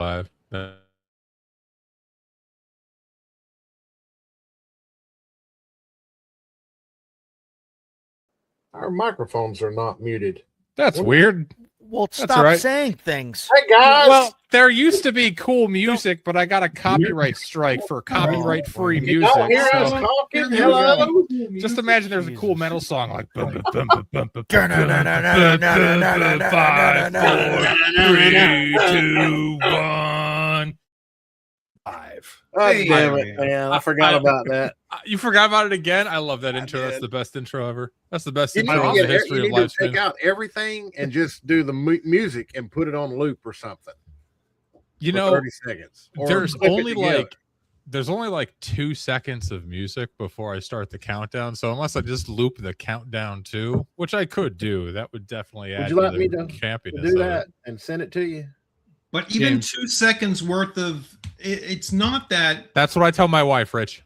live. Our microphones are not muted. That's weird. Well, That's stop right. saying things. Hey guys. Well, there used to be cool music, but I got a copyright strike for copyright-free you music. don't hear us So talking? Hello. just imagine there's a cool metal song like 5, 4, 3, 2, 1. 5. Oh, Hey. damn it, man! I forgot about that. You forgot about it again? I love that intro. That's did. the best intro ever. That's the best You need, intro to, in the history you of need to live take stream. out everything and just do the music and put it on loop or something. You for know, 30 seconds. Or there's clip it only together. there's only like 2 seconds of music before I start the countdown. So unless I just loop the countdown too, which I could do, that would definitely add Would you like to me the to campiness do of that it. and send it to you. But even James. 2 seconds worth of it's not that That's what I tell my wife, Rich.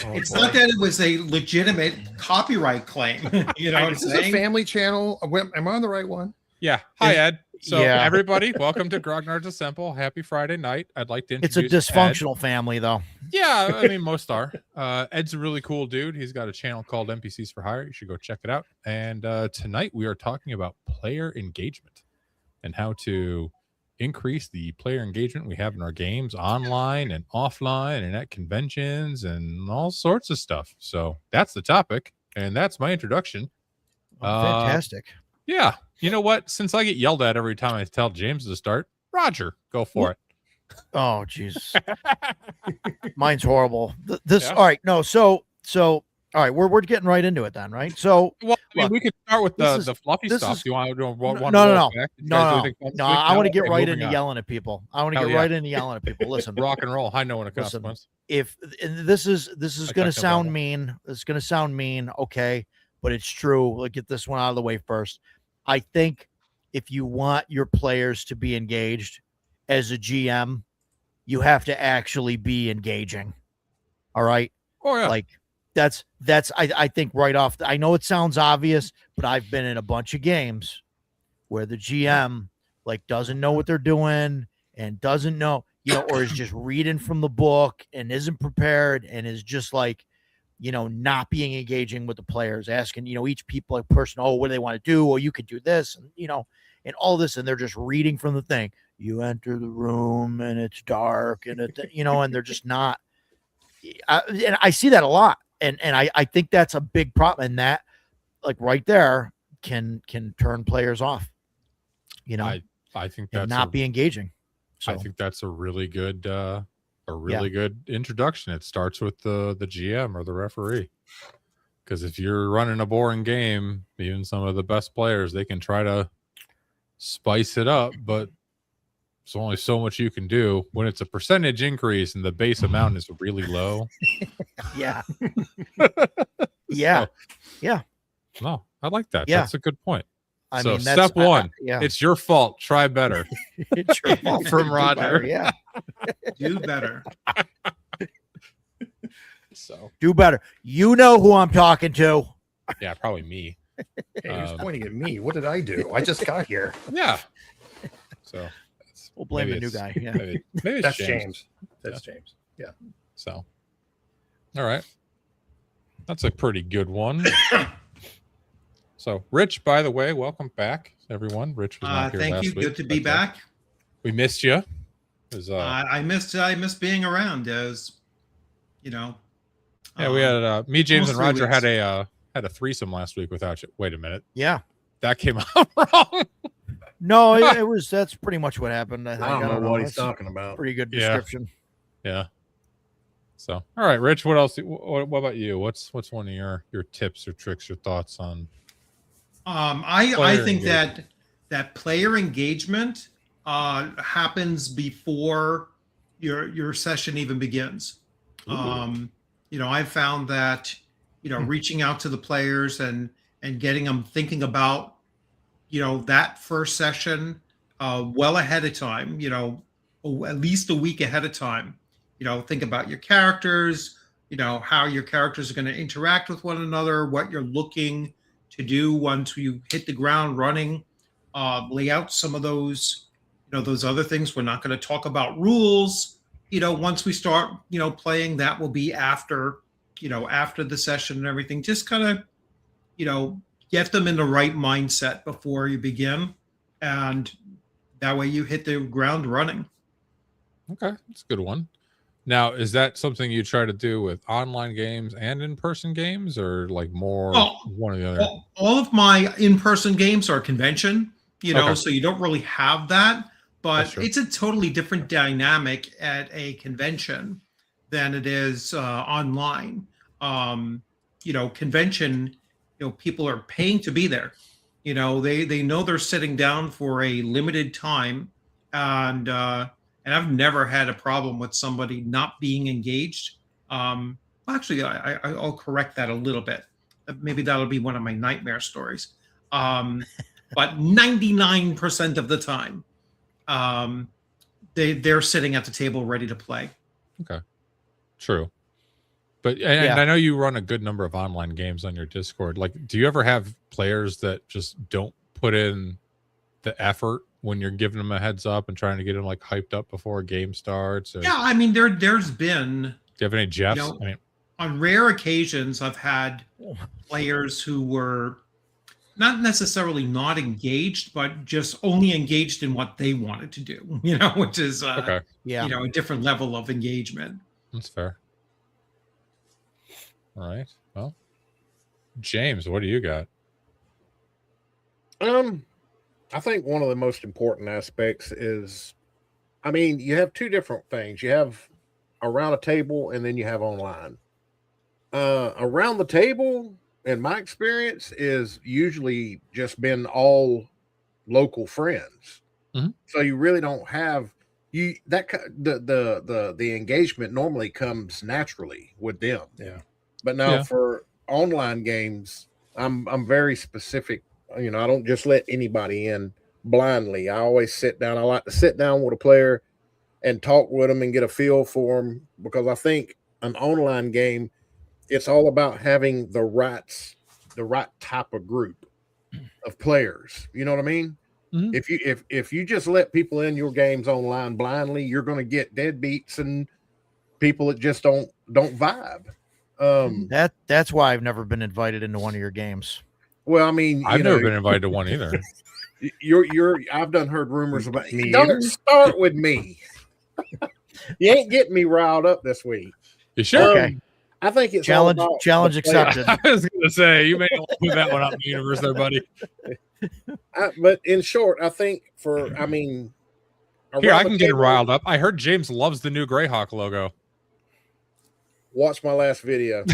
it's not that it was a legitimate copyright claim. You know what I'm Is this a saying? family channel? Am I on the right one? Yeah. Hi, Ed. So Yeah. everybody, welcome to Grognard's Assemble. Happy Friday night. I'd like to It's a introduce Ed. dysfunctional family, though. Yeah, I mean, most are. Ed's a really cool dude. He's got a channel called NPCs for Hire. You should go check it out. And tonight we are talking about player engagement and how to increase the player engagement we have in our games online and offline and at conventions and all sorts of stuff. So that's the topic. And that's my introduction. Fantastic. Yeah. You know what? Since I get yelled at every time I tell James to start, Roger, go for it. Oh, Jesus. Mine's horrible. This. Yeah. All right. No. So. All right. We're getting right into it then, right? So. Well, I mean, Look, we could start with this the is- fluffy this stuff. is- Do you want to No. roll back? Did you No. guys do anything fun this No. week? I want to No? get Okay, right moving into on. yelling at people. I want to Hell get yeah. right into yelling at people. Listen. Rock and roll. I know when it comes Listen. consequence. If and this is I going to checked that sound one. mean, it's going to sound mean, okay, but it's true. Let's get this one out of the way first. I think if you want your players to be engaged as a GM, you have to actually be engaging. All right? Oh yeah. Like that's I think right off I know it sounds obvious, but I've been in a bunch of games where the GM like doesn't know what they're doing and doesn't know, or is just reading from the book and isn't prepared and is just like, not being engaging with the players, asking, each person, oh, what do they want to do? Or you could do this, and all this, and they're just reading from the thing. You enter the room and it's dark and and they're just not. And I see that a lot, and I think that's a big problem, and that like right there can turn players off. I think and that's not be engaging. So I think that's a really good good introduction. It starts with the GM or the referee. Because if you're running a boring game, even some of the best players, they can try to spice it up, but there's only so much you can do when it's a percentage increase and the base amount is really low. yeah, yeah. No, I like that. Yeah. That's a good point. I So mean, that's step one, yeah, it's your fault. Try better. it's your fault from to do Roger. better, yeah, Do better. So do better. You know who I'm talking to. yeah, probably me. Hey, he was pointing at me. What did I do? I just got here. Yeah. So We'll blame maybe the new it's- guy. Yeah. Maybe it's That's James. James. That's James. Yeah. So, all right. That's a pretty good one. So, Rich, by the way, welcome back, everyone. Rich was not here Thank last you. week. Good to be but, back. We missed you. It was, I missed being around. As yeah, we had me, James, and almost 3 Roger weeks. had a threesome last week without you. Wait a minute, Yeah. that came out wrong. No, it was. That's pretty much what happened. I think. I don't know what he's That's a talking about. pretty good Yeah. description. Yeah. So, all right, Rich. What else? What about you? What's one of your tips or tricks, your thoughts on? I Player think engagement. that player engagement happens before your session even begins. I've found that reaching out to the players and getting them thinking about that first session well ahead of time, at least a week ahead of time. Think about your characters, how your characters are going to interact with one another, what you're looking to do once you hit the ground running, lay out some of those those other things. We're not going to talk about rules. Once we start, playing, that will be after, after the session and everything. Just kind of, get them in the right mindset before you begin. And that way you hit the ground running. Okay, that's a good one. Now, is that something you try to do with online games and in-person games, or like more one or the other? All of my in-person games are convention, Okay. so you don't really have that. But That's it's a totally different dynamic at a convention than it is online. Convention, people are paying to be there. They know they're sitting down for a limited time, and I've never had a problem with somebody not being engaged. Actually, I'll correct that a little bit. Maybe that'll be one of my nightmare stories. But 99% of the time, they're sitting at the table ready to play. Okay, true. But and I know you run a good number of online games on your Discord. Like, do you ever have players that just don't put in the effort when you're giving them a heads up and trying to get them like hyped up before a game starts? Or, Yeah, I mean, there's been. Do you have any Jeffs? On rare occasions, I've had players who were not necessarily not engaged, but just only engaged in what they wanted to do. Which is okay. Yeah. a different level of engagement. That's fair. All right. Well, James, what do you got? I think one of the most important aspects is, you have two different things. You have around a table and then you have online. Around the table, in my experience, is usually just been all local friends. Mhm. So you really don't have the engagement normally comes naturally with them. Yeah. But now Yeah. for online games, I'm very specific. I don't just let anybody in blindly. I always sit down. I like to sit down with a player and talk with them and get a feel for them, because I think an online game, it's all about having the right type of group of players. You know what I mean? Mhm. If you just let people in your games online blindly, you're going to get deadbeats and people that just don't vibe. That's why I've never been invited into one of your games. Well, I've never been invited to one either. I've heard rumors about Me Don't either. start with me. You ain't getting me riled up this week. You sure? Okay. I think it's all Challenge about the player. accepted. I was going to say, you may want to move that one out in the universe there, buddy. But in short, I think Here, I around can the get table- riled up. I heard James loves the new Greyhawk logo. Watch my last video.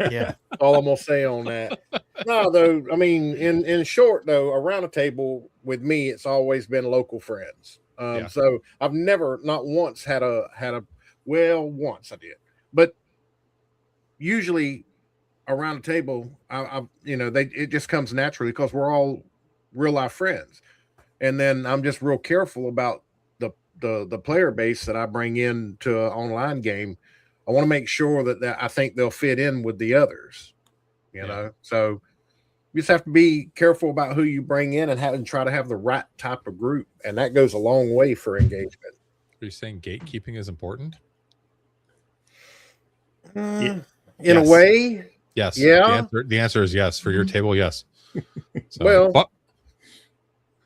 Yeah. All I'm gonna say on that. No, though, in short, though, around a table with me, it's always been local friends. Yeah. So I've never, not once, had a. Well, once I did, but usually around the table, it just comes naturally because we're all real life friends, and then I'm just real careful about the player base that I bring in to an online game. I want to make sure that I think they'll fit in with the others, you know. So you just have to be careful about who you bring in and try to have the right type of group, and that goes a long way for engagement. Are you saying gatekeeping is important? In Yes. a way, Yes. Yeah. The answer is yes. For your table, yes. So, Well, but-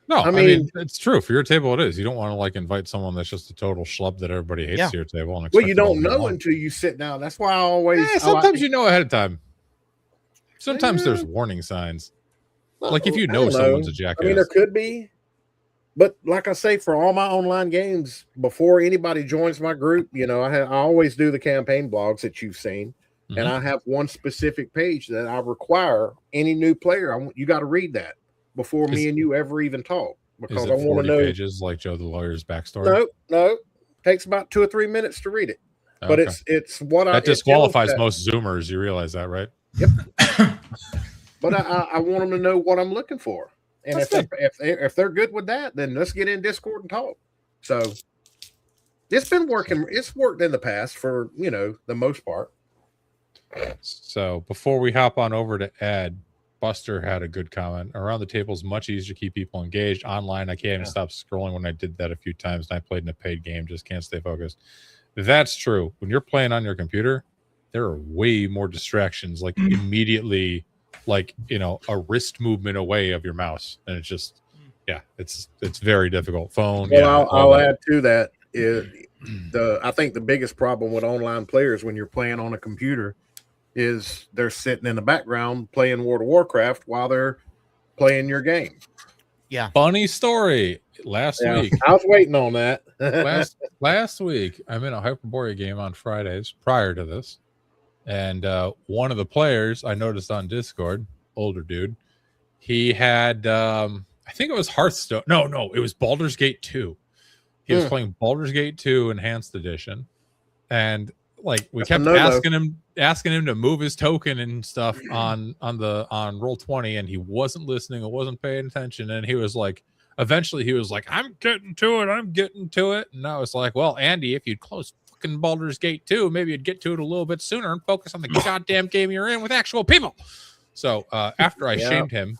no, I mean, mean- it's true. For your table, it is. You don't want to like invite someone that's just a total schlub that everybody hates Yeah. to your table. And well, expect you them all don't to get know along. until you sit down. That's why I always. Yeah, sometimes I you know ahead of time. Sometimes there's Yeah. warning signs. like, Like if you I know don't someone's a jackass. there could be, but like I say, for all my online games, before anybody joins my group, I always do the campaign blogs that you've seen, Mhm. and I have one specific page that I require any new player. You got to read that before Is- me and you ever even talk, Is because it I want 40 to know. pages like Joe the lawyer's backstory? No, takes about 2 or 3 minutes to read it, but Okay. it's what that it tells disqualifies that- most Zoomers. You realize that, right? But I want them to know what I'm looking for, and That's if they're good with that, then let's get in Discord and talk. So it's been working. It's worked in the past for the most part. So before we hop on over to Ed, Buster had a good comment. Around the table is much easier to keep people engaged. Online, I can't even stop scrolling when I did that a few times. And I played in a paid game, just can't stay focused. That's true. When you're playing on your computer, there are way more distractions, like immediately, like, you know, a wrist movement away of your mouse. And it's just, yeah, it's very difficult. Phone. Well, yeah, I'll add to that is I think the biggest problem with online players when you're playing on a computer is they're sitting in the background playing World of Warcraft while they're playing your game. Funny story. Last week, I was waiting on that. last week, I'm in a Hyperborea game on Fridays prior to this. And one of the players I noticed on Discord, older dude, he had, I think it was Hearthstone. No, it was Baldur's Gate 2. He was playing Baldur's Gate 2 Enhanced Edition. And like we kept asking him to move his token and stuff on Roll20, and he wasn't listening or wasn't paying attention. And he was like, eventually he was like, I'm getting to it. And I was like, well, Andy, if you'd close fucking Baldur's Gate 2, maybe you'd get to it a little bit sooner and focus on the goddamn game you're in with actual people. So after I shamed him,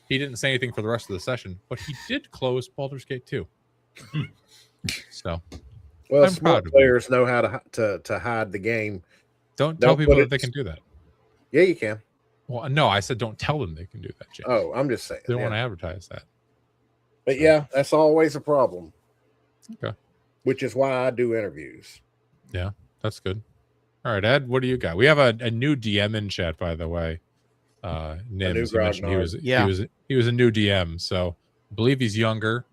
he didn't say anything for the rest of the session, but he did close Baldur's Gate 2. So Well, I'm smart proud of players know how to hide the game. don't tell Don't people put that it- they can do that. Yeah, you can. Well, no, I said don't tell them they can do that, James. Oh, I'm just saying. They don't yeah. want to advertise that. But yeah, that's always a problem. Okay. Which is why I do interviews. That's good. All right, Ed, what do you got? We have a new DM in chat, by the way. Nims, he mentioned he was a new DM, so I believe he's younger.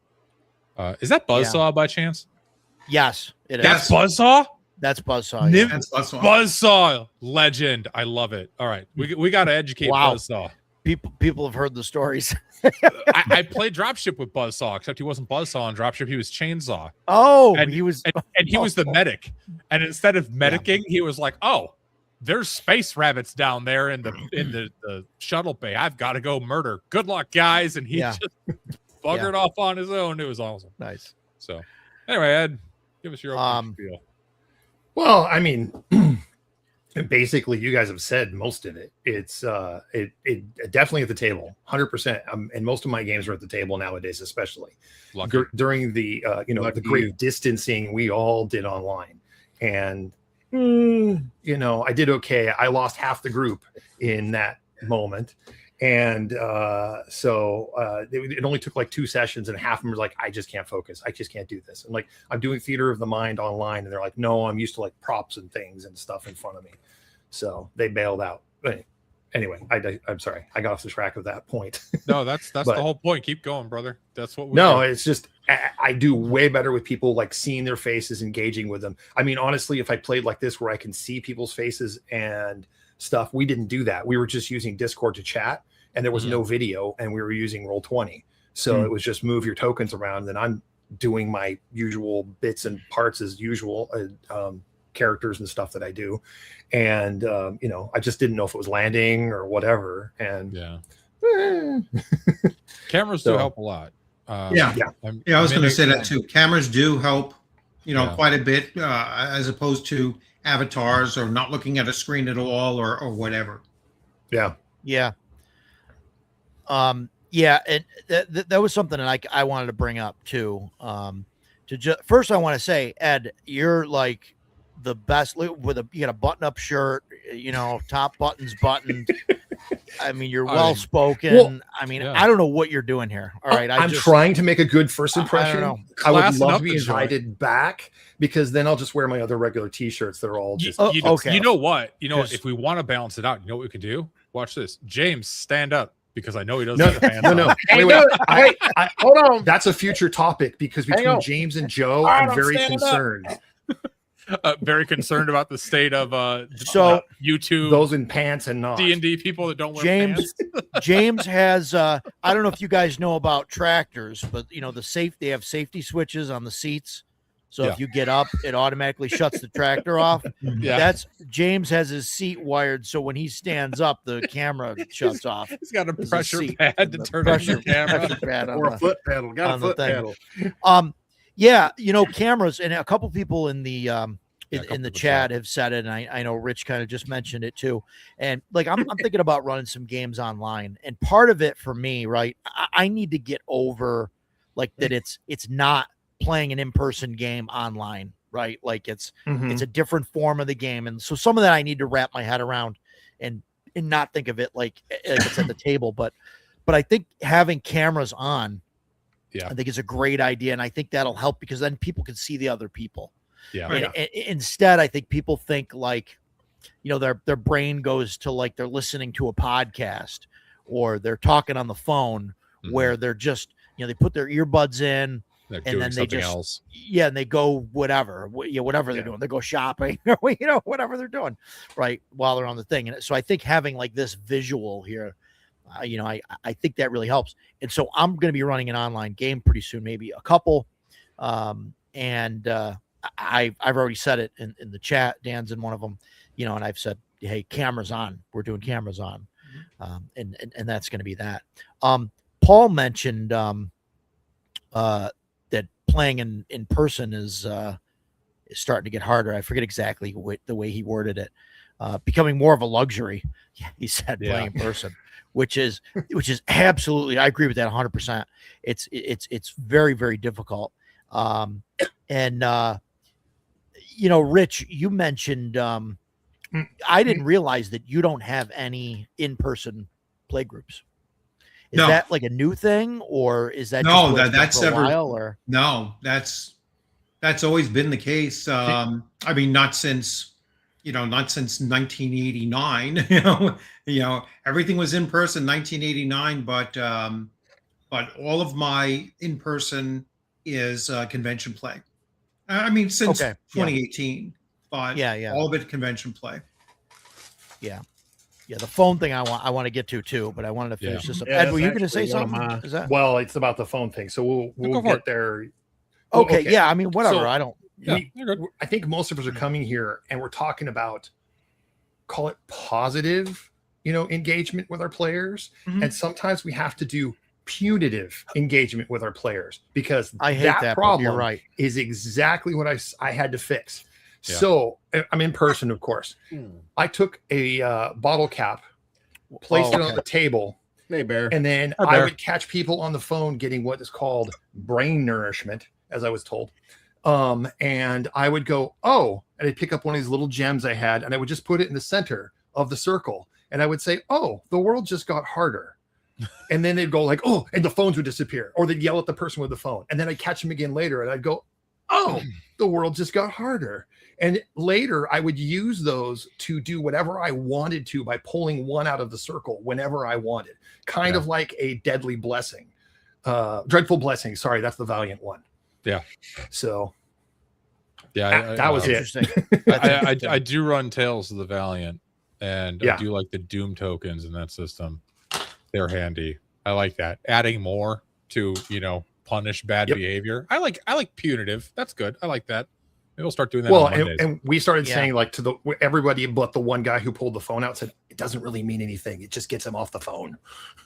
Is that Buzzsaw by chance? Yes, it is. That's Buzzsaw? That's Buzzsaw. Nim- Yeah. That's one. Buzzsaw legend. I love it. All right. We got to educate Wow. Buzzsaw. People have heard the stories. I played Dropship with Buzzsaw, except he wasn't Buzzsaw on Dropship. He was Chainsaw. Oh, And- he was. And he was the medic. And instead of medicing, he was like, oh, there's space rabbits down there in the shuttle bay. I've got to go murder. Good luck, guys. And he just buggered off on his own. It was awesome. Nice. So anyway, Ed, give us your opening spiel. Well, I mean, basically, you guys have said most of it. It's it definitely at the table, 100%. And most of my games are at the table nowadays, especially Lucky. during the Lucky the great you. distancing we all did online, and I did okay. I lost half the group in that moment. And so it only took like 2 sessions, and half of them were like, I just can't focus. I just can't do this. And like, I'm doing theater of the mind online, and they're like, no, I'm used to like props and things and stuff in front of me. So they bailed out. But anyway, I'm sorry. I got off the track of that point. No, that's But- the whole point. Keep going, brother. That's what we No, do. it's just I do way better with people like seeing their faces, engaging with them. I mean, honestly, if I played like this where I can see people's faces and stuff, we didn't do that. We were just using Discord to chat, and there was no video, and we were using Roll20. So it was just move your tokens around, and I'm doing my usual bits and parts as usual, characters and stuff that I do. And I just didn't know if it was landing or whatever. And Cameras do help a lot. I was going to say that too. Cameras do help, quite a bit, as opposed to avatars or not looking at a screen at all or whatever. Yeah. And that was something that I wanted to bring up too. First, I want to say, Ed, you're like the best you got a button-up shirt, top buttons buttoned. I mean, you're well spoken. Well, I don't know what you're doing here. All right, I'm trying to make a good first impression. know. I would Classing love up to be the joint. invited back, because then I'll just wear my other regular T-shirts that are all just. okay. You know what? Just- If we want to balance it out, you know what we can do? Watch this. James, stand up, because I know he doesn't No, have the hands no. on. Wait. Hold on. That's a future topic, because Hang between on. James and Joe, All right, I'm I'm very standing up. concerned. Very concerned about the state of So- YouTube Those in pants and not. D&D people that don't wear James pants. James has I don't know if you guys know about tractors, but they have safety switches on the seats. So if you get up, it automatically shuts the tractor off. Yeah. James has his seat wired, so when he stands up, the camera shuts off. He's got a There's a pressure seat. pad to The turn on the camera. pressure pad on Or the- a foot pedal. Got a on the foot thing. pedal. cameras, and a couple people in the Yeah, a in couple the people chat have said it, and I know Rich kind of just mentioned it too. And like I'm thinking about running some games online, and part of it for me, right? I need to get over like that. It's not playing an in-person game online, right? Like it's a different form of the game, and so some of that I need to wrap my head around and not think of it like it's at the table, but I think having cameras on, Yeah. I think is a great idea, and I think that'll help because then people can see the other people. Yeah. And instead, I think people think like, their brain goes to like they're listening to a podcast or they're talking on the phone where they're just, they put their earbuds in They're and doing then they something just, else. and they go whatever they're doing. They go shopping, whatever they're doing, right, while they're on the thing. And so I think having like this visual here, I think that really helps. And so I'm going to be running an online game pretty soon, maybe a couple. I've already said it in the chat. Dan's in one of them, and I've said, hey, cameras on. We're doing cameras on, and that's going to be that. Paul mentioned that playing in person is starting to get harder. I forget exactly the way he worded it. Becoming more of a luxury. Yeah, he said playing in person, which is absolutely. I agree with that 100%. It's very, very difficult. Rich, you mentioned, I didn't realize that you don't have any in-person play groups. Is that like a new thing, or is that no? That's for a while, or no? That's always been the case. I mean, not since 1989. Everything was in person 1989, but all of my in person is convention play. I mean, since 2018, but all of it convention play. Yeah. The phone thing I want to get to too, but I wanted to finish this up. Ed, were you going to say something? Is that? Well, it's about the phone thing, so we'll get there. Okay. Yeah. I mean, whatever. So, I don't. I think most of us are coming here and we're talking about, call it positive, engagement with our players, and sometimes we have to do punitive engagement with our players because I hate that problem. You're right. Is exactly what I had to fix. Yeah. So I'm in person, of course. I took a bottle cap, placed it on the table, and then I would catch people on the phone getting what is called brain nourishment, as I was told. And I would go, and I'd pick up one of these little gems I had, and I would just put it in the center of the circle, and I would say, the world just got harder. And then they'd go like, and the phones would disappear, or they'd yell at the person with the phone. And then I'd catch them again later and I'd go, the world just got harder. And later I would use those to do whatever I wanted to by pulling one out of the circle whenever I wanted, kind of like a deadly blessing, dreadful blessing. Sorry, that's the Valiant one. Yeah. So that was it. I do run Tales of the Valiant, and I do like the Doom tokens in that system. They're handy. I like that. Adding more to, punish bad behavior. I like punitive. That's good. I like that. Maybe we'll start doing that. Well, and we started saying like to everybody but the one guy who pulled the phone out said it doesn't really mean anything. It just gets him off the phone.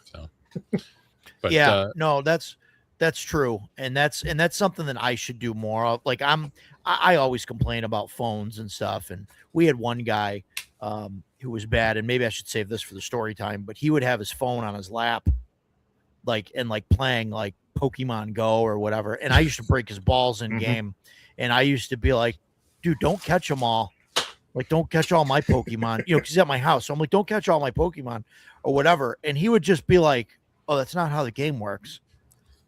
So, but no, that's true, and that's something that I should do more of. Like I always complain about phones and stuff, and we had one guy who was bad, and maybe I should save this for the story time, but he would have his phone on his lap, and playing like Pokemon Go or whatever, and I used to break his balls in game, and I used to be like, dude, don't catch them all. Like, don't catch all my Pokemon, because he's at my house. So I'm like, don't catch all my Pokemon or whatever. And he would just be like, that's not how the game works.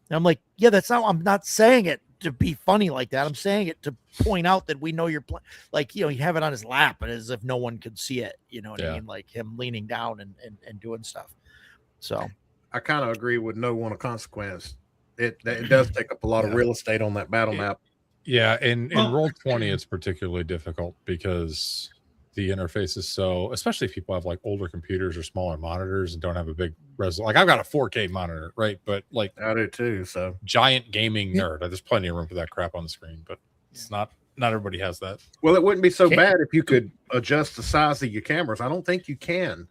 And I'm like, I'm not saying it to be funny like that. I'm saying it to point out that we know you're playing. Like, you have it on his lap, and as if no one could see it. You know what I mean? Like him leaning down and doing stuff. So I kind of agree with no one of consequence. It does take up a lot of real estate on that battle map. Yeah, in Roll20, it's particularly difficult because the interface is so, especially if people have like older computers or smaller monitors and don't have a big resolution. Like I've got a 4K monitor, right? But like I do too. So giant gaming nerd. There's plenty of room for that crap on the screen, but it's not everybody has that. Well, it wouldn't be so bad if you could adjust the size of your cameras. I don't think you can.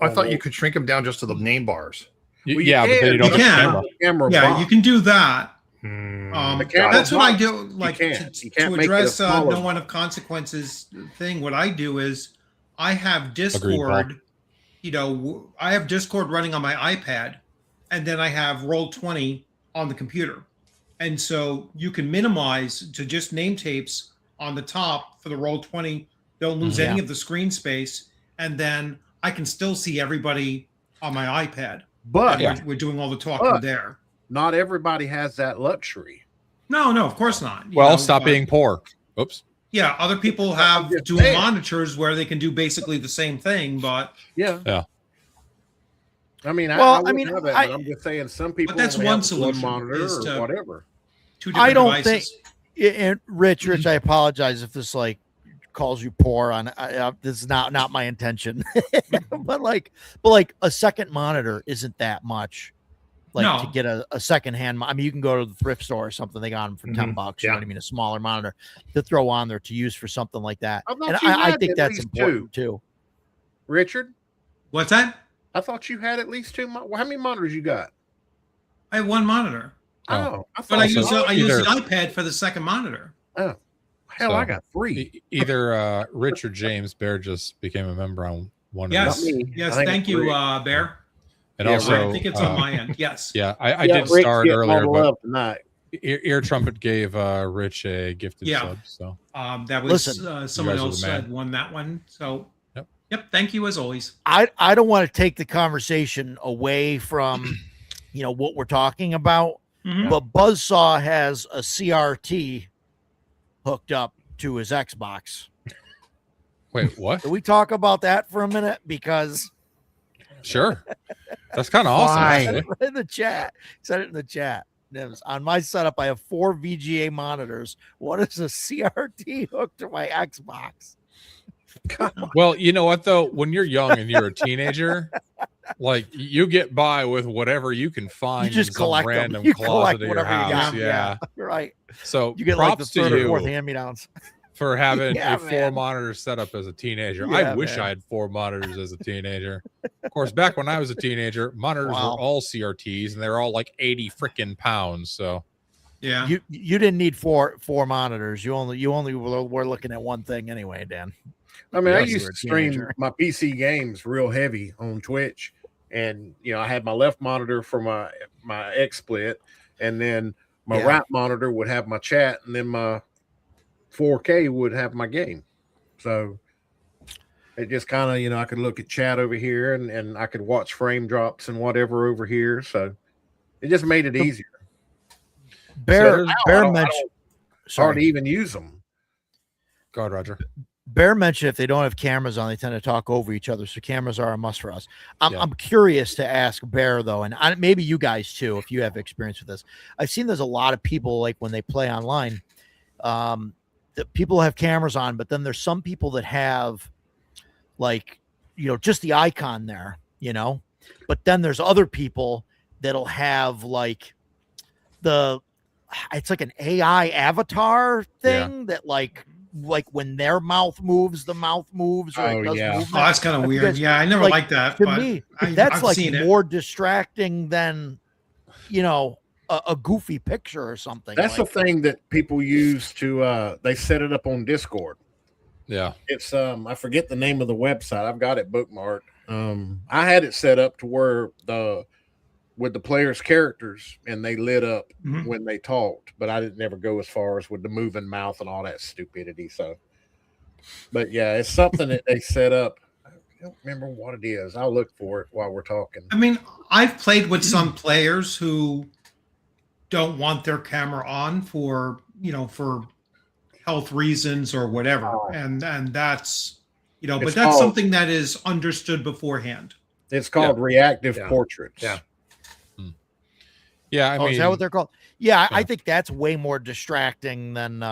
I thought you could shrink them down just to the name bars. But then you don't have camera. Yeah, you can do that. The camera That's what I box, do. Like you can't to make it a address smaller no one of consequences thing. What I do is I have Discord. Paul. I have Discord running on my iPad, and then I have Roll20 on the computer, and so you can minimize to just name tapes on the top for the Roll20. Don't lose Yeah. any of the screen space, and then I can still see everybody on my iPad. but And we're doing all the talking But- there. not everybody has that luxury. No, of course not. Well, stop being poor. Oops. Yeah, other people I'm have just dual saying. monitors where they can do basically the same thing, but Yeah. Yeah. I mean, Well, I wouldn't mean, have that, I- but I'm just saying some people that's only one have solution, monitor is or to- whatever. two different I don't devices. And Rich, I apologize if this like calls you poor on. This is not my intention, but like a second monitor isn't that much. Like No. to get a second hand. I mean, you can go to the thrift store or something. They got them for $10. You know Yeah. what I mean? A smaller monitor to throw on there to use for something like that. I thought And you I had think at that's least important too. Richard, What's that? I thought you had at least two. How many monitors you got? I have one monitor, Oh. I but thought I Also, use either- the iPad for the second monitor. hell, So, I got three. Either Rich or James Bear just became a member on one Yes, of these. me. yes. I think Thank it's you, three. Bear. And Yeah, also, I think it's on my end. Yes. yeah, I Yeah, did Rick's start getting all earlier, the but love tonight. Ear Trumpet gave Rich a gifted Yeah. sub. So That was Listen, someone guys are the else man. had won that one. So, Yep. Thank you as always. I don't want to take the conversation away from what we're talking about, Mhm. but Buzzsaw has a CRT hooked up to his Xbox. wait, what? Can we talk about that for a minute? Because Sure, that's kind of awesome. Why? Actually. in the chat, said it in the chat. Nims, on my setup, I have 4 VGA monitors. One is a CRT hooked to my Xbox. Well, you know what though? When you're young and you're a teenager, like you get by with whatever you can find You just in some collect them. random You closet collect of your whatever you house. got. Yeah. You're right. So You get like the props third to or fourth you hand-me-downs. for having Yeah, a 4 man. monitor setup as a teenager. Yeah, I wish man. I had 4 monitors as a teenager. Of course, back when I was a teenager, monitors Wow. were all CRTs and they were all like 80 freaking pounds. So Yeah. You didn't need four monitors. You only were looking at one thing anyway, Dan. I mean, I Yes, you used were to a stream teenager. my PC games real heavy on Twitch, and I had my left monitor for my XSplit, and then my Yeah. right monitor would have my chat, and then my 4K would have my game. So it just kind of, I could look at chat over here, and I could watch frame drops and whatever over here. So it just made it easier. Bear there's- Bear I don't mentioned. hardly Sorry, even use them. go ahead, Roger. Bear mentioned if they don't have cameras on, they tend to talk over each other. So cameras are a must for us. I'm Yeah. I'm curious to ask Bear though, and maybe you guys too, if you have experience with this. I've seen there's a lot of people like when they play online, that people have cameras on, but then there's some people that have like just the icon there, but then there's other people that'll have like it's like an AI avatar thing that like when their mouth moves, the mouth moves, or Oh, it does yeah. Oh, movement. that's kind of weird. Because, Yeah, I never like, liked that. To but me, I, that's I've like seen it. more distracting than a goofy picture or something. That's like, the thing that people use to they set it up on Discord. Yeah. It's I forget the name of the website. I've got it bookmarked. I had it set up to where with the players' characters and they lit up Mhm. when they talked, but I didn't never go as far as with the moving mouth and all that stupidity. So, but yeah, it's something that they set up. I don't remember what it is. I'll look for it while we're talking. I mean, I've played with some players who don't want their camera on for health reasons or whatever, Oh. and that's but It's that's called- something that is understood beforehand. It's called reactive Yeah. portraits. Yeah. Yeah. I mean, is that what they're called? Yeah, I Yeah. think that's way more distracting than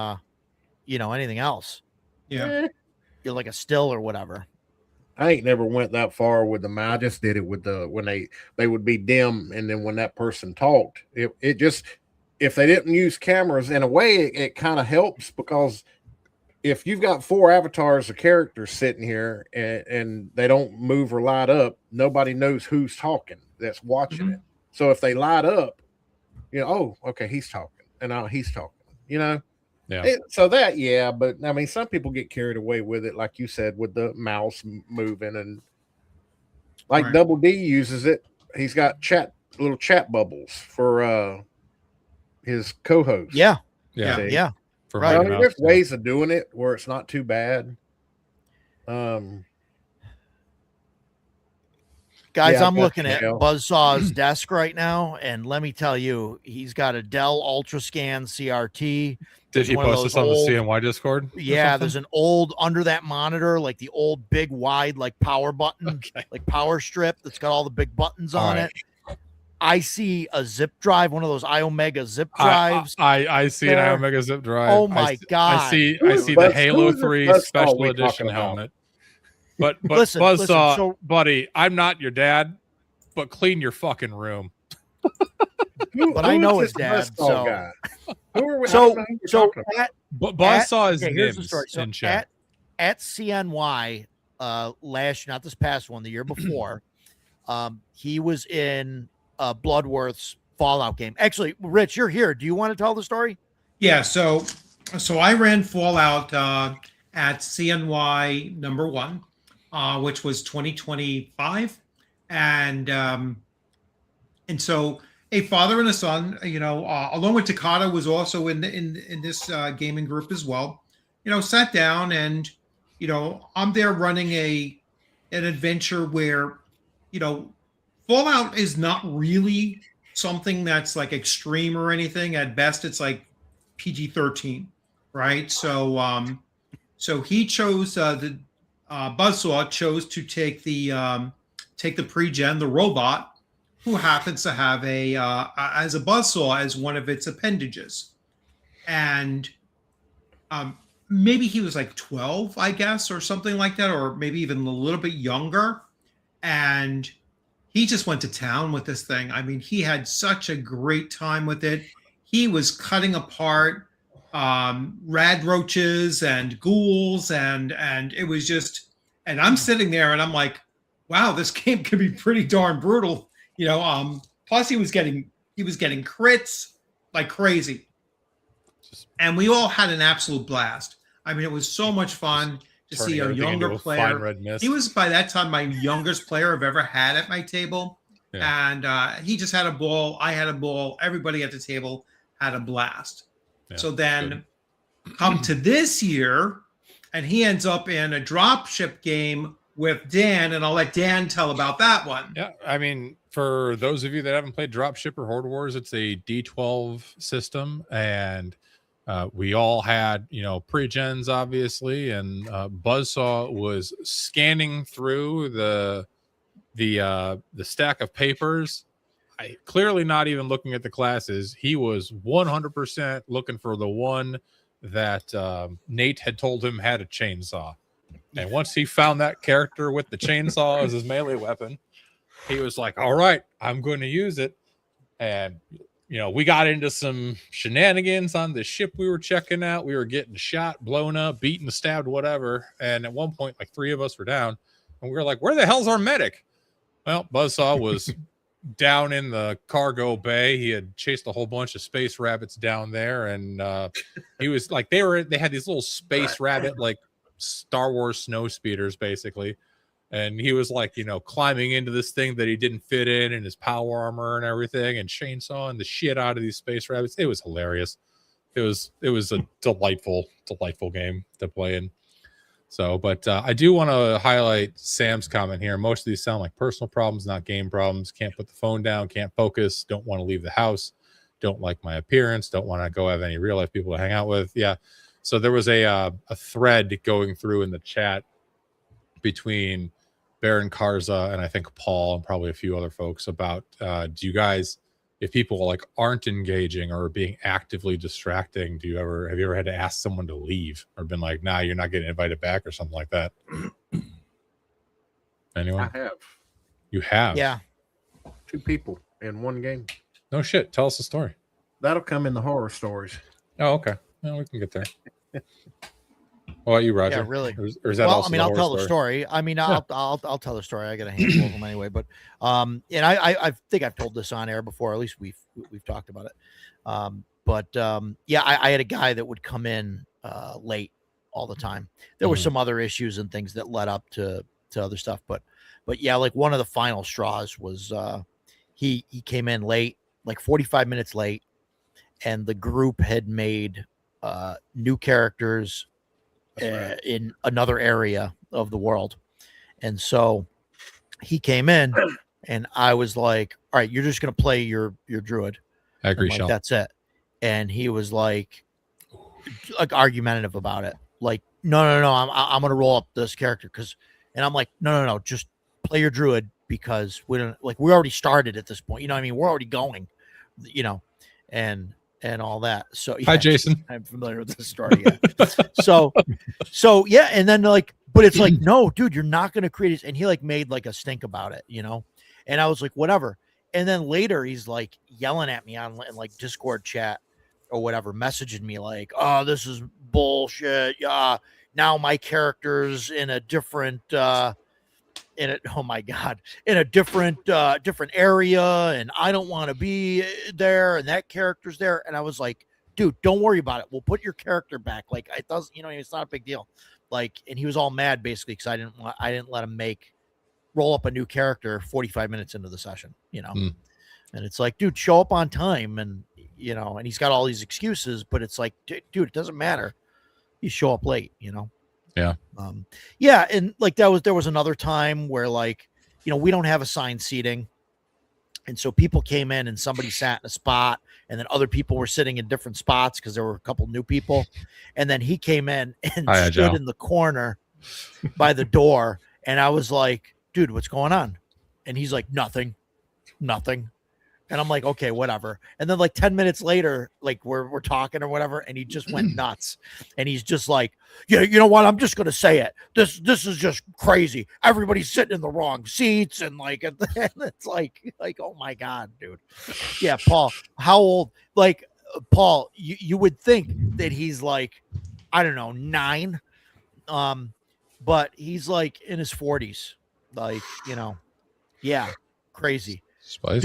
anything else. Yeah. You're like a still or whatever. I ain't never went that far with them. I just did it with when they would be dim, and then when that person talked, it just, if they didn't use cameras, in a way it kind of helps, because if you've got 4 avatars of characters sitting here and they don't move or light up, nobody knows who's talking that's watching Mhm. it. So if they light up, oh, okay, he's talking. and now he's talking. You know, Yeah. So that, yeah, but I mean, some people get carried away with it, like you said, with the mouse moving, and like Right. Double D uses it. He's got little chat bubbles for his co-host. Yeah. Yeah. See? Yeah. For Right. I Mighty mean, Mouse, there's yeah. ways of doing it where it's not too bad. Guys, Yeah, I'm I looking got at you. Buzzsaw's desk right now, and let me tell you, he's got a Dell UltraScan CRT. Did he one of post those this on the old- CNY Discord? or Yeah, something? there's an old under that monitor, like the old big wide like power button, Okay. like power strip that's got all the big buttons All on right. it. I see a zip drive, one of those iOmega zip I, drives. I see an there. Omega zip drive. Oh I my see- God. I see Who's the Buzz- Halo who's this 3 Buzzsaw special we edition talking about? helmet. But Listen, Buzzsaw, so- buddy, I'm not your dad, but clean your fucking room. But I who know is his this dad, Buzzsaw so- guy? Who are we? I So, don't know who we're so talking about. But Buzzsaw is okay, here's the Nims story. So in chat. at CNY not this past one, the year before, he was in Bloodworth's Fallout game. Actually, Rich, you're here. Do you want to tell the story? Yeah, so I ran Fallout at CNY number 1, which was 2025, and so a father and a son, along with Takata was also in this gaming group as well. Sat down and I'm there running an adventure where Fallout is not really something that's like extreme or anything. At best, it's like PG-13, right? So he chose the Buzzsaw chose to take the pre-gen, the robot, who happens to have as a Buzzsaw as one of its appendages, and maybe he was like 12, I guess, or something like that, or maybe even a little bit younger, and he just went to town with this thing. I mean, he had such a great time with it. He was cutting apart rad roaches and ghouls, and it was just. And I'm sitting there, and I'm like, "Wow, this game could be pretty darn brutal." Plus he was getting crits like crazy, and we all had an absolute blast. I mean, it was so much fun to Turning see a everything into younger a player. fine red mist. He was by that time my youngest player I've ever had at my table. Yeah. And he just had a ball. I had a ball. Everybody at the table had a blast. Yeah, So then come to this year, and he ends up in a dropship game with Dan, and I'll let Dan tell about that one. Yeah, I mean, for those of you that haven't played Dropship or Horde Wars, it's a D12 system, and we all had, pre-gens, obviously, and Buzzsaw was scanning through the stack of papers. Clearly not even looking at the classes. He was 100% looking for the one that Nate had told him had a chainsaw. And once he found that character with the chainsaw as his melee weapon, he was like, all right, I'm going to use it. And, we got into some shenanigans on the ship we were checking out. We were getting shot, blown up, beaten, stabbed, whatever. And at one point, like 3 of us were down. And we were like, where the hell's our medic? Well, Buzzsaw was down in the cargo bay. He had chased a whole bunch of space rabbits down there. And he was like, they had these little space rabbit, like Star Wars snow speeders, basically. And he was like, climbing into this thing that he didn't fit in his power armor and everything, and chainsawing the shit out of these space rabbits. It was hilarious. It was a delightful game to play in. So, but I do want to highlight Sam's comment here. Most of these sound like personal problems, not game problems. Can't put the phone down, can't focus, don't want to leave the house, don't like my appearance, don't want to go have any real life people to hang out with. Yeah. So there was a thread going through in the chat between Baron Karza and I think Paul and probably a few other folks about do you guys, if people like aren't engaging or being actively distracting, have you ever had to ask someone to leave or been like, nah, you're not getting invited back or something like that? Anyone? I have You have? Yeah. 2 people in one game. No shit. Tell us the story. That'll come in the horror stories. Oh, okay. Well, we can get there. What about you, Roger? Yeah, really. Or is that also I'll the tell horror the story. I mean, I'll tell the story. I got a handful of them anyway. But and I think I've told this on air before. At least we've talked about it. But yeah, I had a guy that would come in late all the time. There were Mhm. some other issues and things that led up to other stuff, but yeah, like one of the final straws was he came in late, like 45 minutes late, and the group had made new characters in another area of the world. And so he came in and I was like, all right, you're just going to play your druid. I agree, And, like, Shell. that's it. And he was like argumentative about it. Like, no, I'm going to roll up this character. And I'm like, no, just play your druid, because we already started at this point. You know what I mean? We're already going, and all that. So yeah, Hi, Jason. I'm familiar with this story. Yeah. so yeah, and then but it's like, no, dude, you're not going to create it. And he made a stink about it, and I was like, whatever. And then later he's yelling at me on Discord chat or whatever, messaging me oh, this is bullshit. Yeah. Now my character's in a different, oh my God, in a different area, and I don't want to be there, and that character's there. And I was like, dude, don't worry about it. We'll put your character back. It doesn't, it's not a big deal. And he was all mad basically because I didn't let him roll up a new character 45 minutes into the session, and it's like, dude, show up on time. And and he's got all these excuses, but it's like, dude, it doesn't matter. You show up late, Yeah. Yeah. And there was another time where we don't have assigned seating. And so people came in and somebody sat in a spot, and then other people were sitting in different spots because there were a couple new people. And then he came in and Hi, stood Agile. in the corner by the door. And I was like, dude, what's going on? And he's like, nothing. And I'm like, okay, whatever. And then 10 minutes later, we're talking or whatever, and he just went nuts. And he's just like, yeah, you know what? I'm just gonna say it. This is just crazy. Everybody's sitting in the wrong seats, and and it's like, oh my God, dude. Yeah, Paul, how old? Paul, you would think that he's I don't know, 9. But he's in his 40s. Yeah, crazy. Spicy.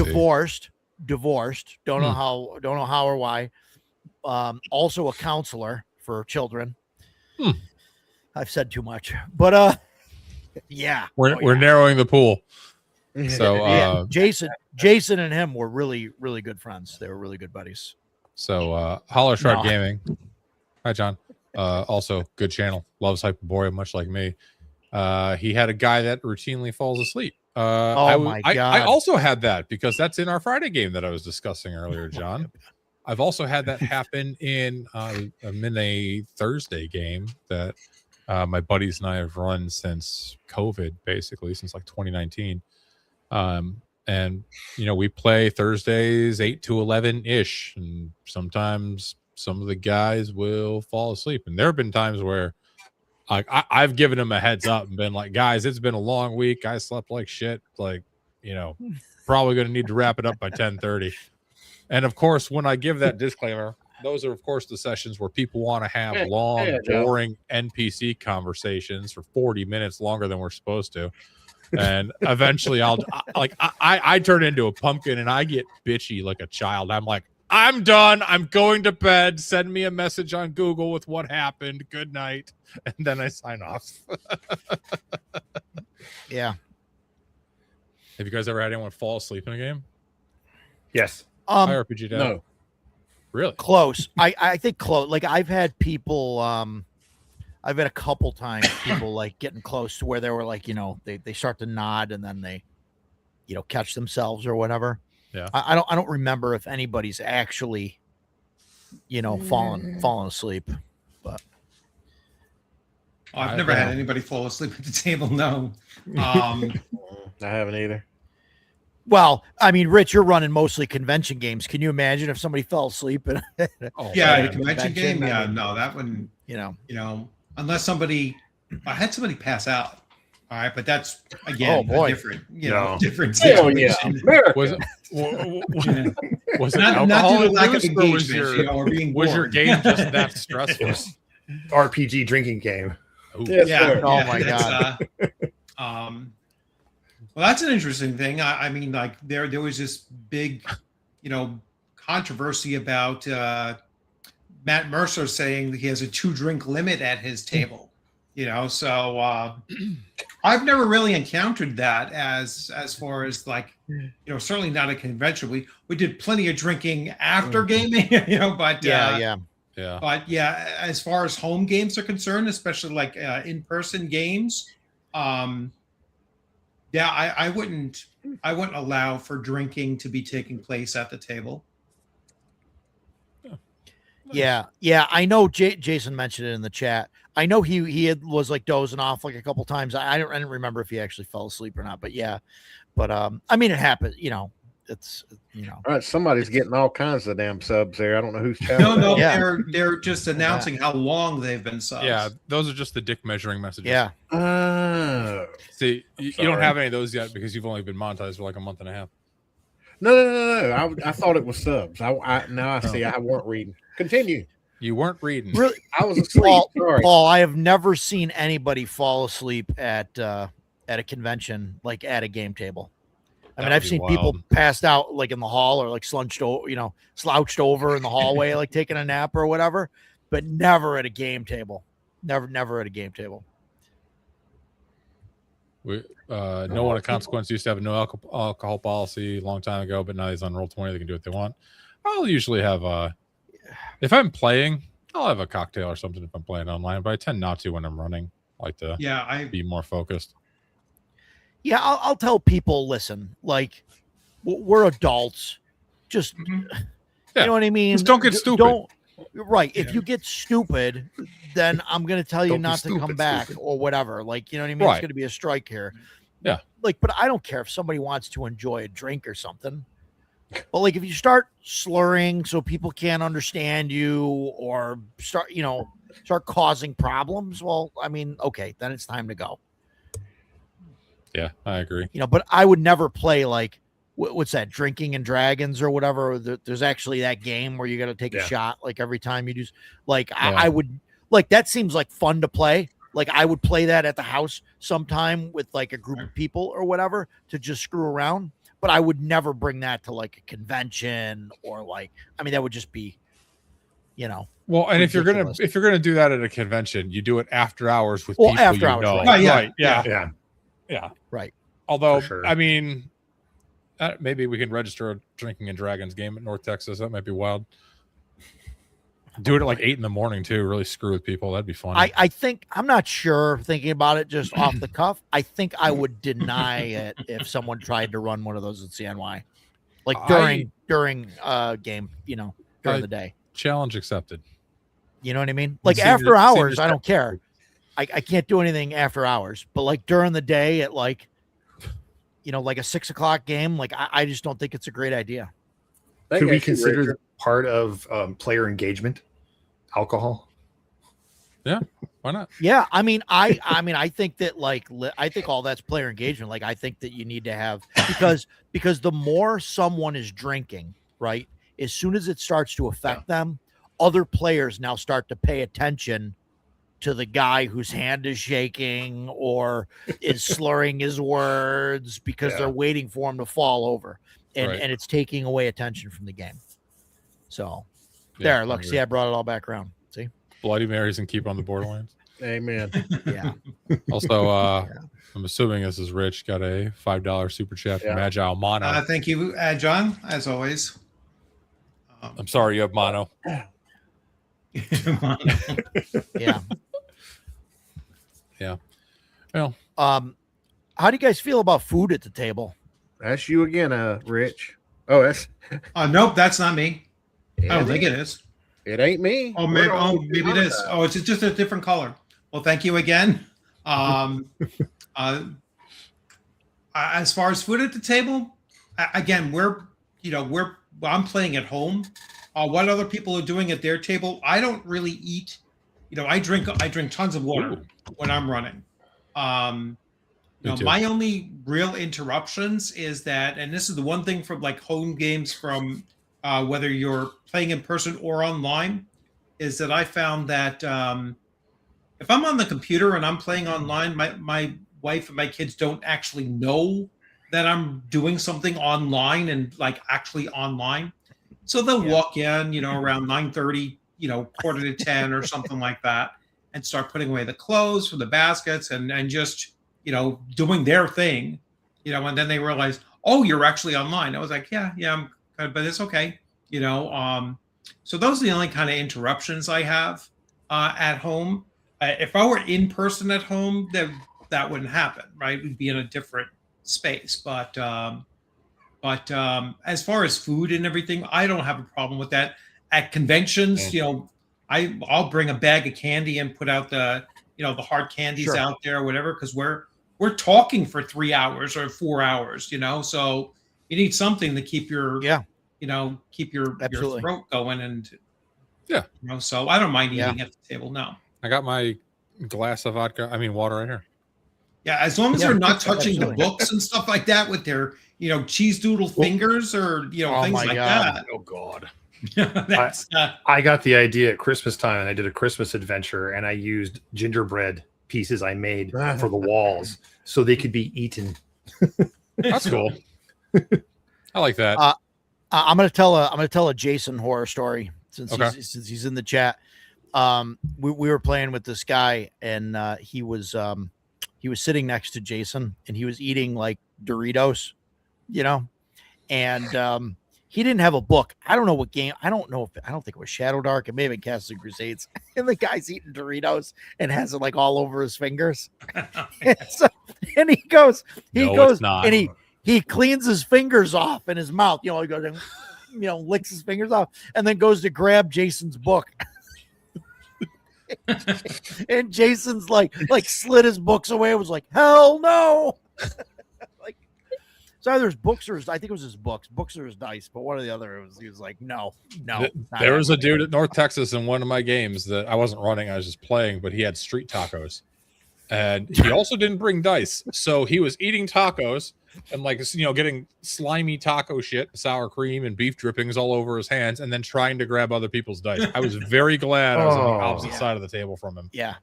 Divorced. Don't know how or why. Also a counselor for children. I've said too much, but yeah, We're narrowing the pool. So yeah. Jason and him were really, really good friends. They were really good buddies. So Holler Shard No. Gaming. Hi, John. Also good channel. Loves Hyperborea, much like me. He had a guy that routinely falls asleep. My God. I also had that because that's in our Friday game that I was discussing earlier, John. I've also had that happen in a Thursday game that my buddies and I have run since COVID, basically since 2019. And we play Thursdays 8 to 11 ish, and sometimes some of the guys will fall asleep. And there have been times where I've given them a heads up and been like, guys, it's been a long week. I slept like shit. Probably going to need to wrap it up by 10:30. And of course, when I give that disclaimer, those are, of course, the sessions where people want to have long, boring NPC conversations for 40 minutes longer than we're supposed to. And eventually I turn into a pumpkin and I get bitchy like a child. I'm like, I'm done. I'm going to bed. Send me a message on Google with what happened. Good night. And then I sign off. Yeah. Have you guys ever had anyone fall asleep in a game? Yes. Hi, RPG Dad. No. Really? Close. I think close. I've had people. I've had a couple times people getting close to where they were they start to nod and then they, catch themselves or whatever. Yeah. I don't remember if anybody's actually, fallen asleep. But I've never had anybody fall asleep at the table. No. I haven't either. well, I mean, Rich, you're running mostly convention games. Can you imagine if somebody fell asleep? Yeah, the convention game. Yeah, no, that one. Unless somebody, I had somebody pass out. All right, but that's again a different, different Hell yeah, situation. America. Was it? Was it Not alcohol due to lack of induced, or was engagement, or being was your bored. game just that stressful? RPG drinking game. Ooh. Yes, Yeah. sir. Oh my God. Well, that's an interesting thing. I mean, there was this big, controversy about Matt Mercer saying that he has a 2-drink limit at his table. So I've never really encountered that as far as like, certainly not a convention. We did plenty of drinking after gaming, but Yeah. But yeah, as far as home games are concerned, especially like in-person games, I wouldn't allow for drinking to be taking place at the table. Yeah. I know Jason mentioned it in the chat. I know he was like dozing off like a couple times. I didn't remember if he actually fell asleep or not, but yeah. But I mean, it happened. It's All right, somebody's getting all kinds of damn subs there. I don't know who's No, Yeah. they're just announcing how long they've been subs. Yeah, those are just the dick measuring messages. yeah. Oh. See, you don't have any of those yet because you've only been monetized for like a month and a half. No. I thought it was subs. Now I see. I weren't reading. Continue. You weren't reading. Really, I was asleep. Sorry. Paul, I have never seen anybody fall asleep at a convention, like at a game table. I mean, That would I've be seen people wild. passed out like in the hall or like slouched over in the hallway, like taking a nap or whatever, but never at a game table. Never at a game table. No one of consequence used to have a no alcohol policy a long time ago, but now he's on Roll20. They can do what they want. I'll usually have if I'm playing, I'll have a cocktail or something if I'm playing online, but I tend not to when I'm running. I like to be more focused. Yeah, I'll tell people, listen, like we're adults. Just you know what I mean? Just don't get stupid. Right. If you get stupid, then I'm going to tell you Don't be not to come stupid, back stupid. or whatever. Like, you know what I mean? Right. It's going to be a strike here. Yeah. Like, but I don't care if somebody wants to enjoy a drink or something. But like, if you start slurring so people can't understand you or start causing problems, well, I mean, okay, then it's time to go. Yeah, I agree. But I would never play like, what's that, Drinking and Dragons or whatever. There's actually that game where you got to take a shot like every time you do. Like I would like, that seems like fun to play. Like I would play that at the house sometime with like a group of people or whatever to just screw around. But I would never bring that to like a convention or like, I mean, that would just be, Well, and ridiculous. if you're gonna do that at a convention, you do it after hours with Well, people after you hours, know. right. Yeah. Yeah. Right. Although, For sure. I mean, maybe we can register a Drinking and Dragons game at North Texas. That might be wild. Do it at like 8 a.m. too. Really screw with people. That'd be fun. I think, I'm not sure, thinking about it just off the cuff, I think I would deny it if someone tried to run one of those at CNY. Like during game, during the day. Challenge accepted. You know what I mean? Like Seen after it- seen hours, it- I don't care. I can't do anything after hours, but like during the day at like, like a 6:00 game, like I just don't think it's a great idea. Could we consider that part of player engagement alcohol? Why not? Yeah, I mean, I think that like I think all that's player engagement. Like I think that you need to have because the more someone is drinking, right, as soon as it starts to affect them, other players now start to pay attention to the guy whose hand is shaking or is slurring his words because they're waiting for him to fall over, and Right. and it's taking away attention from the game. So Yeah, there, look, agree. see, I brought it all back around. See, Bloody Marys and keep on the Borderlands. Amen. yeah. Also, I'm assuming this is Rich. Got a $5 super chat from Yeah. Agile Mono. Thank you, John, as always. I'm sorry you have mono. Yeah. Yeah. Well, How do you guys feel about food at the table? That's you again, Rich. Oh, that's Nope, that's not me. I don't think it is. it ain't me. Oh, maybe it is. Oh, it's just a different color. Well, thank you again. As far as food at the table, again, I'm playing at home. What other people are doing at their table, I don't really eat. I drink tons of water when I'm running. Me too. My only real interruptions is that, and this is the one thing from like home games from whether you're playing in person or online, is that I found that if I'm on the computer and I'm playing online, my wife and my kids don't actually know that I'm doing something online and like actually online. So they'll Yeah. walk in, around 9:30, quarter to 10 or something like that, and start putting away the clothes from the baskets and just, doing their thing, and then they realize, oh, you're actually online. I was like, yeah, but it's okay, So those are the only kind of interruptions I have at home. If I were in person at home, that wouldn't happen, right? We'd be in a different space. But as far as food and everything, I don't have a problem with that. At conventions, I'll bring a bag of candy and put out the the hard candies Sure. out there or whatever, because we're talking for 3 hours or 4 hours, so you need something to keep your keep your Absolutely. throat going. And Yeah. so I don't mind Yeah. eating at the table. No. I got my glass of water right here. Yeah, as long as Yeah, they're not touching the absolutely. books and stuff like that with their cheese doodle fingers or Oh things my like God. Oh God. that. That's I got the idea at Christmas time, and I did a Christmas adventure, and I used gingerbread pieces I made for the walls so they could be eaten. That's cool. I like that. I'm gonna tell a Jason horror story since Okay. he's in the chat. We were playing with this guy, and he was sitting next to Jason, and he was eating like Doritos, and he didn't have a book. I don't know what game. I don't think it was Shadow Dark. It may have been Castle Crusades. And the guy's eating Doritos and has it like all over his fingers. and he goes, No, it's not. and he cleans his fingers off in his mouth. He goes and licks his fingers off, and then goes to grab Jason's book. And Jason's like slid his books away. It was like, hell no. So either his books or I think it was his books or his dice, but one or the other. He was like, no. not There was a happening. dude at North Texas in one of my games that I wasn't running, I was just playing, but he had street tacos. And he also didn't bring dice. So he was eating tacos and getting slimy taco shit, sour cream and beef drippings all over his hands, and then trying to grab other people's dice. I was very glad I was on the opposite side of the table from him. Yeah.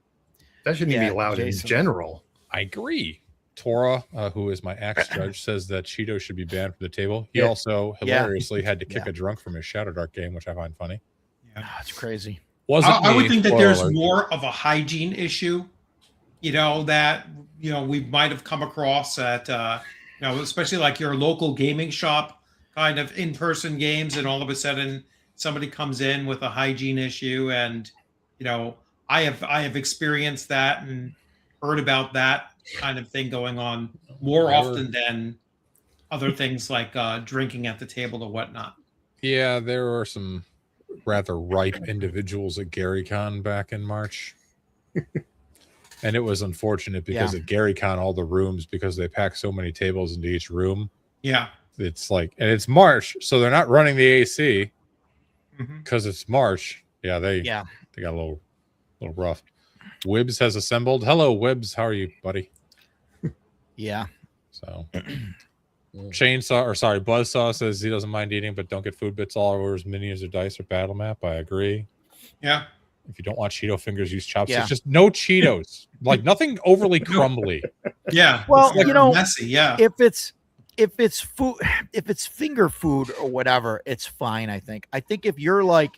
That shouldn't even Yeah, be allowed Jason. in general. I agree. Tora, who is my axe judge, says that Cheetos should be banned from the table. He Yeah. also hilariously had to kick Yeah. a drunk from his Shadow Dark game, which I find funny. It's crazy. Wasn't I would me, think that spoiler there's alert. more of a hygiene issue, that we might have come across at especially like your local gaming shop kind of in-person games, and all of a sudden somebody comes in with a hygiene issue, and I have experienced that and heard about that kind of thing going on more There were- often than other things like drinking at the table or whatnot. Yeah, there were some rather ripe individuals at GaryCon back in March. And it was unfortunate because at GaryCon, all the rooms, because they pack so many tables into each room, Yeah. it's and it's March, so they're not running the AC Mhm. because it's March. Yeah, they got a little rough. Wibbs has assembled. Hello, Wibbs. How are you, buddy? Yeah. So Buzzsaw says he doesn't mind eating, but don't get food bits all over his minis or dice or battle map. I agree. Yeah. If you don't want Cheeto fingers, use chopsticks. Yeah. Just no Cheetos. Nothing overly crumbly. Yeah. Well, It's like messy. Yeah. If it's food, if it's finger food or whatever, it's fine. I think if you're like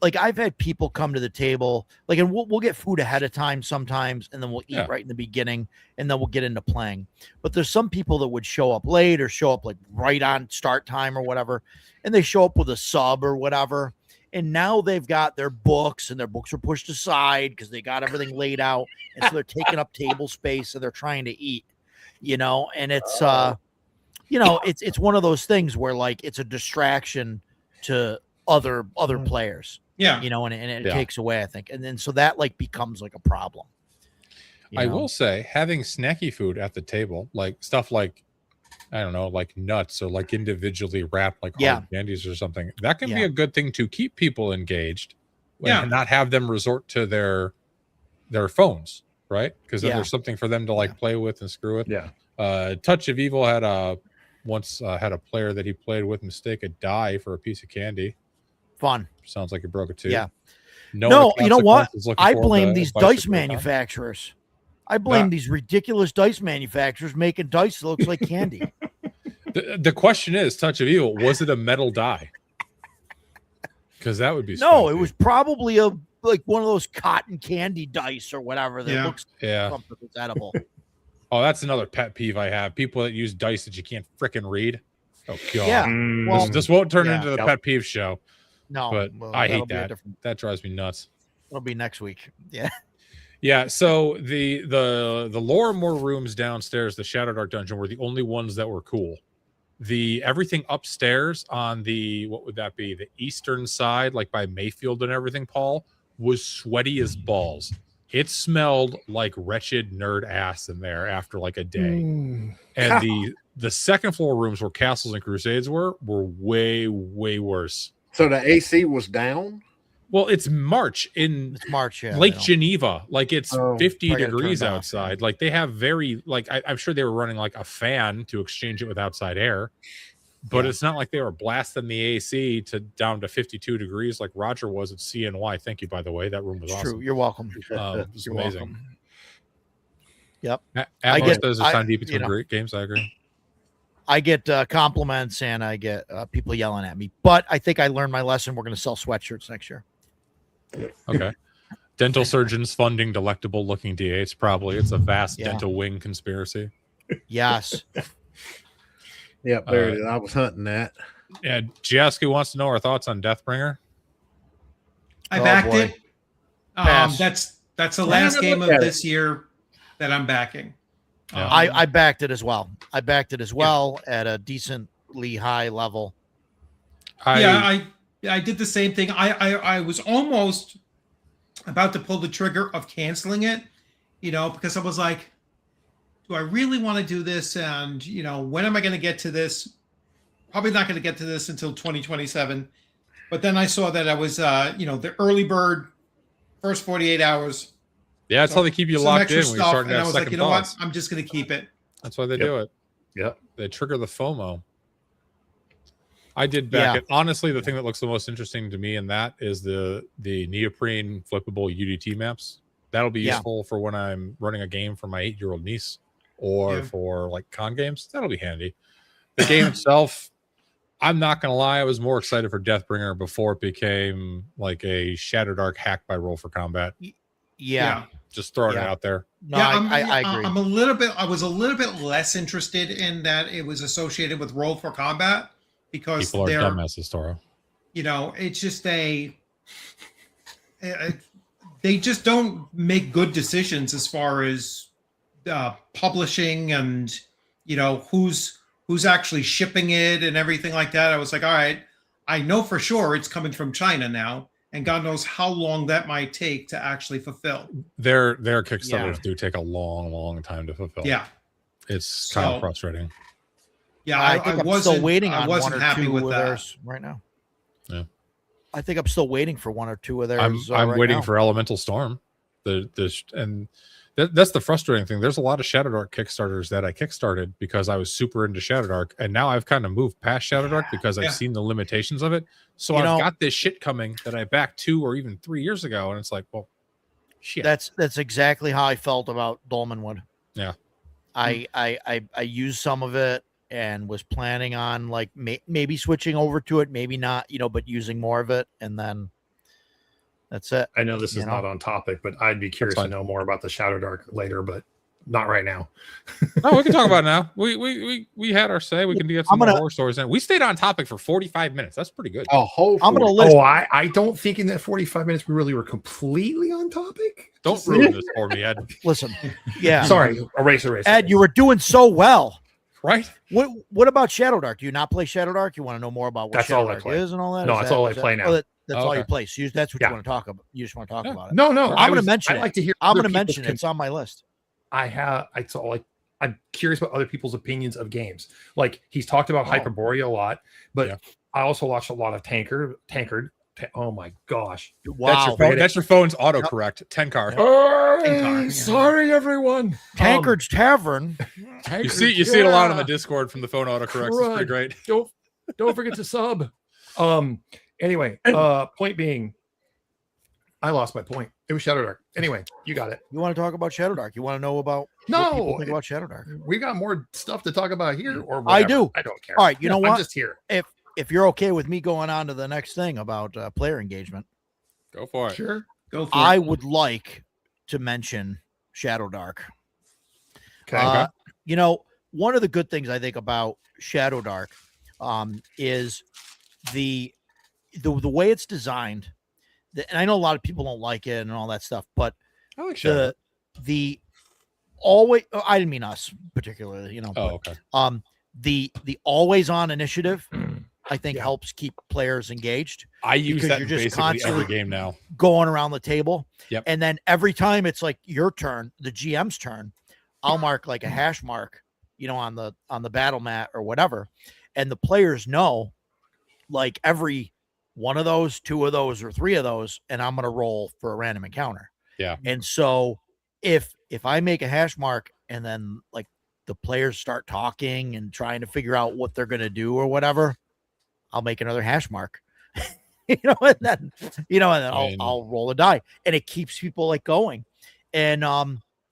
I've had people come to the table, and we'll get food ahead of time sometimes, and then we'll eat right in the beginning, and then we'll get into playing. But there's some people that would show up late or show up right on start time or whatever, and they show up with a sub or whatever, and now they've got their books, and their books are pushed aside because they got everything laid out, and so they're taking up table space, and they're trying to eat, and it's it's one of those things where it's a distraction to other players. Yeah. And it takes away, I think. And then so that becomes a problem. I will say having snacky food at the table, stuff I don't know, nuts or individually wrapped hard candies or something, that can be a good thing to keep people engaged and not have them resort to their phones, right? Because then there's something for them to play with and screw with. Yeah. Touch of Evil had once had a player that he played with mistake a die for a piece of candy. Fun. Sounds like he broke it too. Yeah. No, you know what? Consequences, looking I forward blame to these advice dice at Greyhound. manufacturers. I blame these ridiculous dice manufacturers making dice that looks like candy. The question is, Touch of Evil, was it a metal die? Because that would be No, it spicy. was probably like one of those cotton candy dice or whatever that Yeah. looks Yeah. something that's edible. Oh, that's another pet peeve I have. People that use dice that you can't frickin' read. Oh god. Yeah. Mm. Well, This won't turn yeah. into the Yep. pet peeve show. No, But well, I hate that'll be a that. different- That drives me nuts. It'll be next week. Yeah. Yeah, so the Lorimore rooms downstairs, the Shadow Dark dungeon, were the only ones that were cool. The everything upstairs on the, what would that be, the eastern side, like by Mayfield and everything, Paul, was sweaty as balls. It smelled like wretched nerd ass in there after like a day. Mm. And the second floor rooms where Castles and Crusades were way worse. So the AC was down. Well, it's March in It's March. Yeah. Lake I know. Geneva, like it's Oh, 50 probably got it degrees turned off, outside. Like they have very, like I'm sure they were running like a fan to exchange it with outside air, but Yeah. it's not like they were blasting the AC to down to 52 degrees like Roger was at CNY. Thank you, by the way. That room was It's awesome. true. You're welcome. It was You're amazing. welcome. Yep. Atmos get- does I- assign deep between you know. great games. I agree. I get compliments and I get people yelling at me, but I think I learned my lesson. We're going to sell sweatshirts next year. Okay. Dental surgeons funding delectable looking D8s. Probably it's a vast Yeah. dental wing conspiracy. Yes. Yep, there it is. I was hunting that. Yeah. Jaski wants to know our thoughts on Deathbringer. I Oh, backed boy. it. Pass. That's the I last haven't game looked of at it. this year that I'm backing. Yeah. I backed it as well. I backed it as well at a decently high level. I did the same thing. I was almost about to pull the trigger of canceling it, because I was like, do I really want to do this? And when am I going to get to this? Probably not going to get to this until 2027. But then I saw that I was the early bird, first 48 hours. Yeah, that's how they keep you some locked in extra when you're stuff, starting to and I have was like, second you know what? thoughts. I'm just going to keep it. That's why they Yep. do it. Yep. They trigger the FOMO. I did back Yeah. it. Honestly, the thing that looks the most interesting to me in that is the neoprene flippable UDT maps. That'll be Yeah. useful for when I'm running a game for my 8-year-old niece or Yeah. for like con games. That'll be handy. The game itself, I'm not gonna lie, I was more excited for Deathbringer before it became like a Shadow Dark hack by Roll for Combat. Yeah. Just throwing it Yeah. out there. No, Yeah, I agree. I was a little bit less interested in that it was associated with Roll for Combat because People are they're, dumbasses, Toro. it's just they just don't make good decisions as far as publishing and who's actually shipping it and everything like that. I was like, all right, I know for sure it's coming from China now, and God knows how long that might take to actually fulfill. Their Kickstarters do take a long time to fulfill. Yeah. It's kind So- of frustrating. Yeah, I think I'm still wasn't- waiting I on wasn't one or happy two with of that. theirs right now. Yeah. I think I'm still waiting for one or two of theirs. I'm right waiting now. for Elemental Storm. That's the frustrating thing. There's a lot of Shadow Dark Kickstarters that I kickstarted because I was super into Shadow Dark, and now I've kind of moved past Shadow Dark because I've Yeah. seen the limitations of it. So You I've know- got this shit coming that I backed 2 or even 3 years ago, and it's like, well, shit. That's exactly how I felt about Dolmenwood. Yeah. I used some of it and was planning on like maybe switching over to it, maybe not, but using more of it, and then that's it. I know this You is know? not on topic, but I'd be curious to fine. know more about the Shadow Dark later, but not right now. Oh, we can talk about it now. We had our say. We can get some I'm gonna- more horror stories in. We stayed on topic for 45 minutes. That's pretty good. A whole. I'm gonna 40. list. Oh, I don't think in that 45 minutes we really were completely on topic. Don't ruin this for me, Ed. Listen, yeah. Sorry, erase. Ed, you were doing so well. Right? What about Shadow Dark? Do you not play Shadow Dark? You want to know more about what That's Shadow all I Dark play. is and all that? No, Is that's that- all I is that- play now. oh, that's Oh, all okay. you play. So that's what Yeah. you want to talk about. You just want to talk Yeah. about it. No, I'm gonna mention I it. like to hear. I'm other going to people's mention it. It's on my list. I'm curious about other people's opinions of games. Like he's talked about Oh. Hyperborea a lot, but Yeah. I also watched a lot of Tankard. Oh my gosh. Wow. That's your phone's autocorrect. 10 car. yeah. Sorry, everyone. Tankard's Tavern. You see it a lot on the Discord from the phone autocorrects. It's pretty Crud. great. Don't forget to sub. Anyway, point being, I lost my point. It was Shadow Dark. Anyway, you got it. You want to talk about Shadow Dark? You want to know about what No, people think about Shadow Dark? we got more stuff to talk about here. Or I whatever. do. I don't care. All right, you know I'm what? just here. if you're okay with me going on to the next thing about player engagement, Go for it. Sure. Go for I it. would like to mention Shadow Dark. Okay. You know, one of the good things I think about Shadow Dark is the way it's designed. And I know a lot of people don't like it and all that stuff, but I like Shadow. the always, I didn't mean us particularly, you know, Oh, but, okay. the always on initiative, I think Yeah. helps keep players engaged, I use because that you're in just basically every constantly- game now. going around the table. Yep. And then every time it's like your turn, the GM's turn, I'll mark like a hash mark, you know, on the battle mat or whatever. And the players know like every one of those, two of those, or three of those, and I'm going to roll for a random encounter. Yeah. And so if I make a hash mark and then like the players start talking and trying to figure out what they're going to do or whatever, I'll make another hash mark. And then I'll roll a die, and it keeps people like going. And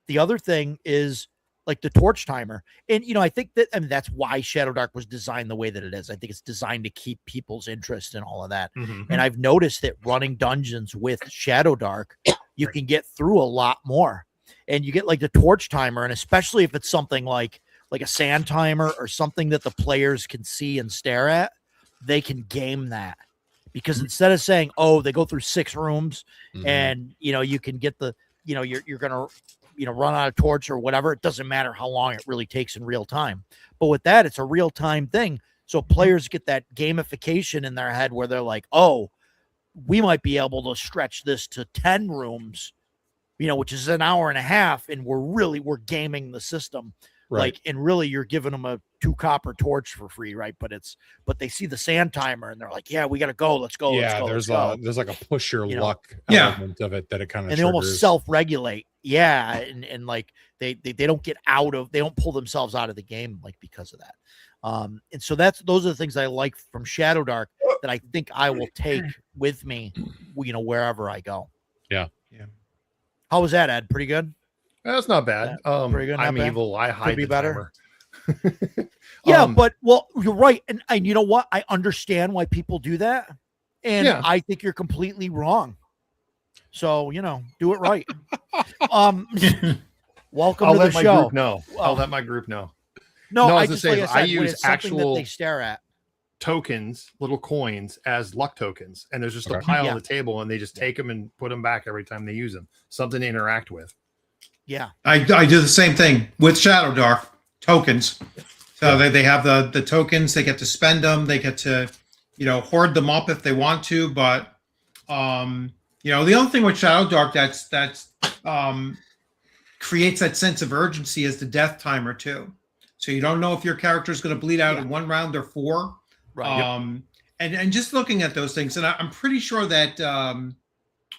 the other thing is like the torch timer. And I think that's why Shadow Dark was designed the way that it is. I think it's designed to keep people's interest and all of that. Mhm. And I've noticed that running dungeons with Shadow Dark, you can get through a lot more. And you get like the torch timer, and especially if it's something like a sand timer or something that the players can see and stare at, they can game that. Because instead of saying, oh, they go through 6 rooms Mhm. and you can get the, you're gonna run out of torch or whatever, it doesn't matter how long it really takes in real time. But with that, it's a real time thing. So players get that gamification in their head where they're like, oh, we might be able to stretch this to 10 rooms, which is an hour and a half, and we're gaming the system. Right. Like, and really you're giving them a 2 copper torch for free, right? But they see the sand timer and they're like, yeah, we gotta go, let's go. Yeah, let's go. there's like a push your luck Yeah. element of it that it kind of And they almost self-regulate. Yeah. And like they don't get they don't pull themselves out of the game like because of that. And so those are the things I like from Shadow Dark that I think I will take with me, wherever I go. Yeah. Yeah. How was that, Ed? Pretty good? That's not bad. pretty good, not I'm bad. evil. I hide be the better. timer. Yeah, but you're right. And you know what? I understand why people do that. And Yeah. I think you're completely wrong. So, do it right. Welcome I'll to the let my show. group know. Well, I'll let my group know. No, No, I I was just gonna like say, I I said, when use it's something that actual- they stare at. Tokens, little coins as luck tokens, and there's just a Okay. pile Yeah. on the table, and they just take them and put them back every time they use them. Something to interact with. Yeah. I do the same thing with Shadow Dark tokens. So they have the tokens, they get to spend them, they get to, hoard them up if they want to. But, the other thing with Shadow Dark that's creates that sense of urgency is the death timer too. So you don't know if your character is going to bleed out in 1 round or 4. Right. And just looking at those things, and I'm pretty sure that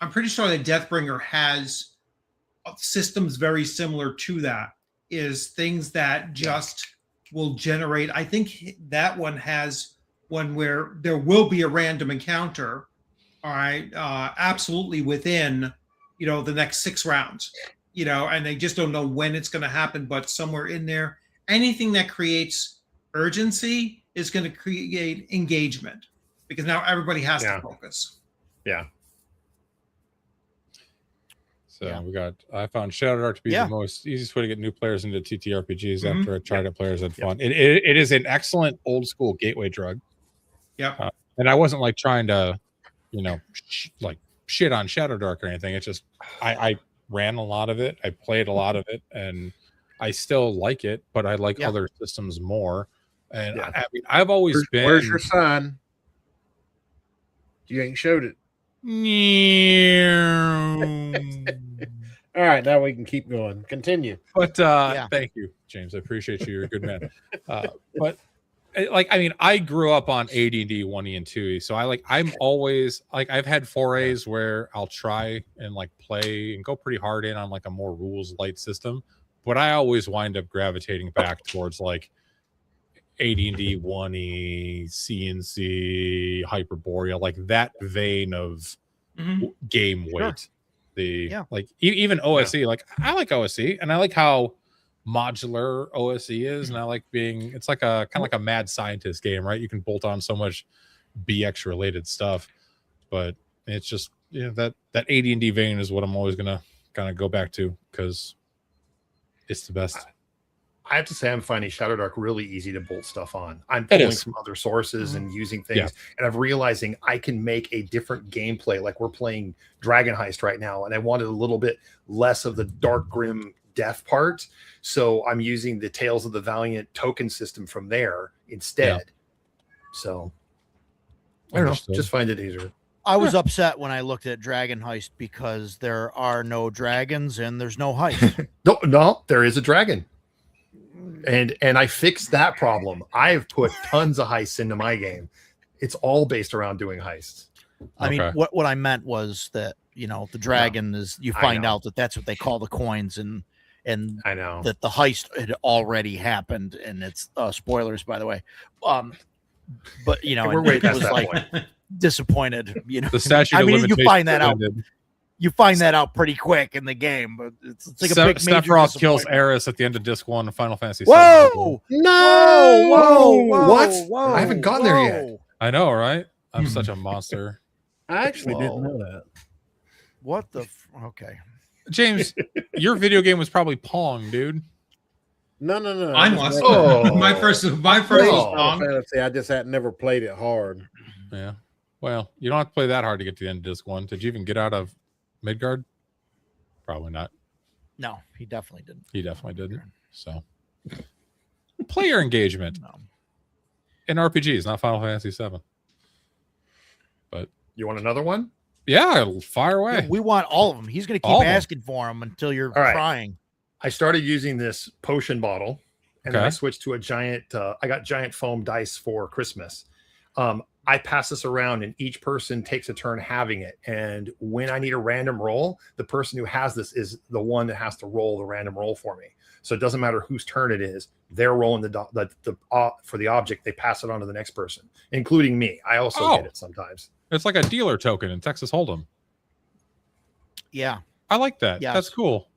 Deathbringer has systems very similar to that. Is things that just will generate. I think that one has one where there will be a random encounter. All right, absolutely within the next 6 rounds. And they just don't know when it's going to happen, but somewhere in there, anything that creates urgency is going to create engagement because now everybody has to focus. Yeah. So I found Shadow Dark to be the easiest way to get new players into TTRPGs Mhm. after I tried it. Players had fun. It is an excellent old school gateway drug. Yep. And I wasn't like trying to, shit on Shadow Dark or anything. It's just I ran a lot of it. I played a lot of it, and I still like it, but I like other systems more. And I mean, I've always been. Where's your sign? You ain't showed it. All right, now we can keep going. Continue. But thank you, James. I appreciate you. You're a good man. But I grew up on AD&D 1E and 2E, so I'm always I've had forays where I'll try and play and go pretty hard in on a more rules light system, but I always wind up gravitating back towards AD&D 1E, CNC, Hyperborea, that vein of game weight. Even OSE, I like OSE, and I like how modular OSE is, and I like being. It's like a kind of like a mad scientist game, right? You can bolt on so much BX related stuff, but it's just that AD&D vein is what I'm always gonna kind of go back to because it's the best. I have to say, I'm finding Shadowdark really easy to bolt stuff on. I'm pulling is. from other sources and using things, Yeah. and I'm realizing I can make a different gameplay. Like we're playing Dragon Heist right now, and I wanted a little bit less of the dark, grim death part. So I'm using the Tales of the Valiant token system from there instead. So I don't know, Understood. just find it easier. I was upset when I looked at Dragon Heist because there are no dragons and there's no heist. No, there is a dragon. And I fixed that problem. I've put tons of heists into my game. It's all based around doing heists. I mean, Okay. what I meant was that the dragon is you I find know. out that that's what they call the coins and I know. that the heist had already happened, and it's spoilers, by the way. But We're and way it past was that like point. disappointed. The statute I of mean, you limitations find that out. ended. You find that out pretty quick in the game, but it's like a big major Sephiroth kills disappointment. Eris at the end of Disc 1 of Final Fantasy VII. Whoa! No, Whoa! What? Whoa! I haven't gotten there yet. whoa. I know, right? I'm such a monster. I actually didn't Whoa. know that. What the? Okay. James, your video game was probably Pong, dude. No. Mine I was just Oh. never- my first I was played Oh. Final Pong. Fantasy. I just had never played it hard. Yeah. Well, you don't have to play that hard to get to the end of Disc 1. Did you even get out of Midgard? Probably not. No, he definitely didn't. He definitely didn't. So, player engagement No. in RPGs, not Final Fantasy VII. You want another one? Yeah, fire away. Yeah, we want all of them. He's going to All keep of 'em. asking for them until you're All right. crying. I started using this potion bottle, and then I Okay. switched to a giant. I got giant foam dice for Christmas. I pass this around, and each person takes a turn having it. And when I need a random roll, the person who has this is the one that has to roll the random roll for me. So it doesn't matter whose turn it is; they're rolling for the object. They pass it on to the next person, including me. I also Oh. get it sometimes. It's like a dealer token in Texas Hold'em. Yeah, I like that. Yes. That's cool.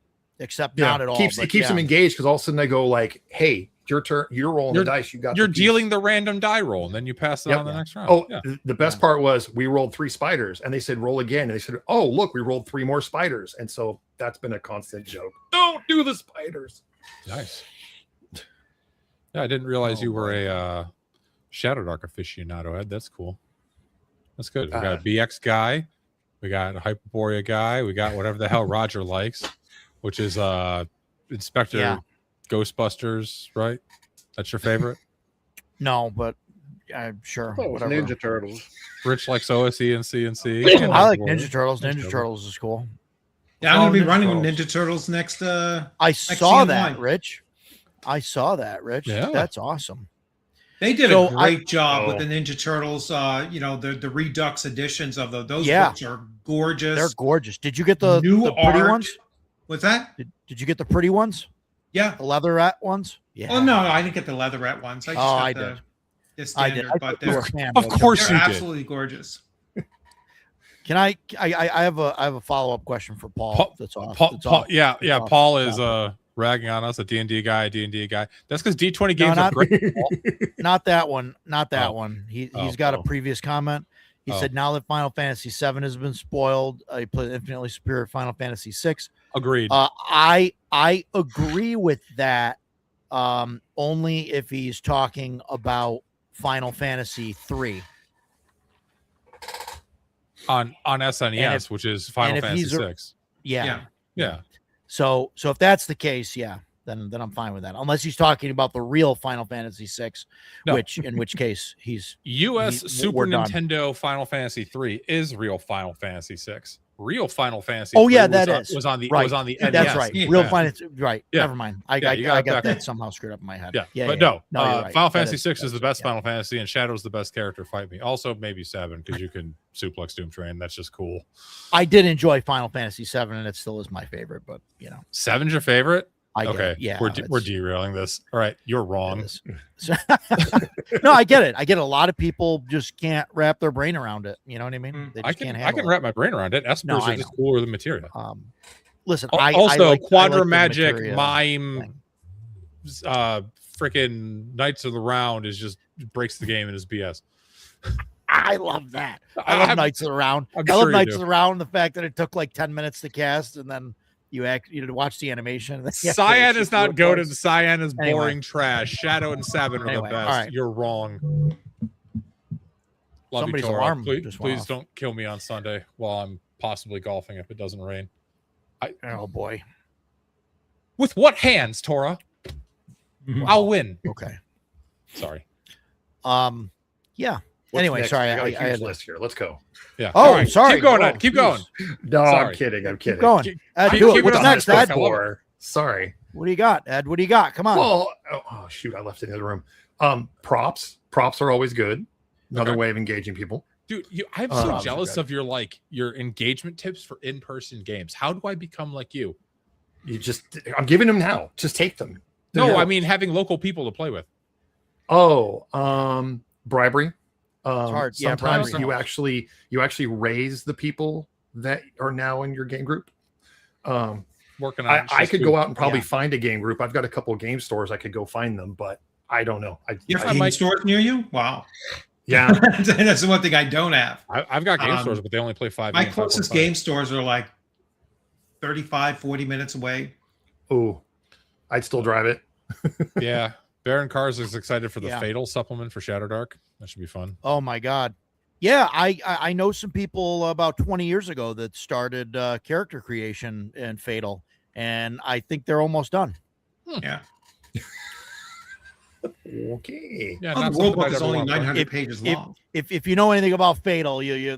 except Yeah, not at all. it keeps but them yeah. engaged because all of a sudden I go like, "Hey, your turn. You're rolling You're- the dice. You got. You're the piece." dealing the random die roll, and then you pass it Yep. on the next round. Oh, yeah. the best part was we rolled 3 spiders, and they said roll again, and they said, "Oh, look, we rolled 3 more spiders," and so that's been a constant joke. Don't do the spiders. Nice. Yeah, I didn't realize Oh, you were boy. a Shadowdark aficionado, Ed. That's cool. That's good. We got a Uh, BX guy. We got a Hyperborea guy. We got whatever the hell Roger likes, which is Inspector Yeah. Ghostbusters, right? That's your favorite? No, but I'm sure. I thought it was Whatever. Ninja Turtles. Rich likes OSE and CNC. I like Hyperborea. Ninja Turtles. Ninja Ninja Turtles. Turtles is cool. Yeah, I'm gonna be Ninja running with Turtles. Ninja Turtles next. I saw that, CNY. Rich. I saw that, Rich. Yeah. That's awesome. They did So a great job with Oh. the Ninja Turtles. The Redux editions of those Yeah. books are gorgeous. They're gorgeous. Did you get the New pretty art. ones? What's that? Did you get the pretty ones? Yeah. The leatherette ones? Yeah. Oh no, I didn't get the leatherette ones. I just got I the, did. the I standard, did. I but thought you were they're, a fan, Of but- course they're you did. absolutely gorgeous. Can I have a follow up question for Paul. Paul- that's off. Paul, that's Paul, off. yeah, That's yeah. off. Paul is ragging on us, a D&D guy. That's because D20 games are not- great. Not that one. Not that Oh. one. He's Oh, got oh. a previous comment. He Oh. said, "Now that Final Fantasy VII has been spoiled, he played infinitely superior Final Fantasy VI." Agreed. I agree with that. Only if he's talking about Final Fantasy 3. on SNES, if- which is Final if Fantasy he's a- 6. Yeah. Yeah. Yeah. So if that's the case, yeah, then I'm fine with that. Unless he's talking about the real Final Fantasy 6, No. in which case he's US Super we're done. Nintendo Final Fantasy 3 is real Final Fantasy 6. Real Final Fantasy. Oh, yeah, 3 that was is. was on the Right. was on the That's NES. right. Yeah. Real Final right. Yeah. Never mind. I Yeah, you got got it that back. somehow screwed up in my head. Yeah, you're but no, right. Final That Fantasy 6 is the best yeah. Final Fantasy, and Shadow's the best character. Fight me. Also, maybe 7 because you can suplex Doom Train. That's just cool. I did enjoy Final Fantasy 7, and it still is my favorite. But 7's your favorite? I get Okay, it. Yeah, we're it's- derailing this. All right, you're wrong. it is. So- no, I get it. I get it. A lot of people just can't wrap their brain around it. You know what I mean? Mm. They I just can't can handle it. wrap my brain around it. Espers No, I are just know. cooler than materia. Listen, I Also, like Quadra the Magic materia Mime thing. freaking Knights of the Round is just breaks the game and is BS. I love that. I love Knights of the Round. I'm I love sure you Knights do. of the Round. The fact that it took like 10 minutes to cast, and then you to watch the animation. And then you have to Cyan actually is do not it goated. twice. Cyan is Anyway. boring trash. Shadow and Sabin are the Anyway, best. all right. You're wrong. Love Somebody's you, Tora. alarm Please, just went please off. don't kill me on Sunday while I'm possibly golfing if it doesn't rain. Oh boy. With what hands, Tora? I'll win. Okay. Sorry. Yeah. What's Anyway, next? sorry, I got a I huge had- list here. Let's go. Yeah. Oh, All right. sorry. Keep going, Oh, Ed. Keep going. No, Sorry. I'm kidding. I'm kidding. Keep going. Keep- Ed, keep- do keep it. What's it on next, this Ed? Before. Sorry. What do you got, Ed? What do you got? Come on. Well, oh shoot, I left it in the room. Props are always good. Another Okay. way of engaging people. Dude, I'm so Oh, jealous okay. of your engagement tips for in-person games. How do I become like you? I'm giving them now. Just take them. No, They're- I mean having local people to play with. Bribery. hard. Yeah, Sometimes bribery. you actually raise the people that are now in your game group. Working on I could go out and probably Yeah. find a game group. I've got a couple of game stores. I could go find them, but I don't know. You have I game might- stores near you? Wow. Yeah. That's the one thing I don't have. I've got game Um, stores, but they only play 5. My closest game stores are like 35, 40 minutes away. Oh, I'd still drive it. Yeah. Baron Cars is excited for the Yeah. Fatal supplement for Shadow Dark. That should be fun. Oh my God. Yeah, I know some people about 20 years ago that started character creation in Fatal, and I think they're almost done. Yeah. Okay. Yeah, Oh, not the something rule book I'd is ever only wanna play. 900 pages long. If you know anything about Fatal, you'll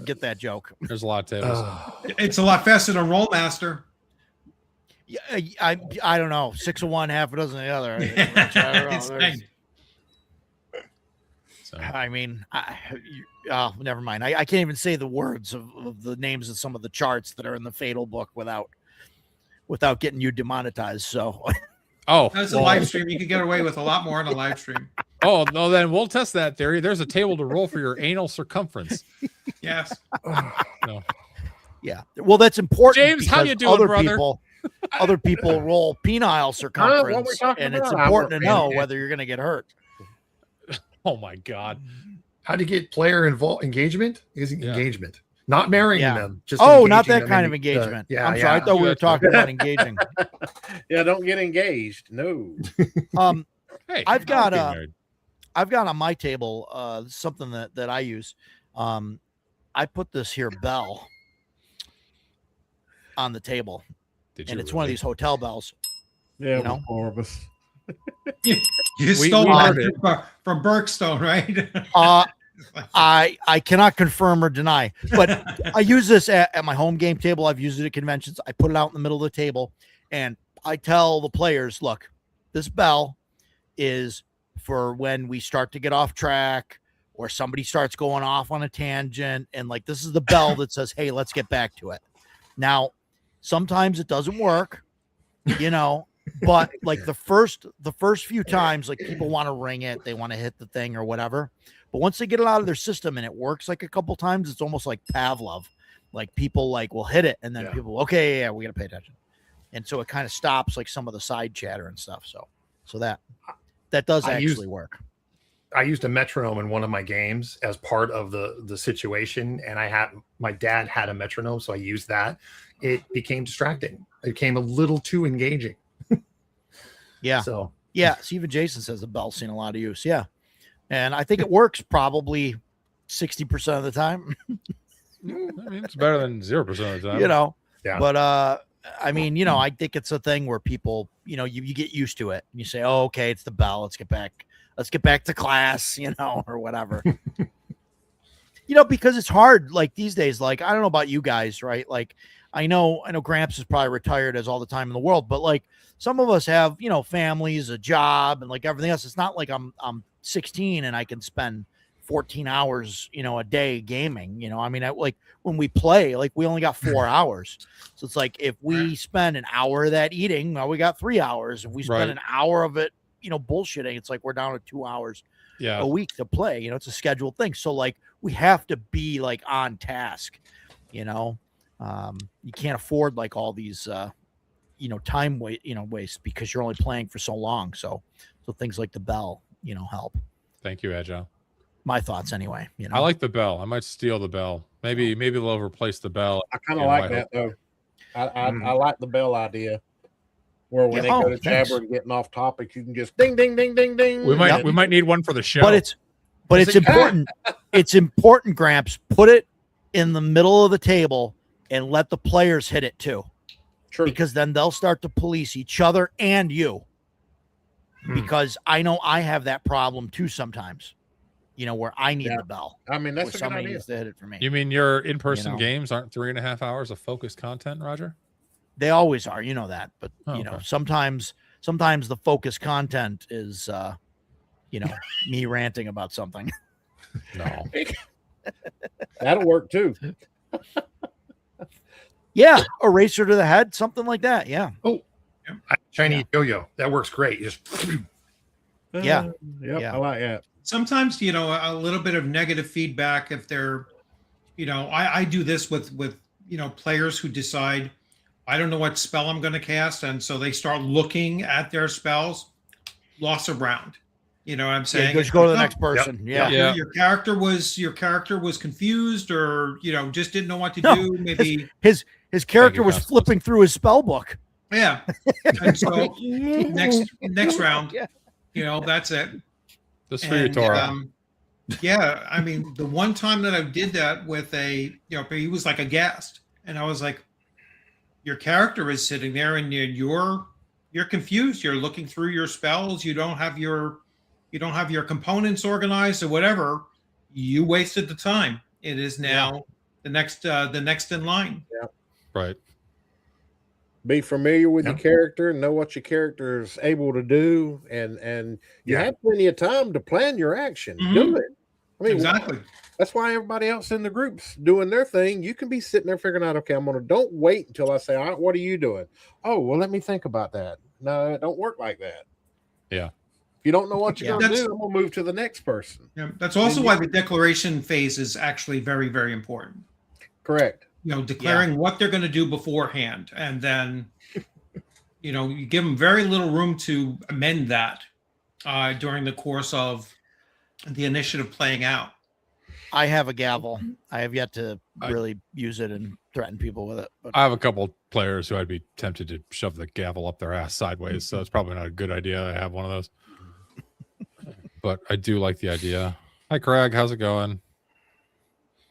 get that joke. There's a lot of tables. It's a lot faster than Rollmaster. Yeah, I don't know, 6 of one, half a dozen of the other. I don't know. It's There's- like- So, I mean, never mind. I can't even say the words of the names of some of the charts that are in the Fatal book without getting you demonetized. So That's a live stream. You can get away with a lot more on a live stream. oh no, then we'll test that theory. There's a table to roll for your anal circumference. Yes. No. yeah, well, that's important. James, how because you doing, brother? Other people roll penile circumference, talking and it's about? important to know Yeah. whether you're going to get hurt. Oh my god. How to get player engagement? Is Yeah. engagement, not marrying Yeah. them. Just Oh, not engaging that them kind in of the- engagement. yeah, I'm yeah. sorry. I thought we were Gotcha. talking about engaging. Yeah, don't get engaged. No. Hey, I've got, getting married. I've got on my table something that I use. I put this here bell on the table, Did you and it's one of really? these hotel bells. Yeah, You know? Corbus. You stole we that heard from Berkstone, right? I cannot confirm or deny, but I use this at my home game table. I've used it at conventions. I put it out in the middle of the table, and I tell the players, look, this bell is for when we start to get off track or somebody starts going off on a tangent. And like, this is the bell that says, hey, let's get back to it. Now, sometimes it doesn't work, but like the first few times, like people want to ring it, they want to hit the thing or whatever. But once they get it out of their system and it works like a couple times, it's almost like Pavlov. Like people will hit it, and then Yeah. people, okay, yeah, we got to pay attention. And so it kind of stops like some of the side chatter and stuff. So that does I actually work. I used a metronome in one of my games as part of the situation, and my dad had a metronome, so I used that. It became distracting. It became a little too engaging. Yeah. So Yeah. So even Jason says the bell's seen a lot of use. Yeah. And I think it works probably 60% of the time, I mean, it's better than 0% of the time. Yeah. But I mean, I think it's a thing where people, you get used to it and you say, oh, okay, it's the bell. Let's get back to class, or whatever. Because it's hard, like these days, like, I don't know about you guys, right? Like, I know Gramps is probably retired as all the time in the world, but like some of us have, families, a job, and like everything else. It's not like I'm 16 and I can spend 14 hours, a day gaming. I mean, like when we play, like we only got 4 hours. So it's like if we spend an hour of that eating, well, we got 3 hours. If we spend Right. an hour of it, bullshitting, it's like we're down to 2 hours Yeah. a week to play. It's a scheduled thing. So like we have to be like on task. You can't afford like all these time waste because you're only playing for so long. So things like the bell, help. Thank you, Agile. My thoughts anyway. I like the bell. I might steal the bell. Maybe they'll replace the bell. I kind of in like White that Hope. though. I like the bell idea. Where when they go to thanks. jabber and getting off topic, you can just ding, ding, ding, ding, ding. We might need one for the show. But it's important. It's important, Gramps. Put it in the middle of the table and let the players hit it too, True. because then they'll start to police each other and you. Because I know I have that problem too sometimes, where I need the bell. I mean, Where that's a good somebody idea. needs to hit it for me. You mean your in-person games aren't 3.5 hours of focused content, Roger? They always are, that. But Okay. sometimes the focus content is me ranting about something. No. That'll work too. Yeah, a racer to the head, something like that. Yeah. Chinese yo-yo. That works great. Just Yeah. Yep, Yeah. I like that. Sometimes, a little bit of negative feedback if they're, I do this with players who decide, I don't know what spell I'm going to cast. And so they start looking at their spells, loss of round. You know what I'm saying? Just go to the next person. Yeah. Yeah. Your character was confused or, just didn't know what to do. Maybe. His character you, was Cosmos. flipping through his spell book. Yeah. And so next round, Yeah. that's it. Just for you, And, Tora. yeah, I mean, the one time that I did that with he was like aghast, and I was like, "Your character is sitting there, and you're confused. You're looking through your spells. You don't have your components organized or whatever. You wasted the time. It is now the next in line." Right. Be familiar with Yeah. your character, know what your character is able to do, and you Yeah. have plenty of time to plan your action. Mhm. Do it. I mean, Exactly. that's why everybody else in the group's doing their thing. You can be sitting there figuring out, okay, don't wait until I say, all right, what are you doing? Oh, well, let me think about that. No, it don't work like that. Yeah. If you don't know what you're Yeah. going to That's- do, I'm going to move to the next person. Yeah, that's also why the declaration phase is actually very, very important. Correct. Declaring what they're going to do beforehand, and then you give them very little room to amend that during the course of the initiative playing out. I have a gavel. I have yet to really use it and threaten people with it. But I have a couple players who I'd be tempted to shove the gavel up their ass sideways, so it's probably not a good idea. I have one of those, but I do like the idea. Hi, Craig. How's it going?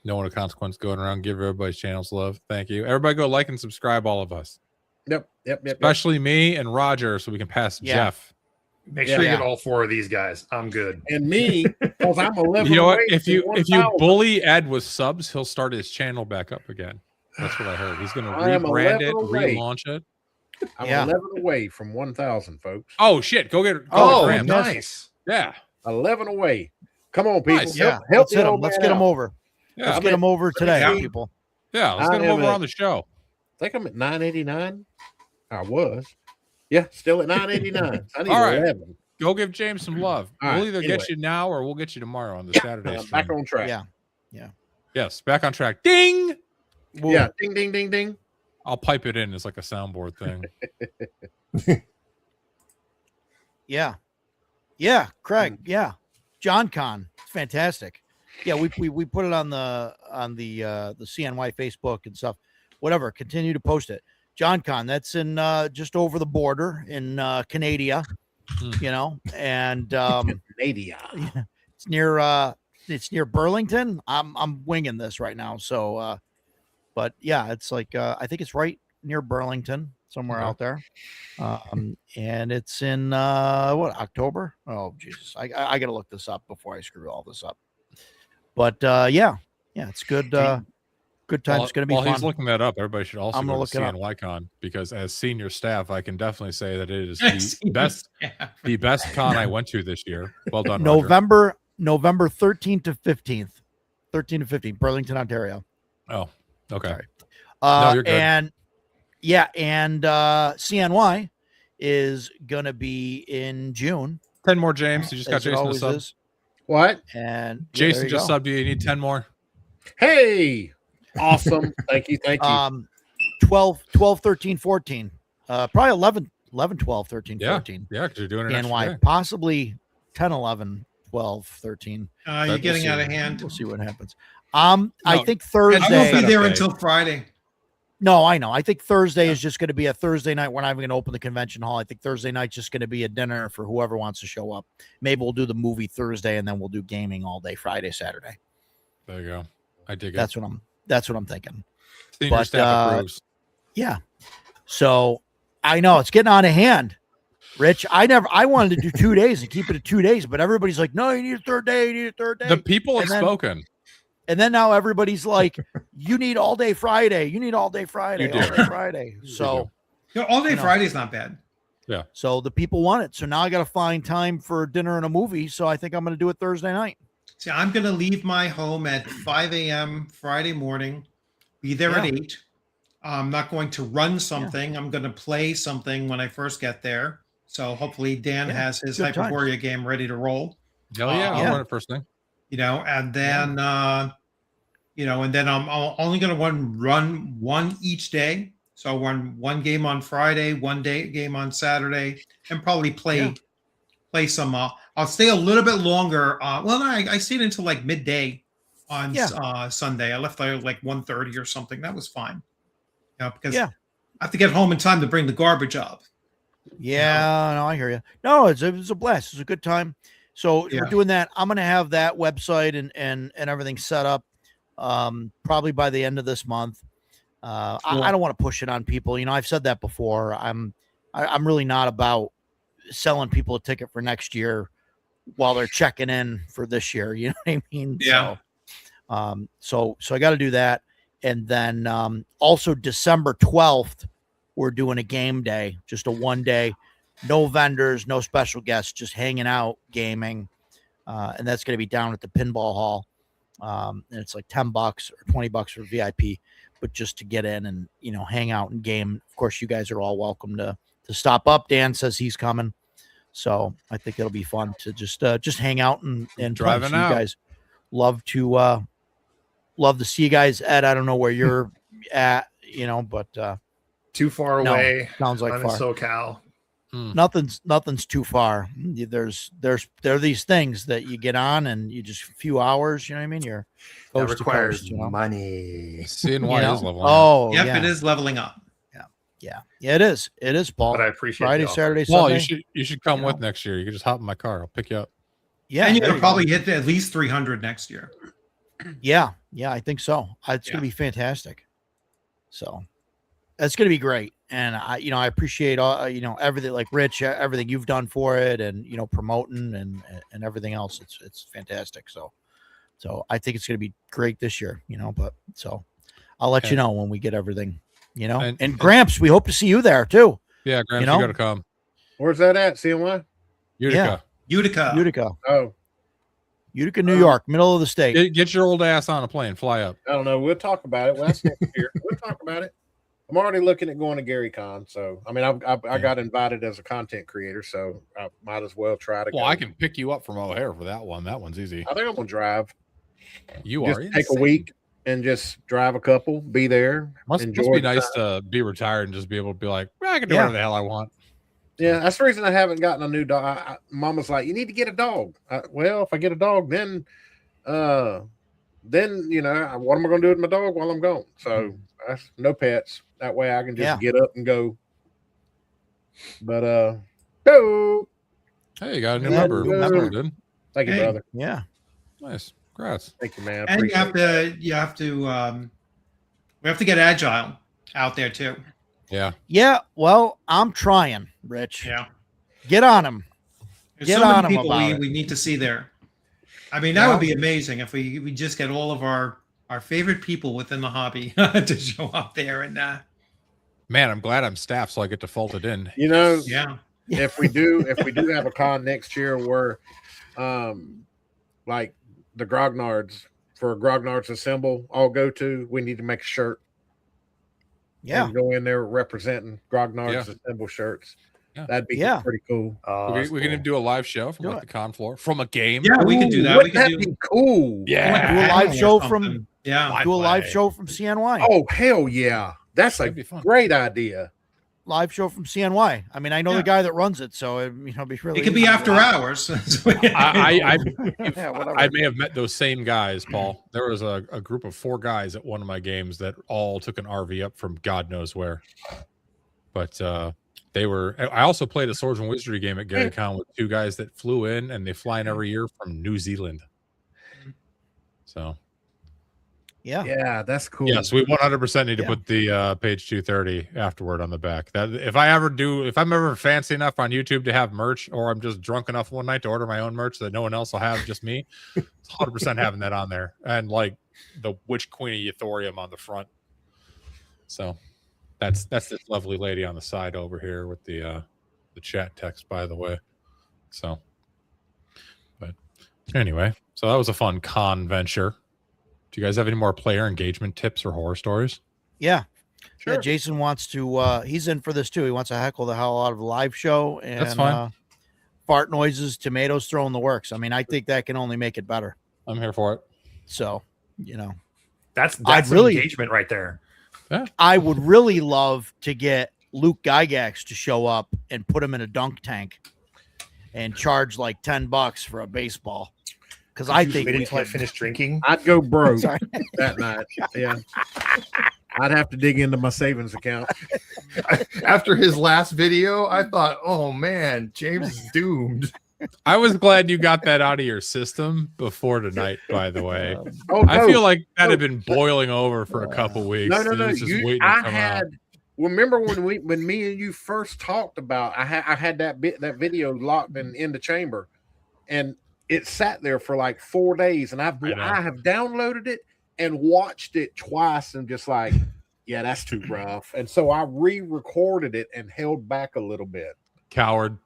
No one of consequence going around. Give everybody's channels love. Thank you. Everybody go like and subscribe. All of us, Yep. especially me and Roger, so we can pass Yeah. Jeff. make sure you Yeah. get all 4 of these guys. I'm good. And me, because I'm 11 You know what? away If from you 1,000. bully Ed with subs, he'll start his channel back up again. That's what I heard. He's going to I am rebrand it, 11 away. relaunch it. I'm Yeah. 11 away from 1,000, folks. Oh shit! Go get it. Oh, Graham. nice. Yeah, 11 away. Come on, people. Nice. yeah, Help let's the hit old him. Let's man get him out. over. yeah, Let's get him over today, Yeah. people. yeah. Let's I get him am over at- on the show. I think I'm at 989. I was. Yeah, still at 989. I need All right. 11. Go give James some love. All We'll right, either anyway. get you now or we'll get you tomorrow on the Saturday stream. Back on track. Yeah. Yes, back on track. Ding! Whoa. Yeah. Ding, ding, ding, ding. I'll pipe it in. It's like a soundboard thing. Yeah. Yeah. Craig. Yeah. John Con. Fantastic. Yeah. We put it on the CNY Facebook and stuff. Whatever. Continue to post it. John Con. That's in just over the border in Canada. And Nadia. it's near Burlington. I'm winging this right now. So but yeah, it's like I think it's right near Burlington, somewhere Okay. out there. And it's in October? Oh Jesus. I gotta look this up before I screw all this up. But yeah, it's good. Good time. It's gonna be while fun. he's looking that up, everybody should also I'm gonna go to look it up. CNYCon because as senior staff, I can definitely say that it is Yes. the best Yeah. the best con I went to this year. Well done, Roger. November 13th to 15th. 13 to 15, Burlington, Ontario. Oh, okay. Sorry. No, you're good. And CNY is gonna be in June. 10 more, James. You just got as it Jason to always sub. is. What? And Jason there you just go. subbed you. You need 10 more. Hey. Awesome. Thank you. Thank you. 12, 13, 14. Probably 11, 12, 13, Yeah. 14. Yeah, because you're doing it. CNY, possibly 10, 11, 12, 13. You're We'll getting out of see. hand. We'll see what happens. I No, think I won't be Thursday. there Okay. until Friday. No, I know. I think Thursday Yeah. is just going to be a Thursday night. We're not even going to open the convention hall. I think Thursday night's just going to be a dinner for whoever wants to show up. Maybe we'll do the movie Thursday, and then we'll do gaming all day Friday, Saturday. There you go. I dig it. That's what I'm thinking. Senior but, staff approves. Yeah. So I know it's getting out of hand. Rich, I wanted to do 2 days and keep it at 2 days, but everybody's like, no, you need a third day. You need a third day. The people have and then- spoken. And then now everybody's like, you need all day Friday. You need all day Friday. You do. All day Friday. You So, All day You know. Friday is not bad. so the people want it. So now I got to find time for dinner and a movie. So I think I'm going to do it Thursday night. See, I'm going to leave my home at 5 a.m. Friday morning, be there at Yeah. 8. I'm not going to run something. I'm going to play something when I first get there. So hopefully Dan Yeah, has his good times. Hyperborea game ready to roll. Hell yeah, I'll Yeah. run it first thing. And then and then I'm only going to run one each day. So I'll run one game on Friday, one day game on Saturday, and probably play some. I'll stay a little bit longer. I stayed until like midday on Sunday. I left there like 1:30 or something. That was fine. Because I have to get home in time to bring the garbage up. Yeah, no, I hear you. No, it was a blast. It's a good time. So Yeah. we're doing that. I'm going to have that website and everything set up probably by the end of this month. I don't want to push it on people. I've said that before. I'm really not about selling people a ticket for next year while they're checking in for this year. You know what I mean? Yeah. So I got to do that. And then also December 12th, we're doing a game day, just a 1 day, no vendors, no special guests, just hanging out, gaming. And that's going to be down at the pinball hall. And it's like $10 or $20 for VIP, but just to get in and, hang out and game. Of course, you guys are all welcome to stop up. Dan says he's coming. So I think it'll be fun to just hang out and play. Driving So you out. guys love to see you guys. Ed, I don't know where you're at, but Too far No, away. sounds like I'm in far. SoCal. Nothing's too far. There are these things that you get on and you just a few hours, you know what I mean? You're That coast to requires coast, money. CNY is leveling. up. Oh, Yep, yeah. it is leveling up. Yeah, it is. It is, Paul. But I appreciate Friday, the offer. Saturday, Paul, Sunday. you should come You with know. next year. You can just hop in my car. I'll pick you up. Yeah, And you're there going to you go. probably hit at least 300 next year. Yeah, I think so. It's Yeah. gonna be fantastic. So it's gonna be great. And I appreciate all everything, like Rich, everything you've done for it, and promoting and everything else. It's fantastic. So I think it's gonna be great this year. But so I'll let you know when we get everything. And Gramps, we hope to see you there too. Yeah, Graham, you know? got to come. Where's that at? CNY? Utica. Utica. Utica, New York, middle of the state. Get your old ass on a plane. Fly up. I don't know. We'll talk about it. Well, that's next year. We'll talk about it. I'm already looking at going to GaryCon. So, I mean, I got invited as a content creator, so I might as well try to Well, go. I can pick you up from O'Hare for that one. That one's easy. I think I'm going to drive. You Just are take a insane. week and just drive a couple, be there. Must enjoy be the nice time. to be retired and just be able to be like, well, I can do Yeah. whatever the hell I want. Yeah, that's the reason I haven't gotten a new dog. Mama's like, you need to get a dog. Well, if I get a dog, then what am I going to do with my dog while I'm gone? So that's no pets. That way I can just Yeah. get up and go. But go. Hey, you got a new Yeah, member. new That's member. good. Thank you, Hey. brother. Yeah. Nice. Congrats. Thank you, man. And Appreciate you have to we have to get agile out there too. Yeah. Yeah. Well, I'm trying, Rich. Yeah. Get on him. There's Get so on many 'em people about it. we need to see there. I mean, that would be amazing if we just get all of our favorite people within the hobby to show up there and Man, I'm glad I'm staffed so I get to fold it in. yeah. if we do have a con next year where like the grognards for grognards assemble all go to, we need to make a shirt. Yeah. And go in there representing grognards assemble shirts. Yeah. That'd be Yeah. pretty cool. We can do a live show from Do like it. the con floor from a game. Yeah, we could do that. We Wouldn't could that do be cool? Yeah. Do a live show from Yeah. do a live play. show from CNY. Oh hell yeah. That's a That'd be fun. great idea. live show from CNY. I mean, I know Yeah. the guy that runs it, so it'd be really. It could be easy. after hours. Yeah, I whatever. may have met those same guys, Paul. There was a group of 4 guys at one of my games that all took an RV up from God knows where. But they were. I also played a Swords and Wizardry game at GaryCon with 2 guys that flew in, and they fly in every year from New Zealand. So Yeah. Yeah, that's cool. yes, we 100% need to Yeah. put the page 230 afterward on the back. That if I'm ever fancy enough on YouTube to have merch, or I'm just drunk enough one night to order my own merch that no one else will have, just me, it's 100% having that on there, and like the Witch Queen of Euthorium on the front. So that's this lovely lady on the side over here with the chat text, by the way. So, but anyway, so that was a fun con venture. Do you guys have any more player engagement tips or horror stories? Yeah. Sure. Yeah, Jason wants to he's in for this too. He wants to heckle the hell out of the live show and That's fine. Fart noises, tomatoes throwing the works. I mean, I think that can only make it better. I'm here for it. So, you know, That's I'd some really- engagement right there. I would really love to get Luke Gygax to show up and put him in a dunk tank and charge like $10 for a baseball. Because I think wait we until I could. finish drinking. I'd go broke Sorry. that night. Yeah. I'd have to dig into my savings account. After his last video, I thought, oh man, James is doomed. I was glad you got that out of your system before tonight, by the way. Oh, I no. feel like that had been boiling over for a couple weeks. No. It was just You, waiting to I come had. out. Remember when me and you first talked about? I had that video locked in the chamber, and it sat there for like 4 days, and I know. I have downloaded it and watched it twice, and just like, yeah, that's too rough. And so I re-recorded it and held back a little bit. Coward.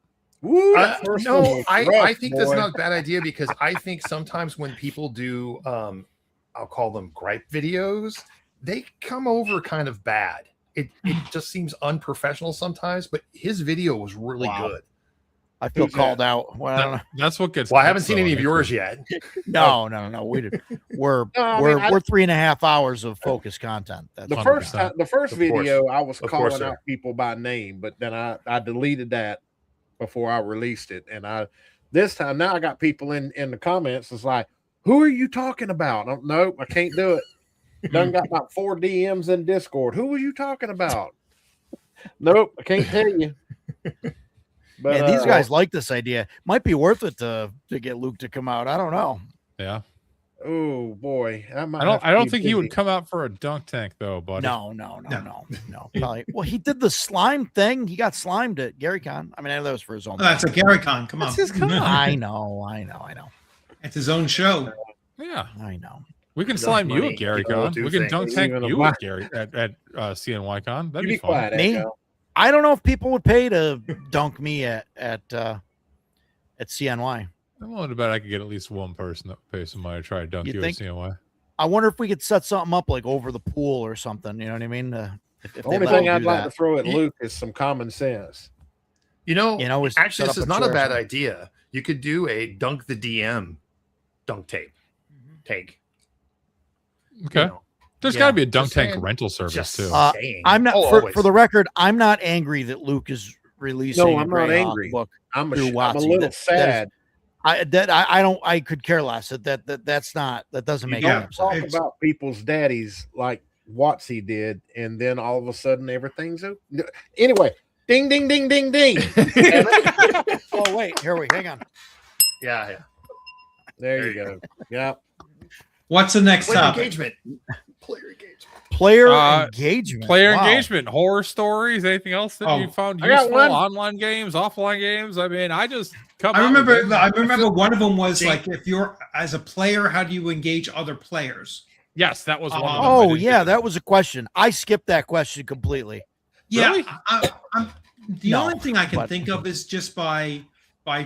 Woo, that first one No, was I rough, think that's boy. not a bad idea, because I think sometimes when people do, I'll call them gripe videos, they come over kind of bad. It just seems unprofessional sometimes, but his video was really Wow. good. I feel Who's called out. Well, I don't know. That's what gets. Well, I haven't cuts, seen though, any of Nick. yours yet. No. We did. We're No, I we're mean, I- we're 3.5 hours of focused content. That's The 100%. first Of course. video I was Of calling course, sir. out people by name, but then I deleted that before I released it. And this time now I got people in the comments. It's like, who are you talking about? Nope, I can't do it. Done got about 4 DMs in Discord. Who are you talking about? Nope, I can't tell you. But Man, these guys like this idea. Might be worth it to get Luke to come out. I don't know. Yeah. oh boy, I don't think he would come out for a dunk tank though, buddy. No. Probably. Well, he did the slime thing. He got slimed at GaryCon. I mean, I know that was for his own. That's a GaryCon. Come on. That's his con. I know. It's his own show. Yeah. I know. We can Enough slime you money, at Gary people will Con. do We can things. dunk tank Even a you black- at Gary at CNY Con. That'd You be be fun. quiet, Me? Echo. I don't know if people would pay to dunk me at CNY. I'm willing to bet I could get at least one person that would pay somebody to try to dunk You you think? at CNY. I wonder if we could set something up like over the pool or something. You know what I mean? If The they only let thing me I'd do like that. to throw at You- Luke is some common sense. You know, You know, is actually, set this up is not a chair or bad something. idea. You could do a dunk the DM dunk tape take. Okay. You know, There's Yeah. got to be a dunk Just tank saying. rental service just too. saying. I'm not Oh, for always. the record. I'm not angry that Luke is releasing. No, a I'm not Greyhawk angry. book. I'm Through a Watsy. little That is- sad. I don't. I could care less. That's not. That doesn't You make don't any Talk sense. It's- about people's daddies like Watsy did, and then all of a sudden everything's anyway. Ding, ding, ding, ding, ding. Oh wait, here we hang on. yeah. There you go. Yep. What's the next Player topic? engagement. Player engagement. Player Uh, engagement. Player Wow. engagement, horror stories, anything else that Oh, you found I got useful? one. Online games, offline games. I mean, I just come. I out with remember. it. I remember one of them was Jake- like, if you're as a player, how do you engage other players? Yes, that was one. of them. I Oh didn't yeah, get that was a question. I skipped that question completely. Yeah, Really? I'm, the No, only thing I can but- think of is just by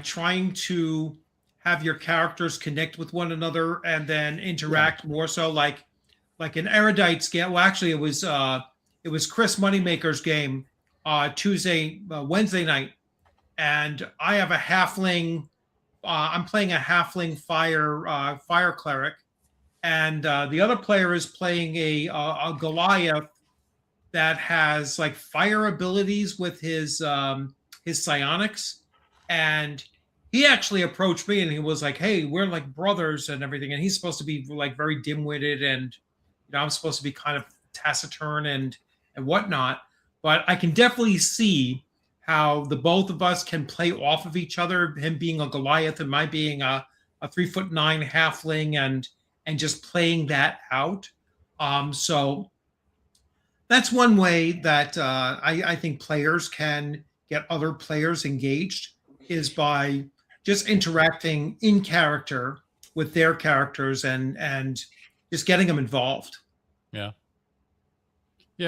trying to have your characters connect with one another and then interact more. So like an Erudite's game. Well, actually, it was Chris Moneymaker's game Wednesday night, and I have a halfling. I'm playing a halfling fire cleric, and the other player is playing a Goliath that has like fire abilities with his psionics, and he actually approached me and he was like, "Hey, we're like brothers and everything," and he's supposed to be like very dim-witted, and I'm supposed to be kind of taciturn and whatnot. But I can definitely see how the both of us can play off of each other. Him being a Goliath and my being a 3'9" halfling, and just playing that out. So that's one way that I think players can get other players engaged, is by just interacting in character with their characters and just getting them involved. Yeah,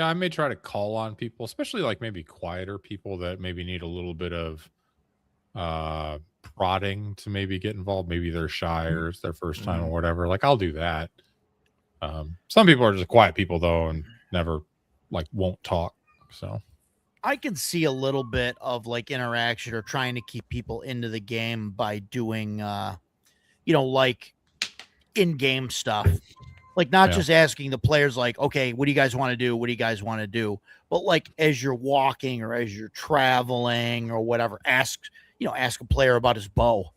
I may try to call on people, especially like maybe quieter people that maybe need a little bit of prodding to maybe get involved. Maybe they're shy or it's their first time or whatever. Like I'll do that. Some people are just quiet people though and never like won't talk. So I can see a little bit of like interaction or trying to keep people into the game by doing like in-game stuff. Like not just asking the players like, okay, what do you guys want to do? What do you guys want to do? But like as you're walking or as you're traveling or whatever, ask a player about his bow.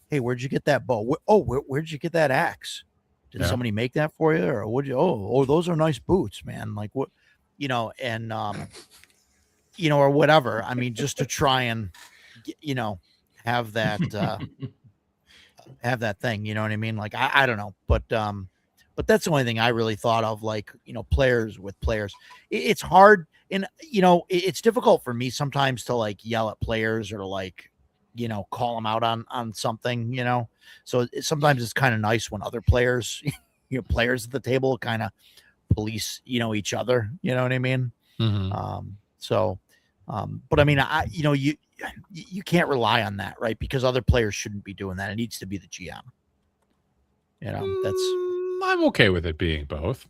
Hey, where'd you get that bow? Where'd you get that axe? Did somebody make that for you? Or would you? Oh, those are nice boots, man. Like what, and or whatever. I mean, just to try and have that have that thing. You know what I mean? Like I don't know, but that's the only thing I really thought of. Like players with players, it's hard, and it's difficult for me sometimes to like yell at players or like call them out on something. So sometimes it's kind of nice when other players, players at the table kind of police each other. You know what I mean? mm-hmm. But I mean, you can't rely on that, right? Because other players shouldn't be doing that. It needs to be the GM. I'm okay with it being both.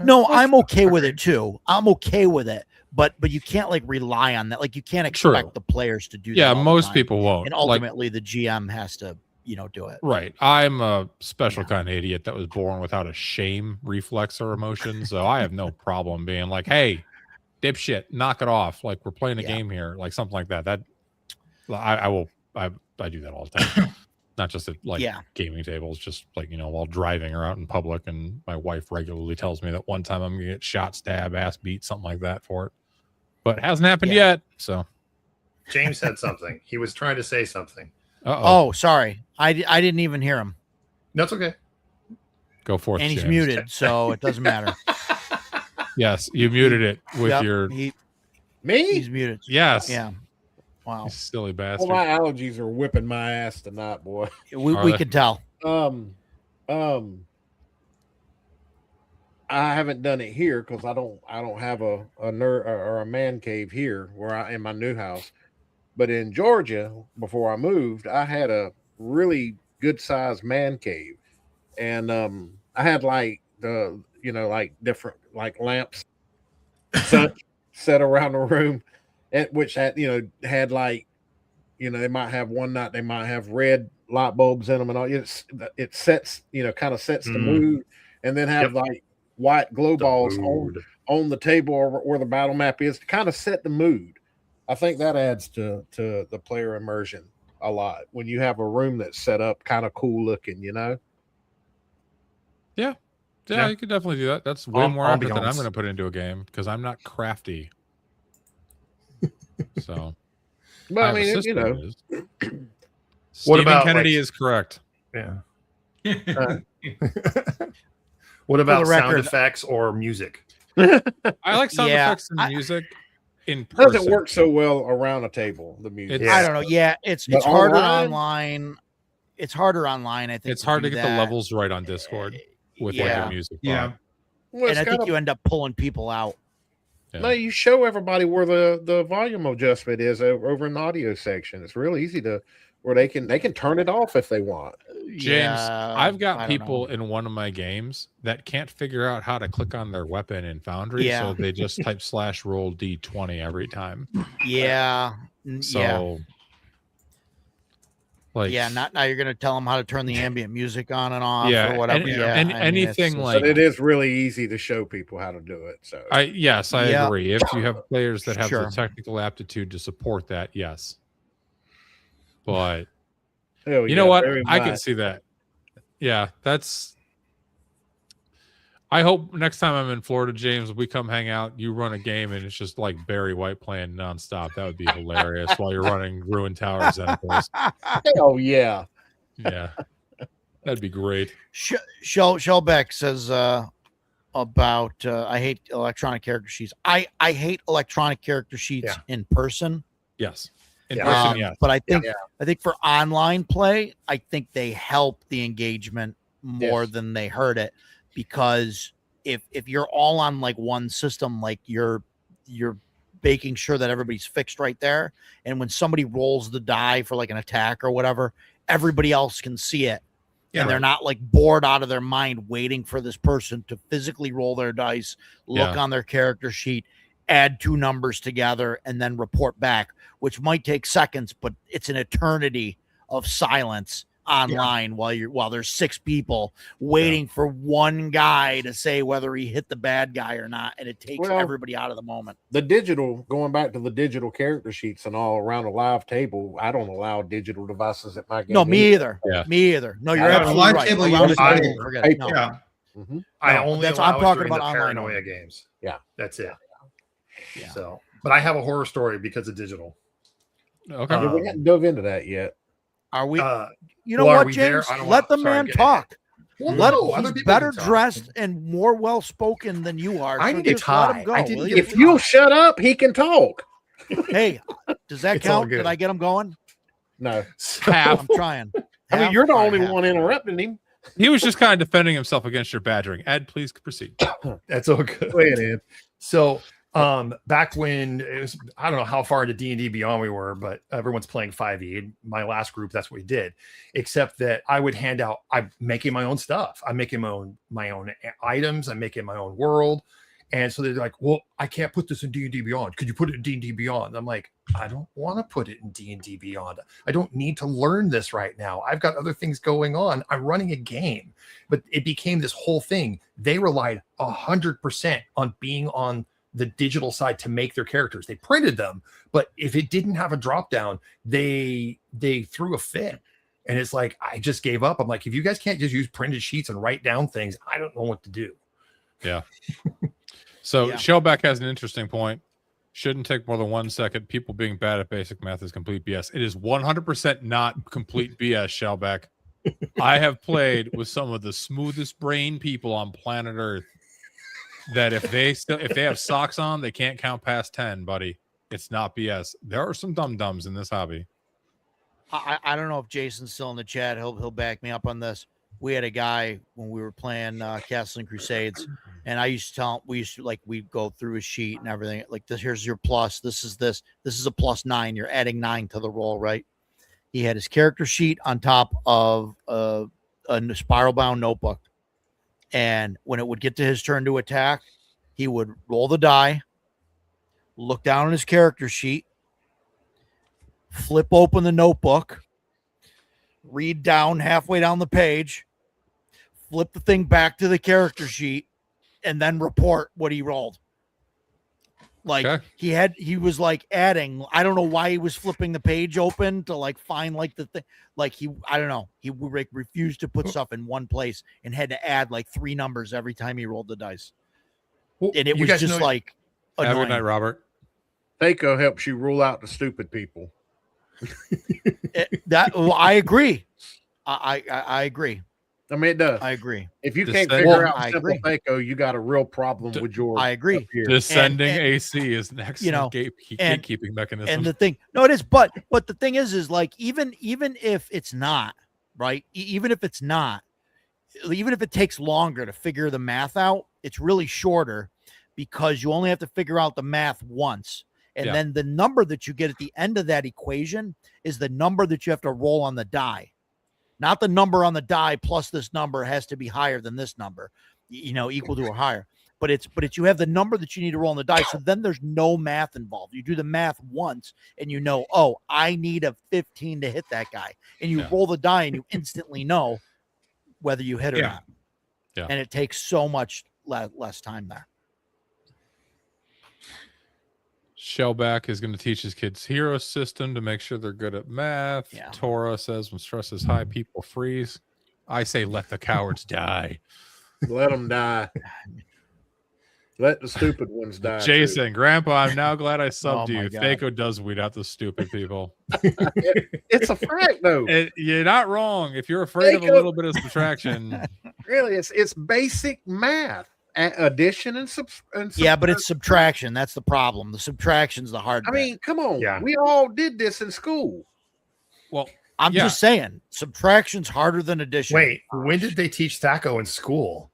No, I'm okay with it too. I'm okay with it, but you can't like rely on that. Like you can't expect the players to do that. Yeah, all the most time. people won't. And ultimately, the GM has to, do it. Right. I'm a special kind of idiot that was born without a shame reflex or emotion, so I have no problem being like, "Hey, dipshit, knock it off! Like we're playing a game here, like something like that." That I do that all the time. Not just at like gaming tables, just like, while driving or out in public. And my wife regularly tells me that one time I'm going to get shot, stab, ass beat, something like that for it. But it hasn't happened yet. So James said something. He was trying to say something. Oh, sorry. I didn't even hear him. That's okay. Go forth. And he's James. muted, so it doesn't matter. Yes, you muted it with your... Me? He's muted. Yes. Yeah. Wow. You silly bastard. Well, my allergies are whipping my ass tonight, boy. We can tell. I haven't done it here because I don't have a nerd or a man cave here in my new house. But in Georgia, before I moved, I had a really good sized man cave, and I had like like different like lamps set around the room. Which had had like they might have one night they might have red light bulbs in them and all. It sets kind of sets the mood, and then have like white glow balls on the table or where the battle map is to kind of set the mood. I think that adds to the player immersion a lot when you have a room that's set up kind of cool looking. Yeah, you could definitely do that. That's way more effort than I'm ambiance. going to put into a game because I'm not crafty. So, But I mean, Stephen about, Kennedy like- is correct. Yeah. What about the sound record- effects or music? I like sound Yeah, effects and music in it person. doesn't work so well around a table. The music. It's- I don't know. Yeah, it's But harder online? online. It's harder online. I think It's hard to do get the that. levels right on Discord with like Yeah. your music. Yeah. Well, And it's I think gotta- you end up pulling people out. Yeah. No, you show everybody where the volume adjustment is over in the audio section. It's real easy to where they can turn it off if they want. James, I've I got don't people know. in one of my games that can't figure out how to click on their weapon in Foundry, Yeah. so they just type /roll D20 every time. Yeah. So, Yeah. Like, yeah, not now you're gonna tell them how to turn the ambient music on and off Yeah, or whatever. and- yeah, and I mean, it's anything just- like- But it is really easy to show people how to do it. So I Yeah. agree. If you have players that have Sure. the technical aptitude to support that, yes. But hell you yeah, know what? very I can much. see that. Yeah, that's. I hope next time I'm in Florida, James, we come hang out. You run a game and it's just like Barry White playing nonstop. That would be hilarious while you're running Ruin Tower Xenopus. Hell yeah. Yeah, that'd be great. Shellback says about I hate electronic character sheets. I hate electronic character sheets Yeah. in person. Yes, in Yeah. person, yes. But I think Yeah. I think for online play, I think they help the engagement more Yes. than they hurt it, because if you're all on like one system, like you're making sure that everybody's fixed right there, and when somebody rolls the die for like an attack or whatever, everybody else can see it. Yeah, And they're right. not like bored out of their mind waiting for this person to physically roll their dice, look Yeah. on their character sheet, add two numbers together, and then report back, which might take seconds, but it's an eternity of silence online while there's six people waiting for one guy to say whether he hit the bad guy or not, and it takes Well, everybody out of the moment. The digital, going back to the digital character sheets and all around a live table, I don't allow digital devices at my game. No, me either. Yeah. Me either. No, you're Yeah, absolutely live right. table, you Around the just- table, forget it. No. Yeah. Mhm. I No, only that's- allow I'm it talking during about the online paranoia only. games. Yeah. That's it. Yeah. So, but I have a horror story because of digital. Okay. Yeah, we haven't dove into that yet. Are we? Uh, You know well, are what, we there? James? I don't Let wanna- the sorry, man get talk. well, Let no, other he's people better can talk. dressed and more well spoken than you are. I so need a just let him tie. go, I didn't will get you? If you'll shut up, he can talk. Hey, does that It's all count? good. Did I get him going? No, Half. I'm trying. I mean Half? you're the All right, only half. one interrupting him. He was just kind of defending himself against your badgering. Ed, please proceed. That's all good. Go ahead, Ed. So back when it was, I don't know how far into D&D Beyond we were, but everyone's playing 5e. In my last group, that's what we did. Except that I would hand out, I'm making my own stuff. I'm making my own items. I'm making my own world. And so they're like, well, I can't put this in D&D Beyond. Could you put it in D&D Beyond? I'm like, I don't want to put it in D&D Beyond. I don't need to learn this right now. I've got other things going on. I'm running a game. But it became this whole thing. They relied 100% on being on the digital side to make their characters. They printed them, but if it didn't have a drop down, they threw a fit. And it's like, I just gave up. I'm like, if you guys can't just use printed sheets and write down things, I don't know what to do. So Yeah. Shellback has an interesting point. Shouldn't take more than 1 second. People being bad at basic math is complete BS. It is 100% not complete BS, Shellback. I have played with some of the smoothest brain people on planet Earth. That if they have socks on, they can't count past 10, buddy. It's not BS. There are some dum-dums in this hobby. I don't know if Jason's still in the chat. He'll back me up on this. We had a guy when we were playing Castle and Crusades, and I used to tell him, we'd go through his sheet and everything. Like this, here's your plus. This is a +9. You're adding 9 to the roll, right? He had his character sheet on top of a spiral bound notebook. And when it would get to his turn to attack, he would roll the die, look down on his character sheet, flip open the notebook, read down halfway down the page, flip the thing back to the character sheet, and then report what he rolled. Like Okay. he was like adding, I don't know why he was flipping the page open to like find like the thing. Like I don't know. He would refused to put stuff in one place and had to add like 3 numbers every time he rolled the dice. Well, And it you was guys just know- like Have a good annoying. night, Robert. Thaco helps you rule out the stupid people. I agree. I agree. I mean, it does. I agree. If you Just can't say- figure Well, out I simple agree. Thaco, you got a real problem with your. I agree. up here. Descending and- AC is an excellent you know, and- gatekeeping mechanism. And the thing, no, it is, but the thing is like even if it's not right, even if it's not, even if it takes longer to figure the math out, it's really shorter because you only have to figure out the math once. And Yeah. then the number that you get at the end of that equation is the number that you have to roll on the die. Not the number on the die plus this number has to be higher than this number, equal to or higher. but it's you have the number that you need to roll on the dice. So then there's no math involved. You do the math once and you know, oh, I need a 15 to hit that guy. And you roll the die and you instantly know whether you hit or not. Yeah. And it takes so much less time there. Shellback is going to teach his kids hero system to make sure they're good at math. Yeah. Tora says when stress is high, people freeze. I say let the cowards die. Let them die. Let the stupid ones die. Jason, Grandpa, I'm now glad I subbed Oh my you. God. Thaco does weed out the stupid people. It's a fact, though. You're not wrong. If you're afraid of a Thaco- little bit of subtraction, Really, it's basic math, addition and Yeah, but it's subtraction. That's the problem. The subtraction's the hard I bit. mean, come on. Yeah. We all did this in school. well, I'm yeah. just saying, subtraction's harder than addition. Wait, when did they teach Thaco in school?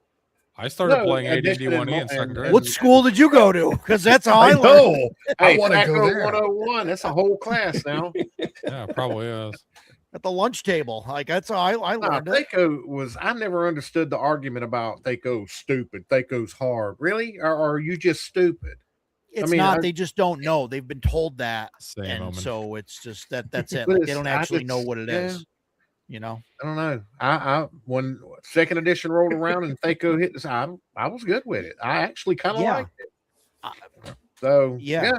I started No, playing addition ADD and 1E in mul- second and- grade. What school did you go to? Because that's how I I learned. know. I Hey, want to go Thaco there. 101. That's a whole class now. Yeah, probably is. At the lunch table. Like that's how I Nah, learned it. Thaco was. I never understood the argument about Thaco's stupid. Thaco's hard. Really? Or are you just stupid? It's mean, not. I- They just don't know. They've been told that, Same and moment. so it's just that's it. But Like, they don't I actually know just- what it is. You know. I don't know. I when second edition rolled around and Thaco hit this, I was good with it. I actually kind of Yeah. liked it. So Yeah.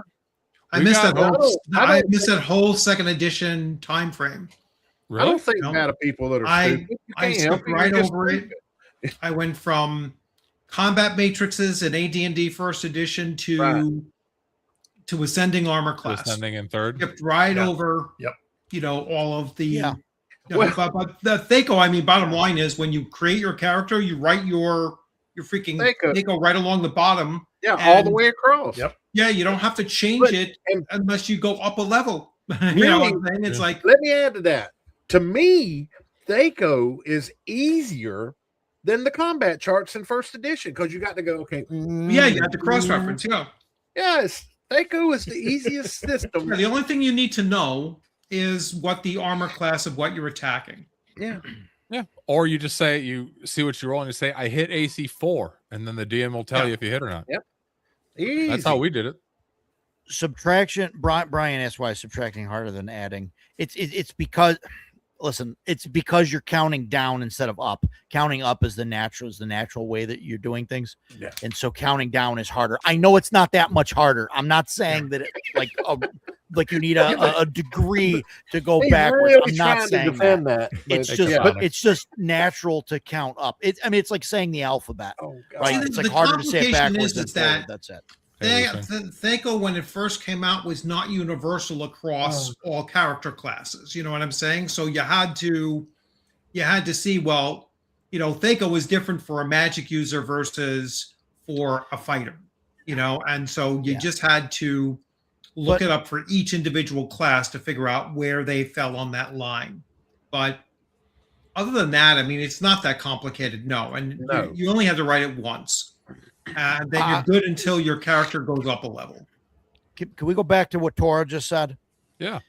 I We missed got- that whole. I I don't missed that whole second edition time frame. I Really? don't think No. bad of people that are I- stupid. You I can't help skipped it, you're right just over it. stupid. I went from combat matrices in AD&D first edition to Right. ascending armor class. Descending in third. Skipped right Yeah. over. Yep. You know all of the. Yeah. You know, but the Thaco, I mean, bottom line is when you create your character, you write your freaking Thaco. Thaco right along the bottom. Yeah, all the And- way across. Yep. Yeah, you don't have to change But- it and- unless you go up a level. You know what I'm saying? It's Yeah. like Let me add to that. To me, Thaco is easier than the combat charts in first edition because you got to go, okay. yeah, you have to cross reference. Yeah. Yes, Thaco is the easiest system. The only thing you need to know is what the armor class of what you're attacking. Yeah. Yeah. Or you just say you see what you roll and you say I hit AC 4, and then the DM will tell Yeah. you if you hit or not. Easy. That's how we did it. Subtraction. Brian asked why is subtracting harder than adding. It's because. Listen, it's because you're counting down instead of up. Counting up is the natural way that you're doing things. Yeah. And so counting down is harder. I know it's not that much harder. I'm not saying that it, like you need a degree to go He's backwards. really I'm not trying to saying that. defend that. It's but just yeah. it's just natural to count up. It's like saying the alphabet. Oh, God. Right? See, It's the like harder to say it complication backwards is than that- forward. That's it. Hey, Thaco, when it first came out, was not universal across all character classes. You know what I'm saying? So you had to see, well, you know, Thaco was different for a magic user versus for a fighter, you know, and so you Yeah. just had to look But- it up for each individual class to figure out where they fell on that line. But other than that, I mean, it's not that complicated. No, and No. you only have to write it once. And then you're good until your character goes up a level. Can we go back to what Tora just said? Yeah.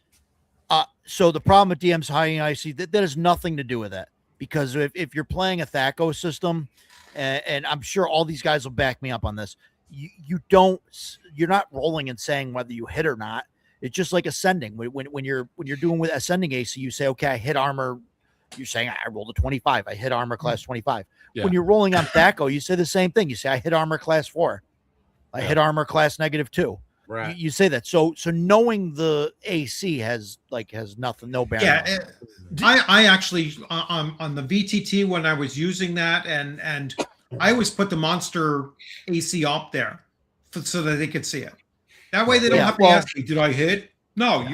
So the problem with DM's hiding IC that has nothing to do with it, because if you're playing a Thaco system, and I'm sure all these guys will back me up on this, you're not rolling and saying whether you hit or not. It's just like ascending. When you're doing with ascending AC, you say, okay, I hit armor. You're saying I rolled a 25. I hit armor class 25. Yeah. When you're rolling on Thaco, you say the same thing. You say I hit armor class 4. I Yeah. hit armor class -2. Right. You say that. So knowing the AC has nothing, no bearing. Yeah, on it. I actually on the VTT when I was using that, and I always put the monster AC up there so that they could see it. That way they don't Yeah, have to well- ask me, did I hit? No,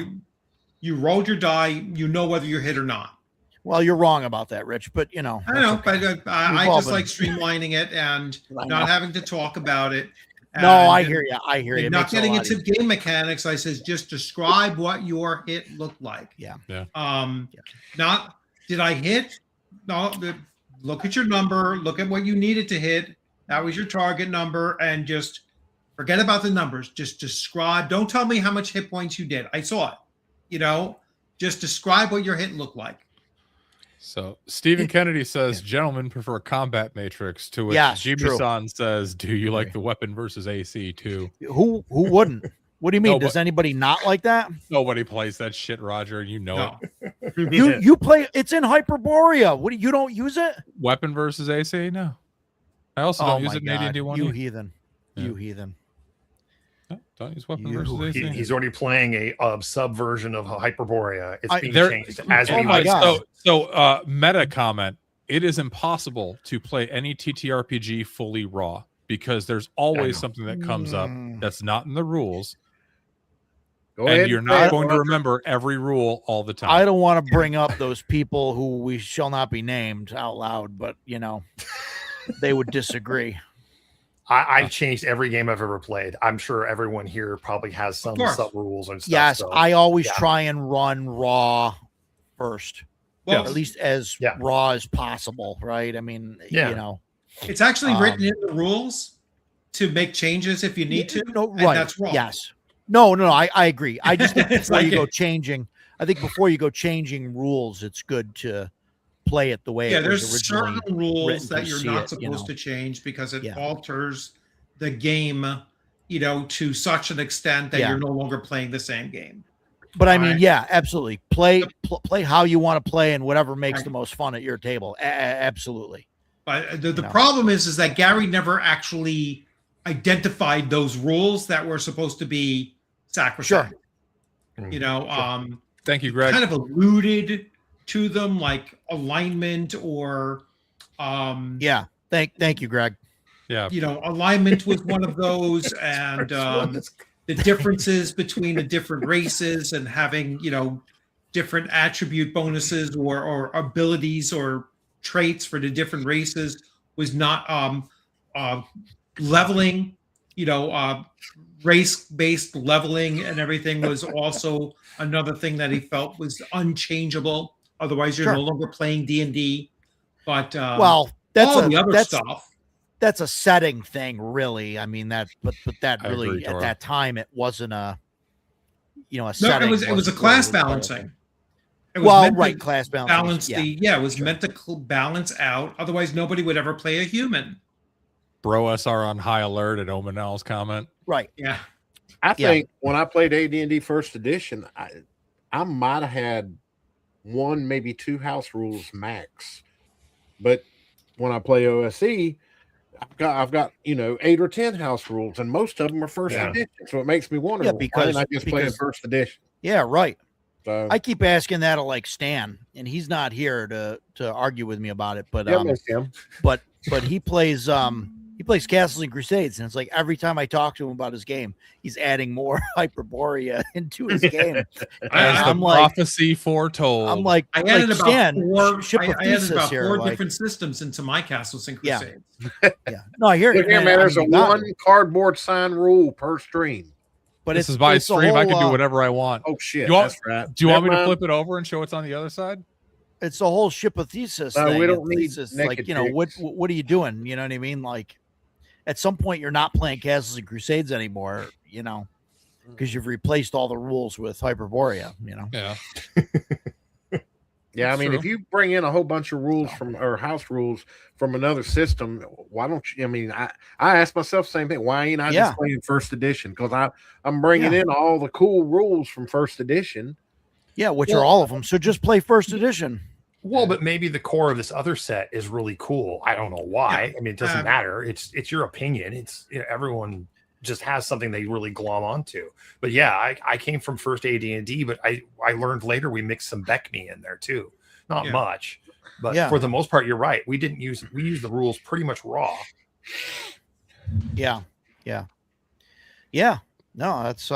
you rolled your die, you know whether you're hit or not. Well, you're wrong about that, Rich. But I know, that's okay. but I We've all just been- like streamlining it and I not know. having to talk about it. No, I And- hear you. I hear you. and It not makes it a getting lot into easier. game mechanics, I says just describe what your hit looked like. Yeah. Yeah. Yeah. Not did I hit? No, look at your number, look at what you needed to hit. That was your target number, and just forget about the numbers. Just describe. Don't tell me how much hit points you did. I saw it. You know, just describe what your hit looked like. So Stephen Kennedy says, "Gentlemen prefer combat matrix." To which Yes, Jimmy true. San says, "Do you like the weapon versus AC too?" Who wouldn't? What do you mean? No, Does but- anybody not like that? Nobody plays that shit, Roger. You know No. it. You play it's in Hyperborea. What you don't use it? Weapon versus AC? No. I also don't use it in AD&D 1. You heathen. Yeah. You heathen. No, don't use weapon You- versus AC. He's already playing a subversion of Hyperborea. It's being there- changed as Oh we my might. God. So meta comment. It is impossible to play any TTRPG fully raw because there's always something that comes up that's not in the rules, Go ahead. and you're say not it, going to Roger. remember every rule all the time. I don't want to bring up those people who we shall not be named out loud, but they would disagree. I've changed every game I've ever played. I'm sure everyone here probably has some course. sub rules and stuff. Yes, so. I always yeah. try and run raw first, Well, at least as Yeah. raw as possible, right? I mean, Yeah. it's actually written Um, in the rules to make changes if you need to. No, and right? that's wrong. Yes. No. I agree. I just think It's before like you go it- changing, rules, it's good to play it the way Yeah, it was there's originally. certain rules written that to you're see not it, supposed to change because it Yeah. alters the game, to such an extent that Yeah. you're no longer playing the same game. But I mean, Alright. yeah, absolutely. Play how you want to play and whatever makes Right. the most fun at your table. Absolutely. But the No. problem is that Gary never actually identified those rules that were supposed to be sacrosanct. Thank you, Greg. Kind of alluded to them like alignment or Yeah. Thank you, Greg. Yeah. alignment was one of those, and the differences between the different races and having different attribute bonuses or abilities or traits for the different races was not leveling. Race-based leveling and everything was also another thing that he felt was unchangeable. Otherwise, you're Sure. no longer playing D&D. But Well, that's all the other stuff. that's a setting thing, really. I mean that, but that I really agree, at Toro. that time it wasn't a a No, setting. it was a wasn't class really part of it. balancing. It was Well, meant to right, class balancing. balance Yeah. it was meant to balance out. Otherwise, nobody would ever play a human. Bro SR on high alert at Omanel's comment. Right. Yeah. I Yeah. think when I played AD&D first edition, I might have had one, maybe two house rules max. But when I play OSE, I've got 8 or 10 house rules, and most of them are first Yeah. edition. So it makes me wonder, Yeah, why didn't I just play the because- first edition? Yeah, right. So I keep asking that of like Stan, and he's not here to argue with me about it. But yeah, miss him. but he plays Castles and Crusades, and it's like every time I talk to him about his game, he's adding more Hyperborea into his game. As I'm the like- prophecy foretold. I'm like, I added like, about Stan, four. ship I of added thesis about here. four like, different systems into my Castles and Yeah. Crusades. yeah. No, I hear Look it. here, man. I There's a mean, you got one it. cardboard sign rule per stream. But this is my it's a stream. I whole, can do whatever I want. Oh shit, You want- that's right. Do you want me to Never mind. flip it over and show what's on the other side? It's the whole ship of thesis. No, we thing. don't It's need just naked like chicks. what are you doing? You know what I mean? Like at some point you're not playing Castles and Crusades anymore. Because you've replaced all the rules with Hyperborea. Yeah. Yeah, I mean, True. if you bring in a whole bunch of rules or house rules from another system, why don't you? I mean, I ask myself the same thing. Why ain't I Yeah. just playing first edition? Because I'm bringing Yeah. in all the cool rules from first edition. Yeah, which are all of them. So just play first edition. Well, but maybe the core of this other set is really cool. I don't know why. I mean, it doesn't matter. It's your opinion. It's everyone just has something they really glom onto. But yeah, I came from first AD&D, but I learned later we mixed some Beckme in there too. Not Yeah. much, but Yeah. for the most part, you're right. We used the rules pretty much raw. Yeah. No, that's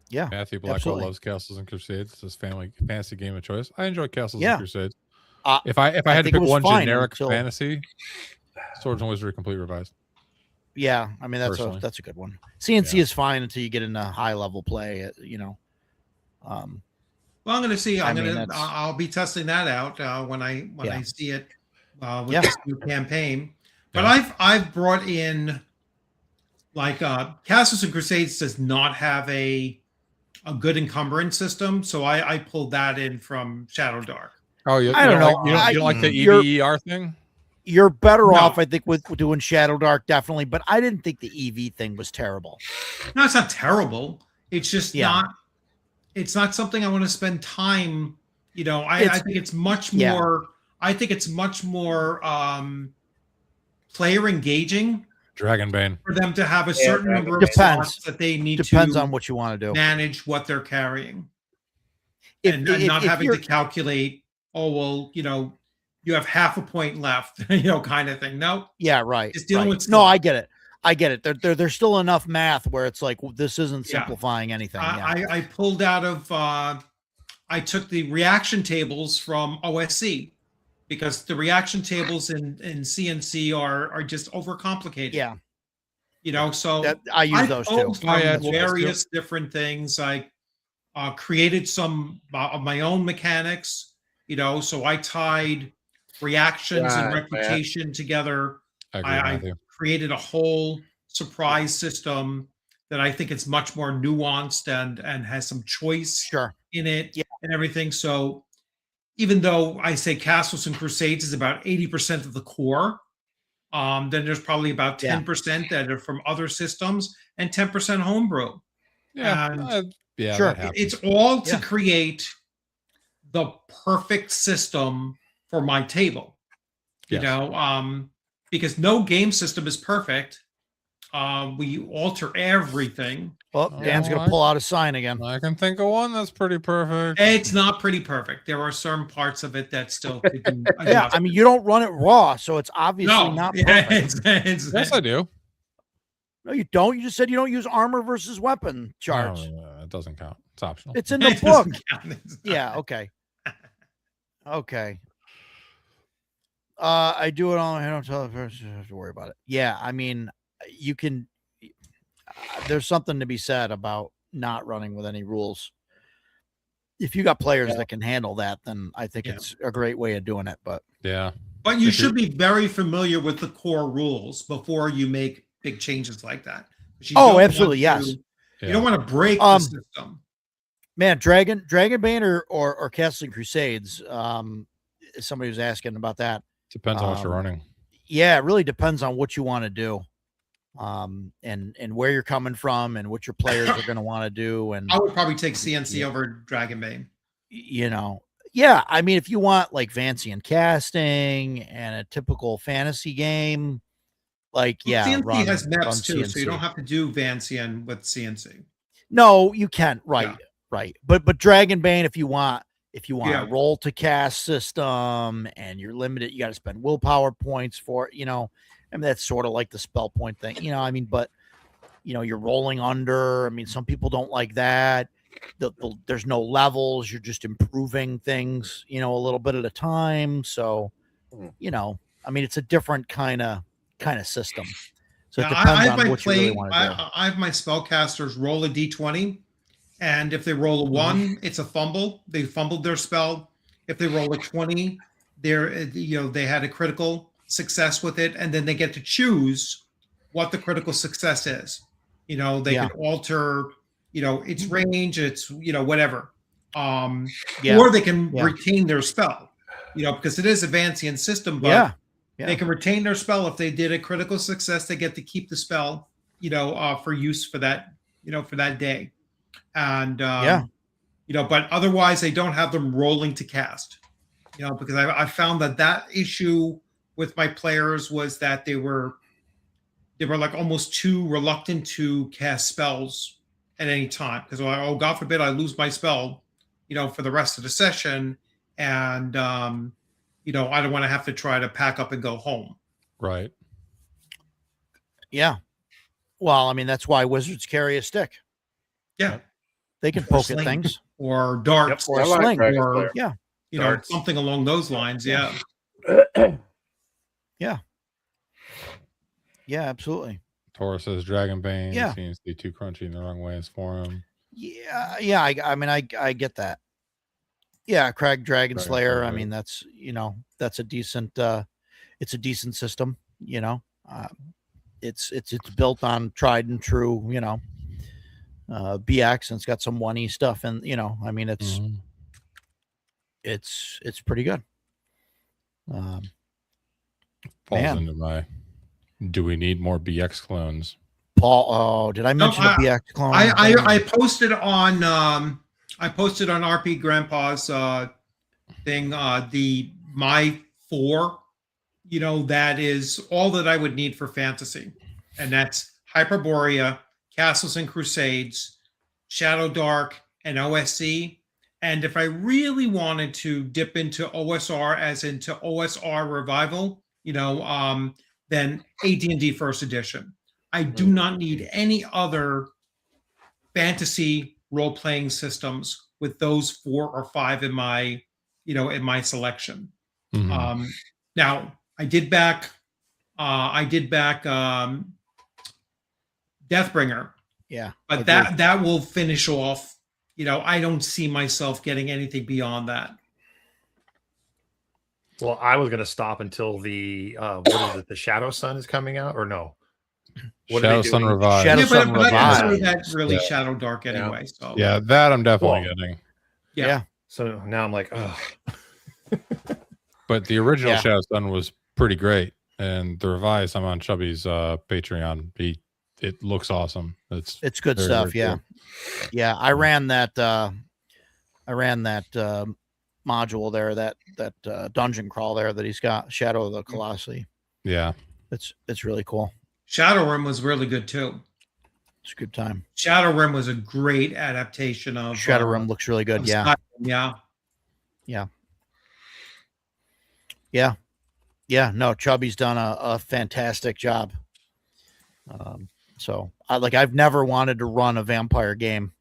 yeah. Matthew Blackwell Absolutely. loves Castles and Crusades. It's his family fantasy game of choice. I enjoy Castles Yeah. and Crusades. Uh, If I I had to think it pick was one fine generic until- fantasy, Swords and Wizardry Complete Revised. Yeah, I mean Personally. that's a good one. CNC Yeah. is fine until you get into high level play. Well, I'm going to see. I mean, that's- I'll be testing that out when I Yeah. see it with Yeah. this new campaign. But Yeah. I've brought in like Castles and Crusades does not have a good encumbrance system, so I pulled that in from Shadow Dark. Oh, I don't know. You don't like the You're- EVER thing? You're better No. off, I think, with doing Shadow Dark, definitely. But I didn't think the EV thing was terrible. No, it's not terrible. It's just Yeah. not. It's not something I want to spend time. I It's- think it's much yeah. more. I think it's much more player engaging Dragonbane. for them to have a Yeah, certain number of Depends. slots that they need Depends to on what you want to do. manage what they're carrying, If- and if- not if having you're- to calculate. Oh well, you have half a point left, kind of thing. No, Yeah, right. Just dealing right. with No, stuff. I get it. I get it. There's still enough math where it's like, well, this isn't Yeah. simplifying anything. Yeah. I pulled out of. I took the reaction tables from OSC because the reaction tables in CNC are just overcomplicated. Yeah. So I use I those too. pulled from Oh, yeah, well, that's various different things. I created some of my own mechanics. So I tied reactions and Right, reputation together. I agree, I Matthew. created a whole surprise system that I think it's much more nuanced and has some choice Sure. in it Yeah. and everything. So even though I say Castles and Crusades is about 80% of the core, then there's probably about Yeah. 10% that are from other systems and 10% homebrew. Yeah, and yeah, Sure. that happens. It's all to Yeah. create the perfect system for my table. Yes. Because no game system is perfect. We alter everything. Well, Oh, Dan's gonna I- pull out a sign again. I can think of one that's pretty perfect. It's not pretty perfect. There are certain parts of it that still could do Yeah, I mean, you don't run it raw, so it's obviously no, not yeah, perfect. Yes, I do. No, you don't. You just said you don't use armor versus weapon charts. No, it doesn't count. It's optional. It's in the it book. doesn't count. It's not- Yeah. Okay. Okay. I do it all. I don't tell the person. You have to worry about it. Yeah. I mean, you can. There's something to be said about not running with any rules. If you got players Yeah. that can handle that, then I think Yeah. it's a great way of doing it. But Yeah. But you If you- should be very familiar with the core rules before you make big changes like that. 'Cause you Oh, don't want absolutely, yes. to- Yeah. You don't want to break the Um, system. man, Dragonbane or Castles and Crusades. Somebody was asking about that. Depends on what you're running. Yeah, it really depends on what you want to do. And where you're coming from and what your players are going to want to do. And, I would probably take CNC Yeah. over Dragonbane. yeah, I mean, if you want like fancy and casting and a typical fantasy game, like, Well, yeah, CNC has run maps too, so you CNC. don't have to do Vancian with CNC. No, you can't. Right. Yeah. Right. But Dragonbane, if you want Yeah. a roll to cast system and you're limited, you got to spend willpower points for, I mean, that's sort of like the spell point thing, I mean, but you're rolling under. I mean, some people don't like that. There's no levels. You're just improving things, a little bit at a time. So, I mean, it's a different kind of system. So it Yeah, depends I have on my what you really want to do. I have my spellcasters roll a d20, and if they roll a Mm-hmm. 1, it's a fumble. They fumbled their spell. If they roll a 20, they had a critical success with it, and then they get to choose what the critical success is. They Yeah. can alter, its range, it's whatever. Yeah. Or they can Yeah. retain their spell, because it is a Vancian system, but Yeah. they can retain their spell. If they did a critical success, they get to keep the spell, for use for that, for that day. And, but otherwise they don't have them rolling to cast, because I found that issue with my players was that they were like almost too reluctant to cast spells at any time. Because, oh, God forbid I lose my spell, for the rest of the session. And, I don't want to have to try to pack up and go home. Right. Yeah. Well, I mean, that's why wizards carry a stick. Yeah. They can Or poke at sling. things. Or darts. Or I like sling. Dragon Or, Slayer. Yeah. Darts. something along those lines. Yeah. Yeah, absolutely. Taurus says Dragonbane. Yeah. Seems to be too crunchy in the wrong ways for him. Yeah. Yeah. I mean, I get that. Yeah. Crag Dragon Dragon Slayer. Slayer, I right. mean, that's, that's a decent, it's a decent system, it's built on tried and true, BX, and it's got some 1E stuff. And, I mean, it's, Mhm. it's pretty good. Falls Man. into my. Do we need more BX clones? Paul, oh, did I mention the BX clone? I posted on RP Grandpa's thing the my 4, that is all that I would need for fantasy, and that's Hyperborea, Castles and Crusades, Shadow Dark, and OSC. And if I really wanted to dip into OSR, as into OSR Revival, then AD&D First Edition. I do not need any other fantasy role-playing systems with those 4 or 5 in my selection. Mhm. Now I did back Deathbringer, Yeah, but that will finish off. I don't see myself getting anything beyond that. Well, I was going to stop until the what is it? The Shadow Sun is coming out, or no? What are Shadow they Sun doing? Revive. Shadow Yeah, Sun but I consider Revive. that really Yeah. Shadow Dark anyway. So Yeah, that I'm definitely Well, getting. Yeah. So now I'm like, oh, But the original Yeah. Shadow Sun was pretty great, and the revised, I'm on Chubby's Patreon. It looks awesome. It's It's good very, stuff. very Yeah. cool. Yeah. I ran that module there, that dungeon crawl there that he's got, Shadow of the Colossi. Yeah. It's really cool. Shadow Rim was really good too. It's a good time. Shadow Rim was a great adaptation of Shadow Rim looks really good. of Yeah. Skyrim, yeah. Yeah. No, Chubby's done a fantastic job. So I've never wanted to run a vampire game.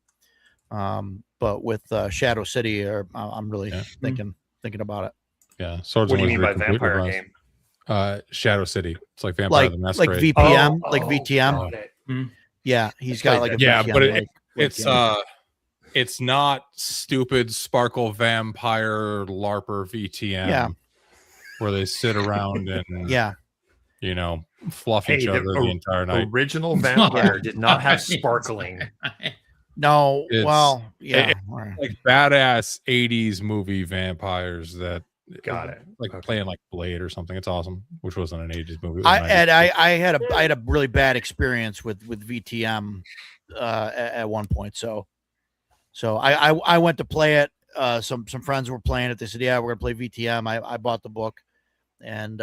But with Shadow City, I'm really Yeah. thinking about it. Yeah. Swords what do and you mean by Wizardry Complete vampire Revised. game? Shadow City. It's like Vampire the Like Masquerade. VPM, Oh, like VTM. got it. Yeah, he's got like a Yeah, VTM, but like it's game. it's not stupid sparkle vampire larper VTM. Yeah. Where they sit around and yeah. fluff Hey, each the other the entire night. Original vampire did not have sparkling. No, It's- well, yeah. it- all right. Like badass 80s movie vampires that Got it. like Okay. playing like Blade or something. It's awesome, which wasn't an 80s movie. It was I 90s. had a really bad experience with VTM at one point. So I went to play it. Some friends were playing it. They said, "Yeah, we're gonna play VTM." I bought the book, and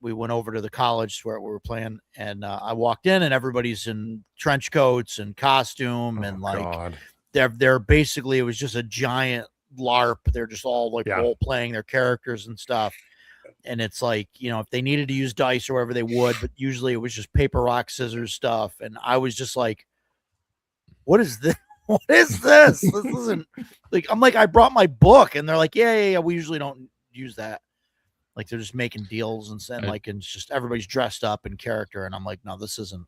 we went over to the college where we were playing. And I walked in, and everybody's in trench coats and costume, and like God. they're basically, it was just a giant LARP. They're just all like Yeah. role playing their characters and stuff. And it's like, if they needed to use dice or whatever, they would, but usually it was just paper, rock, scissors stuff. And I was just like, what is this? What is this? This isn't like, I'm like, I brought my book, and they're like, yeah, we usually don't use that. Like they're just making deals and it's just everybody's dressed up in character. And I'm like, no, this isn't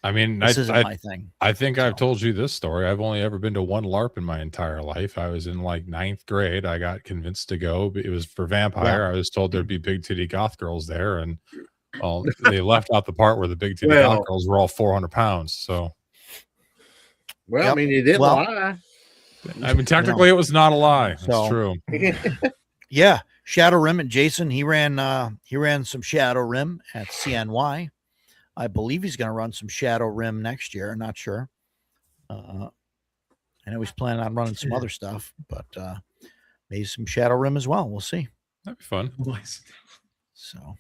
my thing. I think So. I've told you this story. I've only ever been to one LARP in my entire life. I was in like 9th grade. I got convinced to go. It was for vampire. Yeah. I was told there'd be big titty goth girls there, and they left out the part where the big titty Well. goth girls were all 400 pounds. So Well, Yep. I mean, he didn't Well- lie. I mean, technically, it was not a lie. It's So- true. Yeah, Shadow Rim and Jason, he ran some Shadow Rim at CNY. I believe he's going to run some Shadow Rim next year. I'm not sure. I know he's planning on running some other stuff, but maybe some Shadow Rim as well. We'll see. That'd be fun. So,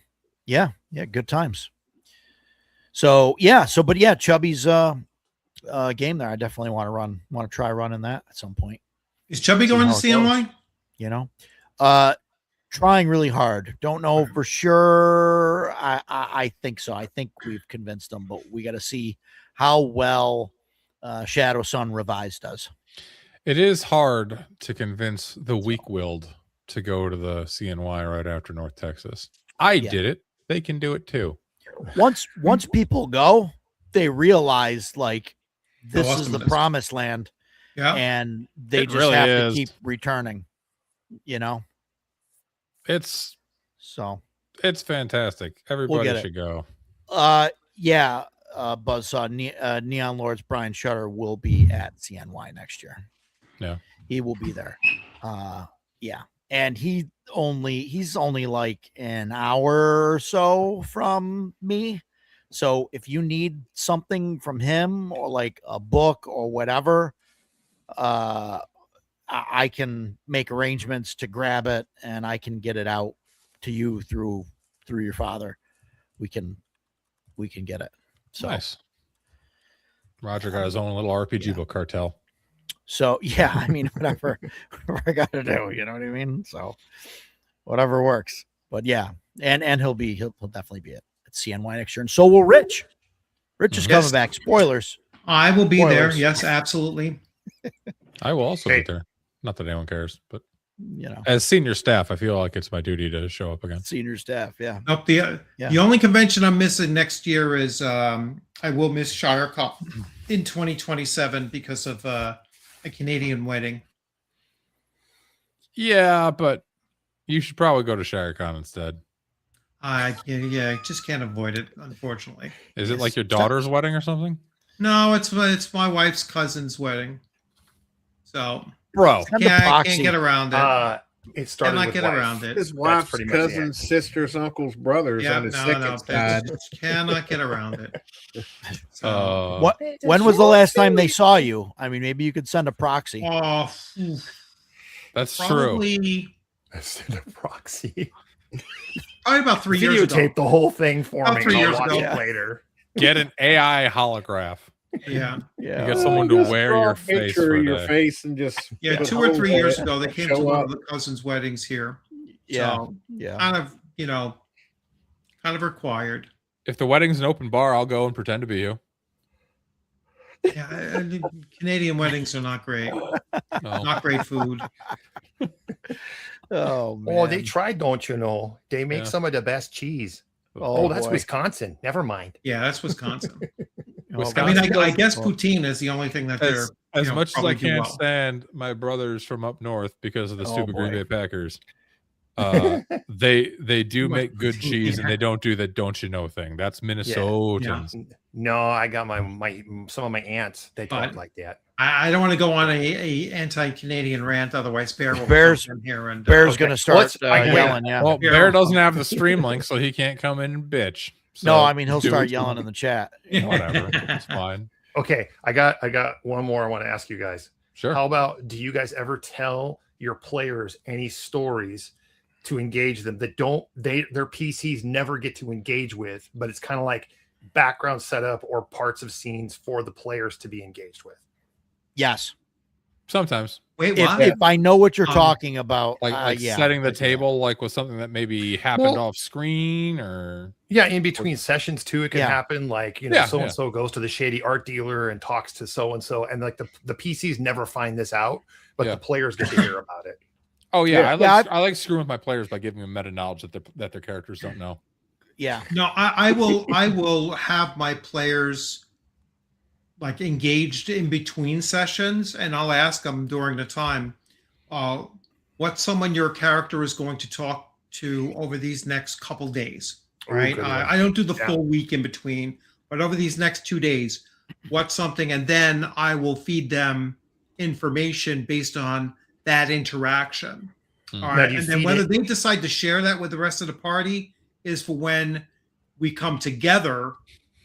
yeah, good times. But Chubby's game there, I definitely want to try running that at some point. Is Chubby going to how it CNY? Trying really hard. Don't know for sure. I think so. I think we've convinced them, but we got to see how well Shadow Sun Revised does. It is hard to convince the weak-willed to go to the CNY right after North Texas. I did it. They can do it too. Once people go, they realize like this How is awesome the it is. promised land, Yeah. and they It just really have is. to keep returning. It's So fantastic. Everybody get it. should go. Buzzsaw, Neon Lords Brian Shutter will be at CNY next year. Yeah. He will be there. and he's only like an hour or so from me. So if you need something from him or like a book or whatever, I can make arrangements to grab it and I can get it out to you through your father. We can get it. So Nice. Roger got his own little RPG book cartel. So yeah, I mean, whatever I got to do, you know what I mean? So whatever works. But yeah, and he'll definitely be at CNY next year, and so will Rich. Rich is coming back. Spoilers. I will be there. Spoilers. Yes, absolutely. I will also Hey. be there. Not that anyone cares, but You know, as senior staff, I feel like it's my duty to show up again. senior staff. Yeah. Nope, the only convention I'm missing next year is I will miss Shire Cup in 2027 because of a Canadian wedding. Yeah, but you should probably go to ShireCon instead. I just can't avoid it, unfortunately. Is it like your daughter's wedding or something? No, it's my wife's cousin's wedding. So Bro, Send yeah, the I proxy. can't get around it. It started Cannot with get wife. around it. His That's wife's pretty much cousins, sisters, uncles, brothers Yeah, on his no, second side. cannot get around it. So, What? When was the last time they saw you? I mean, maybe you could send a proxy. oh, oof, that's true. probably Send a proxy. about 3 years ago. Videotape the whole thing for About me. 3 I'll years watch ago. it Yeah. later. Get an AI holograph. Yeah, You Yeah. get someone to Just wear draw your a face picture for of a your day. face and just yeah. put 2 a or hole 3 in years it, ago, they came to show one up. of the cousins' weddings here. Yeah. So, Yeah. kind of required. If the wedding's an open bar, I'll go and pretend to be you. Yeah, Canadian weddings are not great. No. Not great food. Oh man. Oh, they tried, don't you know? They make Yeah. some of the best cheese. Oh, Oh, that's boy. Wisconsin. Never mind. Yeah, that's Wisconsin. Oh, Wisconsin I mean, I does- guess poutine is the only thing that they're As you know, much as probably I do can't well. stand my brothers from up north because of the Oh, stupid Green boy. Bay Packers, they do What make good poutine, cheese and yeah. they don't do the don't you know thing. That's Minnesotans. No, I got my some of my aunts. They talk But- like that. I don't want to go on a anti-Canadian rant, otherwise Bear will Bear's- come in here and Bear's Okay. gonna Well, start let's- I- yelling. Yeah. Well, Yeah. Bear doesn't have the stream link, so he can't come in and bitch. So No, I mean he'll do start it. yelling in the chat. Whatever, it's fine. Okay, I got one more I want to ask you guys. Sure. How about, do you guys ever tell your players any stories to engage them that their PCs never get to engage with, but it's kind of like background setup or parts of scenes for the players to be engaged with? Yes. Sometimes, Wait, If, what? if I know what you're Um, talking about, like yeah. setting the I do that. table, like with something that maybe happened Well- off screen, or Yeah, in between sessions too, it can Yeah. happen. Like, Yeah, so and so goes to the shady art dealer and talks to so and so, and like the PCs never find this out, but Yeah. the players get to hear about it. oh yeah, Yeah. I like screwing with my players by giving them meta knowledge that their characters don't know. Yeah. No, I will have my players like engaged in between sessions, and I'll ask them during the time, what someone your character is going to talk to over these next couple days. Ooh, Right? good one. I don't do the Yeah. full week in between, but over these next 2 days, what's something, and then I will feed them information based on that interaction. Mm. All Now, right. do you And then feed whether it- they decide to share that with the rest of the party is for when we come together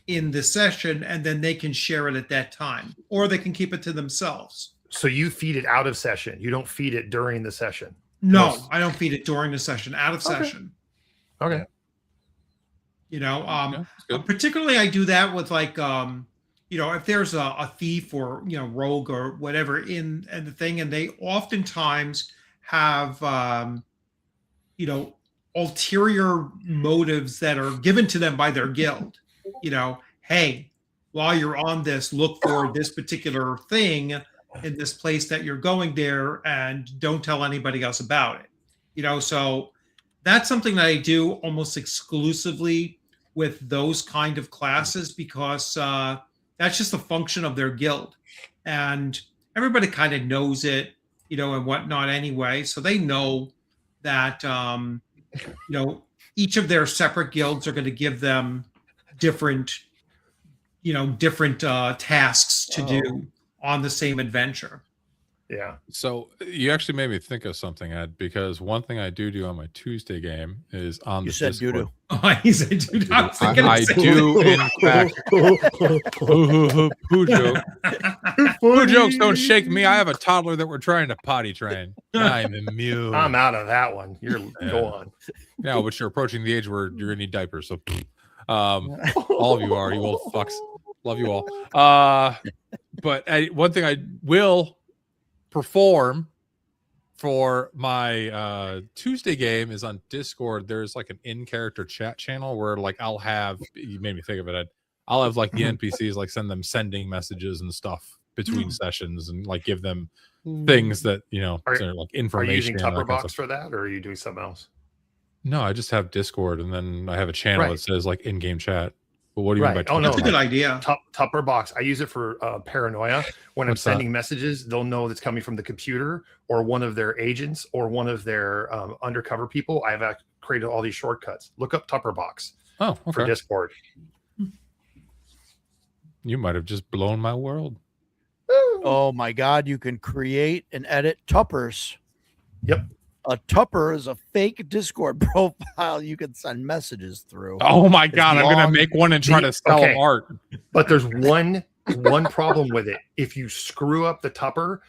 in the session, and then they can share it at that time, or they can keep it to themselves. So you feed it out of session. You don't feed it during the session. No, Most- I don't feed it during the session, out of Okay. session. Okay. You know, Yeah, that's good. particularly I do that with like if there's a thief or rogue or whatever in the thing, and they oftentimes have ulterior motives that are given to them by their guild. Hey, while you're on this, look for this particular thing in this place that you're going there, and don't tell anybody else about it. So that's something that I do almost exclusively with those kind of classes, because that's just a function of their guild, and everybody kind of knows it, and whatnot anyway. So they know that each of their separate guilds are going to give them different tasks to do on the same adventure. Yeah. So you actually made me think of something, Ed, because one thing I do on my Tuesday game is on You the said Discord. doo-doo. Oh, he said, dude, I was thinking I the same do, thing. in fact. Poo joke. Poo jokes don't shake me. I have a toddler that we're trying to potty train. I'm immune. I'm out of that one. You're go on. Yeah, but you're approaching the age where you're gonna need diapers. So, all of you are, you old fucks. Love you all. But one thing I will perform for my Tuesday game is on Discord. There's like an in-character chat channel where like I'll have, you made me think of it, Ed. I'll have like the NPCs like send them sending messages and stuff between sessions and like give them things that sort of like Are you information. using and that kind of Tupperbox stuff. for that, or are you doing something else? No, I just have Discord and then I have a channel Right. that says like in-game chat. But what do you mean Right. by Oh, no. That's a good idea. Tupperbox. I use it for paranoia. When What's I'm that? sending messages, they'll know that's coming from the computer or one of their agents or one of their undercover people. I've created all these shortcuts. Look up Tupperbox Oh, for okay. Discord. You might have just blown my world. Oh my God, you can create and edit tuppers. Yep. A tupper is a fake Discord profile you can send messages through. Oh my god, I'm gonna long. make one and try to sell Okay. art. But there's one problem with it. If you screw up the Tupper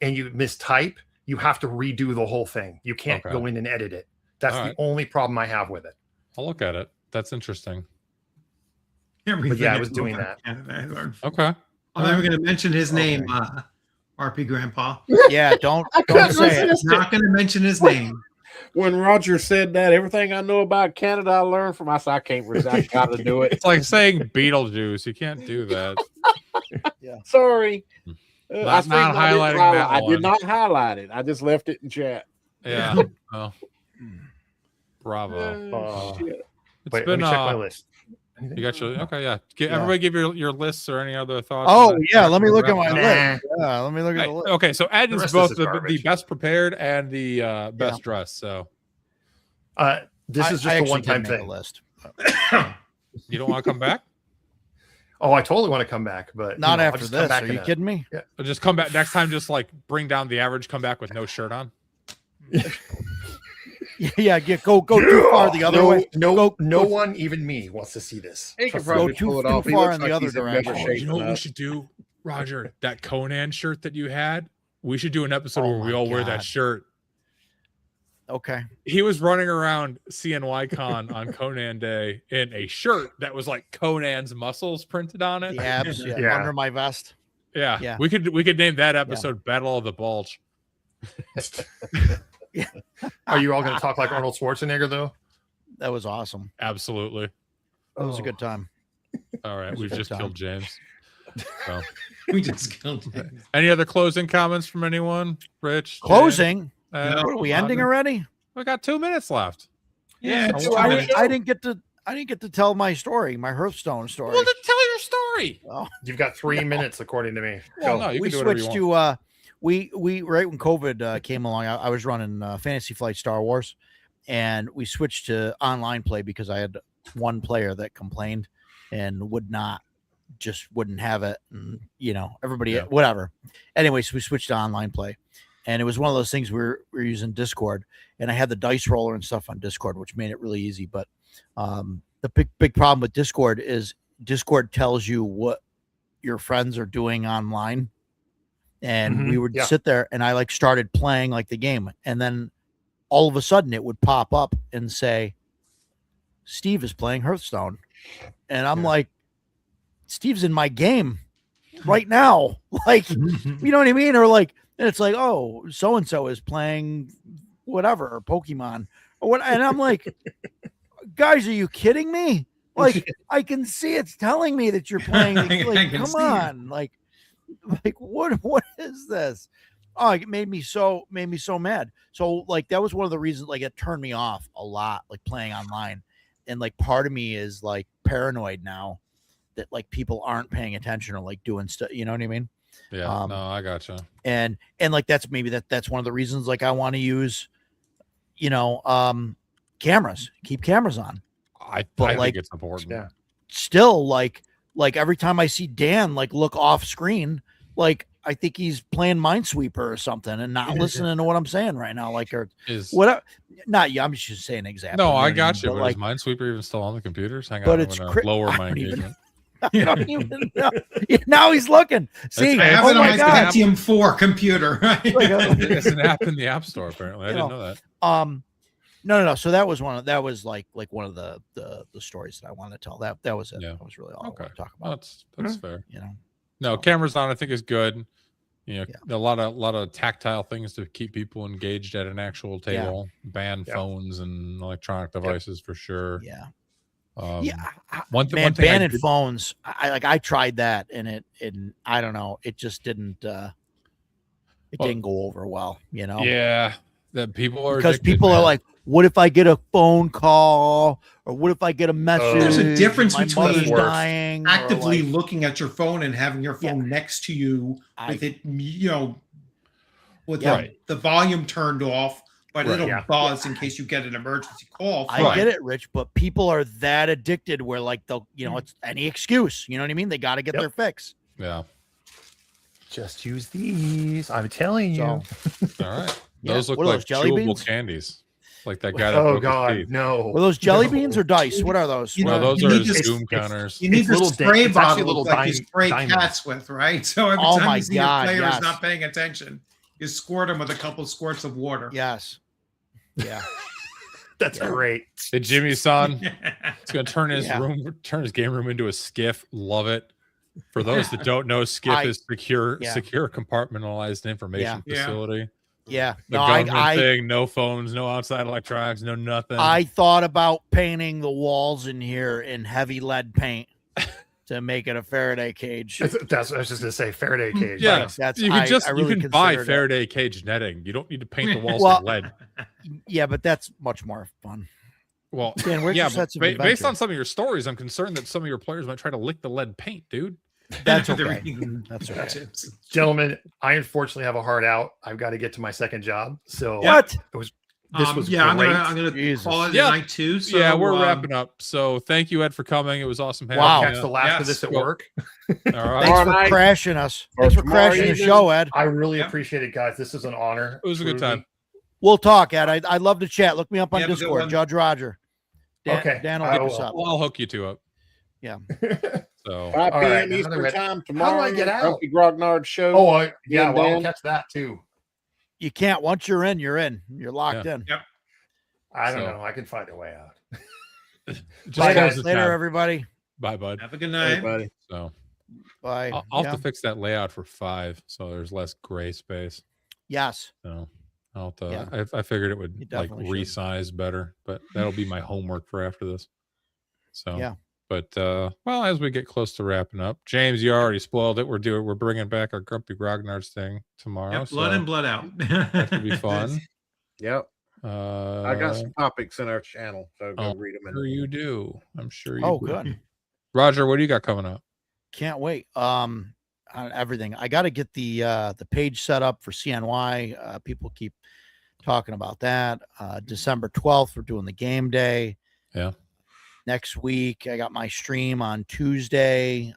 and you mistype, you have to redo the whole thing. You can't Okay. go in and edit it. That's All the right. only problem I have with it. I'll look at it. That's interesting. Everything yeah, I was is doing over. that. Yeah, Okay. I'm never going to mention his Okay. name, RP Grandpa. Yeah, don't say it. Not going to mention his name. When Roger said that, everything I know about Canada, I learned from. I said, I can't resist. I got to do it. It's like saying Beetlejuice. You can't do that. Sorry. Not see I didn't highlighting highlight- that I one. did not highlight it. I just left it in chat. Yeah. Oh. Bravo. Shit. It's Wait, let been me check my list. you got your okay, yeah. Yeah. Everybody give your lists or any other thoughts. Oh on that? yeah, let me look at my Nah. list. Yeah, let me look at the list. Okay, so Ed The is rest of both this is the garbage. best prepared and the best dressed. So This is just a actually one-time did make a thing. list. you don't want to come back? Oh, I totally want to come back, but Not I'll after just come this. back Are in you a- kidding me? Or just come back next time. Just like bring down the average. Come back with no shirt on. Yeah, go too far the other no, way. No, Go- no go- one, even me, wants to see this. He can Trust me. probably too- pull it too off. He far looks in the like other he's in better direction. shape You know what than we us. should do, Roger? That Conan shirt that you had. We should do an episode Oh where we my all wear that God. shirt. Okay. He was running around CNYCon on Conan Day in a shirt that was like Conan's muscles printed on it. The abs, Yeah. under my vest. Yeah. Yeah. We could name that episode Battle of the Bulge. Are you all going to talk like Arnold Schwarzenegger, though? That was awesome. Absolutely. That was a good time. All right. It was a We've good just time. killed James. So, We just killed him. any other closing comments from anyone? Rich? James? Closing. Uh, What are we ending already? We got 2 minutes left. Yeah, it's I too want- many. I didn't get to tell my story, my Hearthstone story. Well, then tell your story. You've got 3 minutes, according to me. Well, Go. no, you We can do whatever you switched want. to we right when COVID came along, I was running Fantasy Flight Star Wars, and we switched to online play because I had one player that complained and wouldn't have it, and everybody Yeah. whatever. Anyways, we switched to online play, and it was one of those things we were using Discord, and I had the dice roller and stuff on Discord, which made it really easy. But the big problem with Discord is Discord tells you what your friends are doing online. And we would yeah. sit there and I started playing the game. And then all of a sudden it would pop up and say, Steve is playing Hearthstone. And I'm Yeah. like, Steve's in my game right now. You know what I mean? Or and it's like, oh, so-and-so is playing whatever, or Pokemon or what. And I'm like, guys, are you kidding me? I can see it's telling me that you're playing. I can Come see it. on. What is this? Oh, it made me so mad. So that was one of the reasons it turned me off a lot, playing online. And part of me is paranoid now that people aren't paying attention or doing stuff. You know what I mean? Yeah, no, I gotcha. And that's maybe that's one of the reasons I want to use, cameras, keep cameras on. I But, think it's important. Yeah. Still, every time I see Dan look off screen, I think he's playing Minesweeper or something and not listening to what I'm saying right now. Like, or Is what? Not you. I'm just saying an example. no, you know I what got you. But But like, is Minesweeper even still on the computers? Hang on, But I'm it's gonna lower I my don't even- engagement. I don't even know. Now he's looking. See, I have oh it on my my God. Pentium 4 computer. Right? It's an app in the App Store. Apparently, I You didn't know that. No. So that was like one of the stories that I wanted to tell. That was it. Yeah. That was really all I Okay. wanted to talk Well, about. that's fair. You know, No, So- cameras on. I think is good. You know, Yeah. a lot of tactile things to keep people engaged at an actual Yeah. table. Ban Yeah. phones and electronic devices for sure. yeah. Yeah. One thing I banning did- phones. I tried that and I don't know. It just didn't. It Well, didn't go over well. You know. Yeah, that people are Because addicted, people are man. like, what if I get a phone call or what if I get a message? There's a difference my between mother's worse. dying, or Actively like, looking at your phone and having your phone next to you with it, with Right. the volume turned off, but Right, it'll yeah. buzz in case you get an emergency call. I Right. get it, Rich, but people are that addicted where like they'll, it's any excuse. You know what I mean? They got to get Yep. their fix. Yeah. Just use these. I'm telling you. So, All right. Yeah. Those look What are like those, jelly chewable beans? candies, like that guy. That Oh broke his God, teeth. no. were those jelly No. beans or dice? What are those? You No, What are- those you are need to- Zoom it's- counters. You need It's the little spray it's actually bottle little like you spray diamonds. cats with, right? So every Oh time my you see God, a player yes. is not paying attention, you squirt them with a couple squirts of water. Yes. Yeah. That's Yeah. great. Hey, Jimmy son, it's gonna turn his Yeah. turn his game room into a skiff. Love it. For those that don't know, skiff is secure compartmentalized information Yeah. facility. Yeah. The No, government thing, no phones, no outside electronics, no nothing. I thought about painting the walls in here in heavy lead paint to make it a Faraday cage. That's what I was just gonna say. Faraday cage. Yeah. Yes. That's you can I really you can buy considered it. Faraday cage netting. You don't need to paint the walls Well, with lead. Yeah, but that's much more fun. Well, Dan, where's yeah, your but sense of based adventure? on some of your stories, I'm concerned that some of your players might try to lick the lead paint, dude. That's They're okay. eating That's okay. chips. Gentlemen, I unfortunately have a hard out. I've got to get to my second job. So What? this was yeah, great. I'm gonna Jesus. call it Yeah. a night too. So, Yeah, we're wrapping up. So thank you, Ed, for coming. It was awesome having Wow. you. Catch the last of Yes. this at Well, work. All right. Thanks Tomorrow for night. crashing us. Or Thanks for tomorrow crashing the evening. show, Ed. I really Yep. appreciate it, guys. This is an honor. It was a good truly. time. We'll talk, Ed. I'd love to chat. Look me up on You have a good Discord, one. Judge Roger. Dan, Okay, Dan will I get us will. up. Well, I'll hook you two up. Yeah. So 5 All p.m. right, now Eastern they're ready. time How tomorrow. do I get out? Grumpy Grognard show. yeah, well, Dan. I'll catch that too. You can't. Once you're in, you're in. You're locked in. I don't So- know. I can find a way out. just Bye, close guys. the Later, tab. everybody. Bye, bud. Have a good night. Everybody. So Bye. I'll Yeah. have to fix that layout for 5, so there's less gray space. Yes. So I'll have to, Yeah. I figured it You would like definitely should. resize better, but that'll be my homework for after this. So Yeah. But well, as we get close to wrapping up, James, you already spoiled it. We're bringing back our Grumpy Grognards thing tomorrow. Yep, blood so in, blood out. that could be fun. Yep. I got some topics in our channel, so go read them. Sure you do. I'm sure you Oh, do. good. Roger, what do you got coming up? Can't wait. On everything. I got to get the page set up for CNY. People keep talking about that. December 12th, we're doing the game day. Yeah. Next week, I got my stream on Tuesday.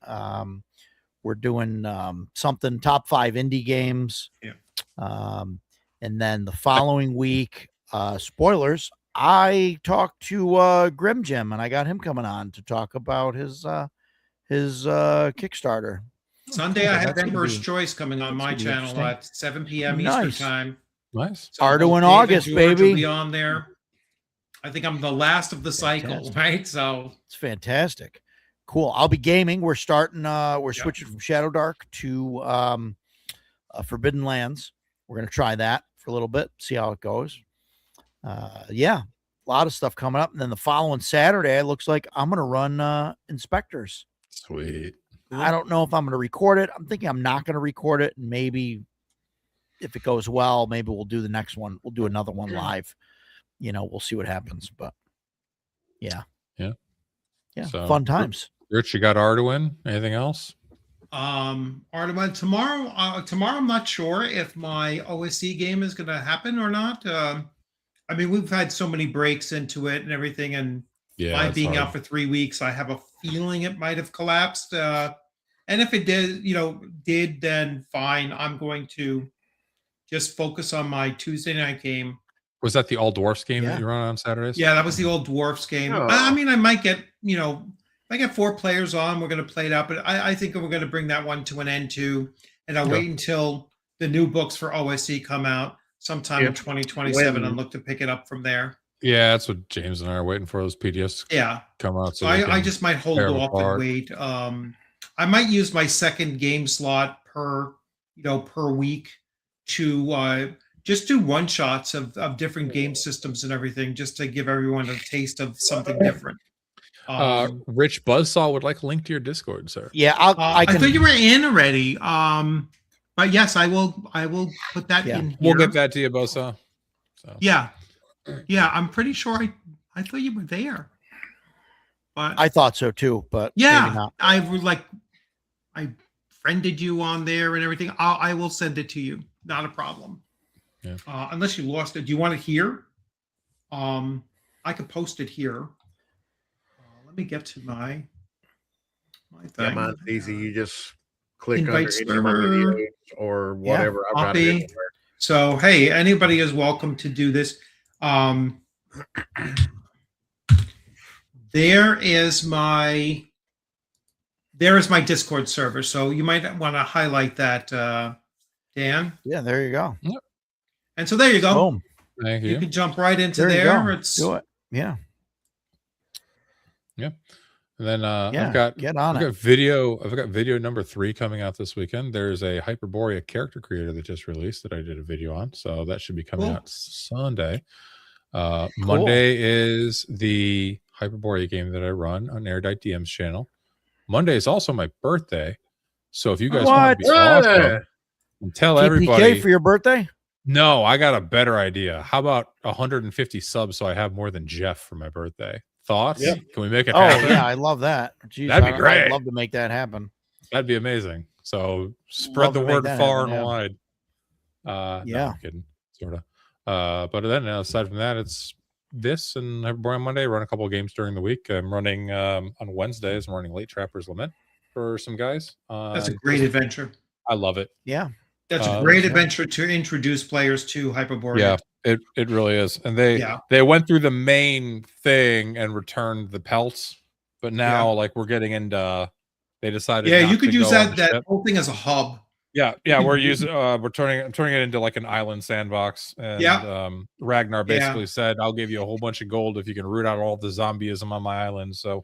We're doing something top 5 indie games. Yeah. And then the following week, spoilers, I talked to Grim Jim and I got him coming on to talk about his Kickstarter. Sunday, I Yeah, have that's gonna Emperor's be- Choice coming on that's my gonna be channel interesting. at 7 p.m. Nice. Eastern time. Nice. So Ardo in David August, George baby. will be on there. I think I'm the last of the cycle, Fantastic. right? So It's fantastic. Cool. I'll be gaming. We're starting we're switching from Shadow Dark to Forbidden Lands. We're gonna try that for a little bit, see how it goes. Yeah, a lot of stuff coming up. And then the following Saturday, it looks like I'm gonna run Inspectors. Sweet. I don't know if I'm gonna record it. I'm thinking I'm not gonna record it, and maybe if it goes well, maybe we'll do the next one. We'll do another one live. You know, we'll see what happens. But yeah. So, Fun times. Rich, you got Arduin? Anything else? Artemis, tomorrow I'm not sure if my OSC game is going to happen or not. I mean, we've had so many breaks into it and everything, and Yeah. I it's being hard. out for 3 weeks, I have a feeling it might have collapsed. And if it did, then fine. I'm going to just focus on my Tuesday night game. Was that the All Dwarfs game Yeah. that you run on Saturdays? Yeah, that was the old Dwarfs game. Oh. I mean, I might get, if I get 4 players on, we're going to play it out. But I think we're going to bring that one to an end too. And I'll wait until the new books for OSC come out sometime in 2027 and look to pick it up from there. Yeah, that's what James and I are waiting for, those PDFs to Yeah. come out. So we I can just might hold tear them off apart. and wait. I might use my second game slot per week to just do one shots of different game systems and everything, just to give everyone a taste of something different. Rich Buzzsaw would like a link to your Discord, sir. Yeah, I thought you were in already. But yes, I will put that in here. We'll get that to you, Buzzsaw. So Yeah. I'm pretty sure I thought you were there. But I thought so too, but maybe yeah, not. I friended you on there and everything. I will send it to you. Not a problem. Yeah. Unless you lost it. Do you want it here? I could post it here. Let me get to my thing. Yeah, mine's easy. You just click Invite under any of my server. videos or whatever. I've got it Copy. everywhere. So hey, anybody is welcome to do this. There is my Discord server. So you might want to highlight that, Dan. Yeah, there you go. And so there you go. Boom. thank You you. can jump right into There you there. go. It's Do it. Yeah. And then Yeah. I've got Get on I've it. got video number 3 coming out this weekend. There's a Hyperborea character creator that just released that I did a video on, so that should be coming Cool. out Sunday. Monday is the Hyperborea game that I run on Erudite DM's channel. Monday is also my birthday, so if you guys want to be awesome and tell TPK everybody, for your birthday? no, I got a better idea. How about 150 subs so I have more than Jeff for my birthday? Thoughts? Yep. Can we make it Oh happen? yeah, I love that. Jeez, That'd be I'd great. love to make that happen. That'd be amazing. So spread Love the to make word that far happen, and yeah. wide. No, Yeah. I'm kidding, sort of. But then aside from that, it's this and Hyperborea on Monday. Run a couple of games during the week. I'm running on Wednesdays. I'm running Late Trapper's Lament for some guys. that's a great adventure. I love it. Yeah. That's a great yeah. adventure to introduce players to Hyperborea. Yeah, it really is. And they went through the main thing and returned the pelts, but now like we're getting into. They decided. Yeah, not you could to use go on that the ship. whole thing as a hub. Yeah, we're using I'm turning it into like an island sandbox. And Ragnar basically said, I'll give you a whole bunch of gold if you can root out all the zombieism on my island. So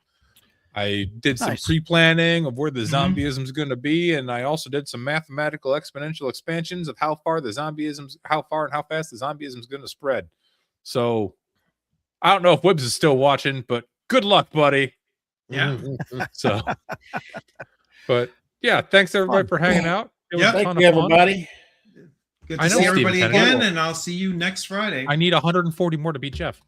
I did some Nice. pre-planning of where the zombieism is going to be, and I also did some mathematical exponential expansions of how far and how fast the zombieism is going to spread. So I don't know if Wibbs is still watching, but good luck, buddy. Yeah. So, but yeah, thanks everybody for hanging out. It was Yeah. a Thank ton you, of fun. everybody. Good I to know see Steven everybody Kennedy. again, and I'll see you next Friday. I need 140 more to beat Jeff.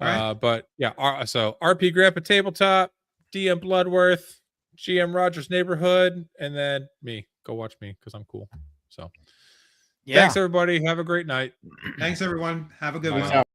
All right. But yeah, so RP Grandpa Tabletop, DM Bloodworth, GM Rogers Neighborhood, and then me. Go watch me because I'm cool. So Yeah. thanks everybody. Have a great night. Thanks, everyone. Have a good Bye. one. Out.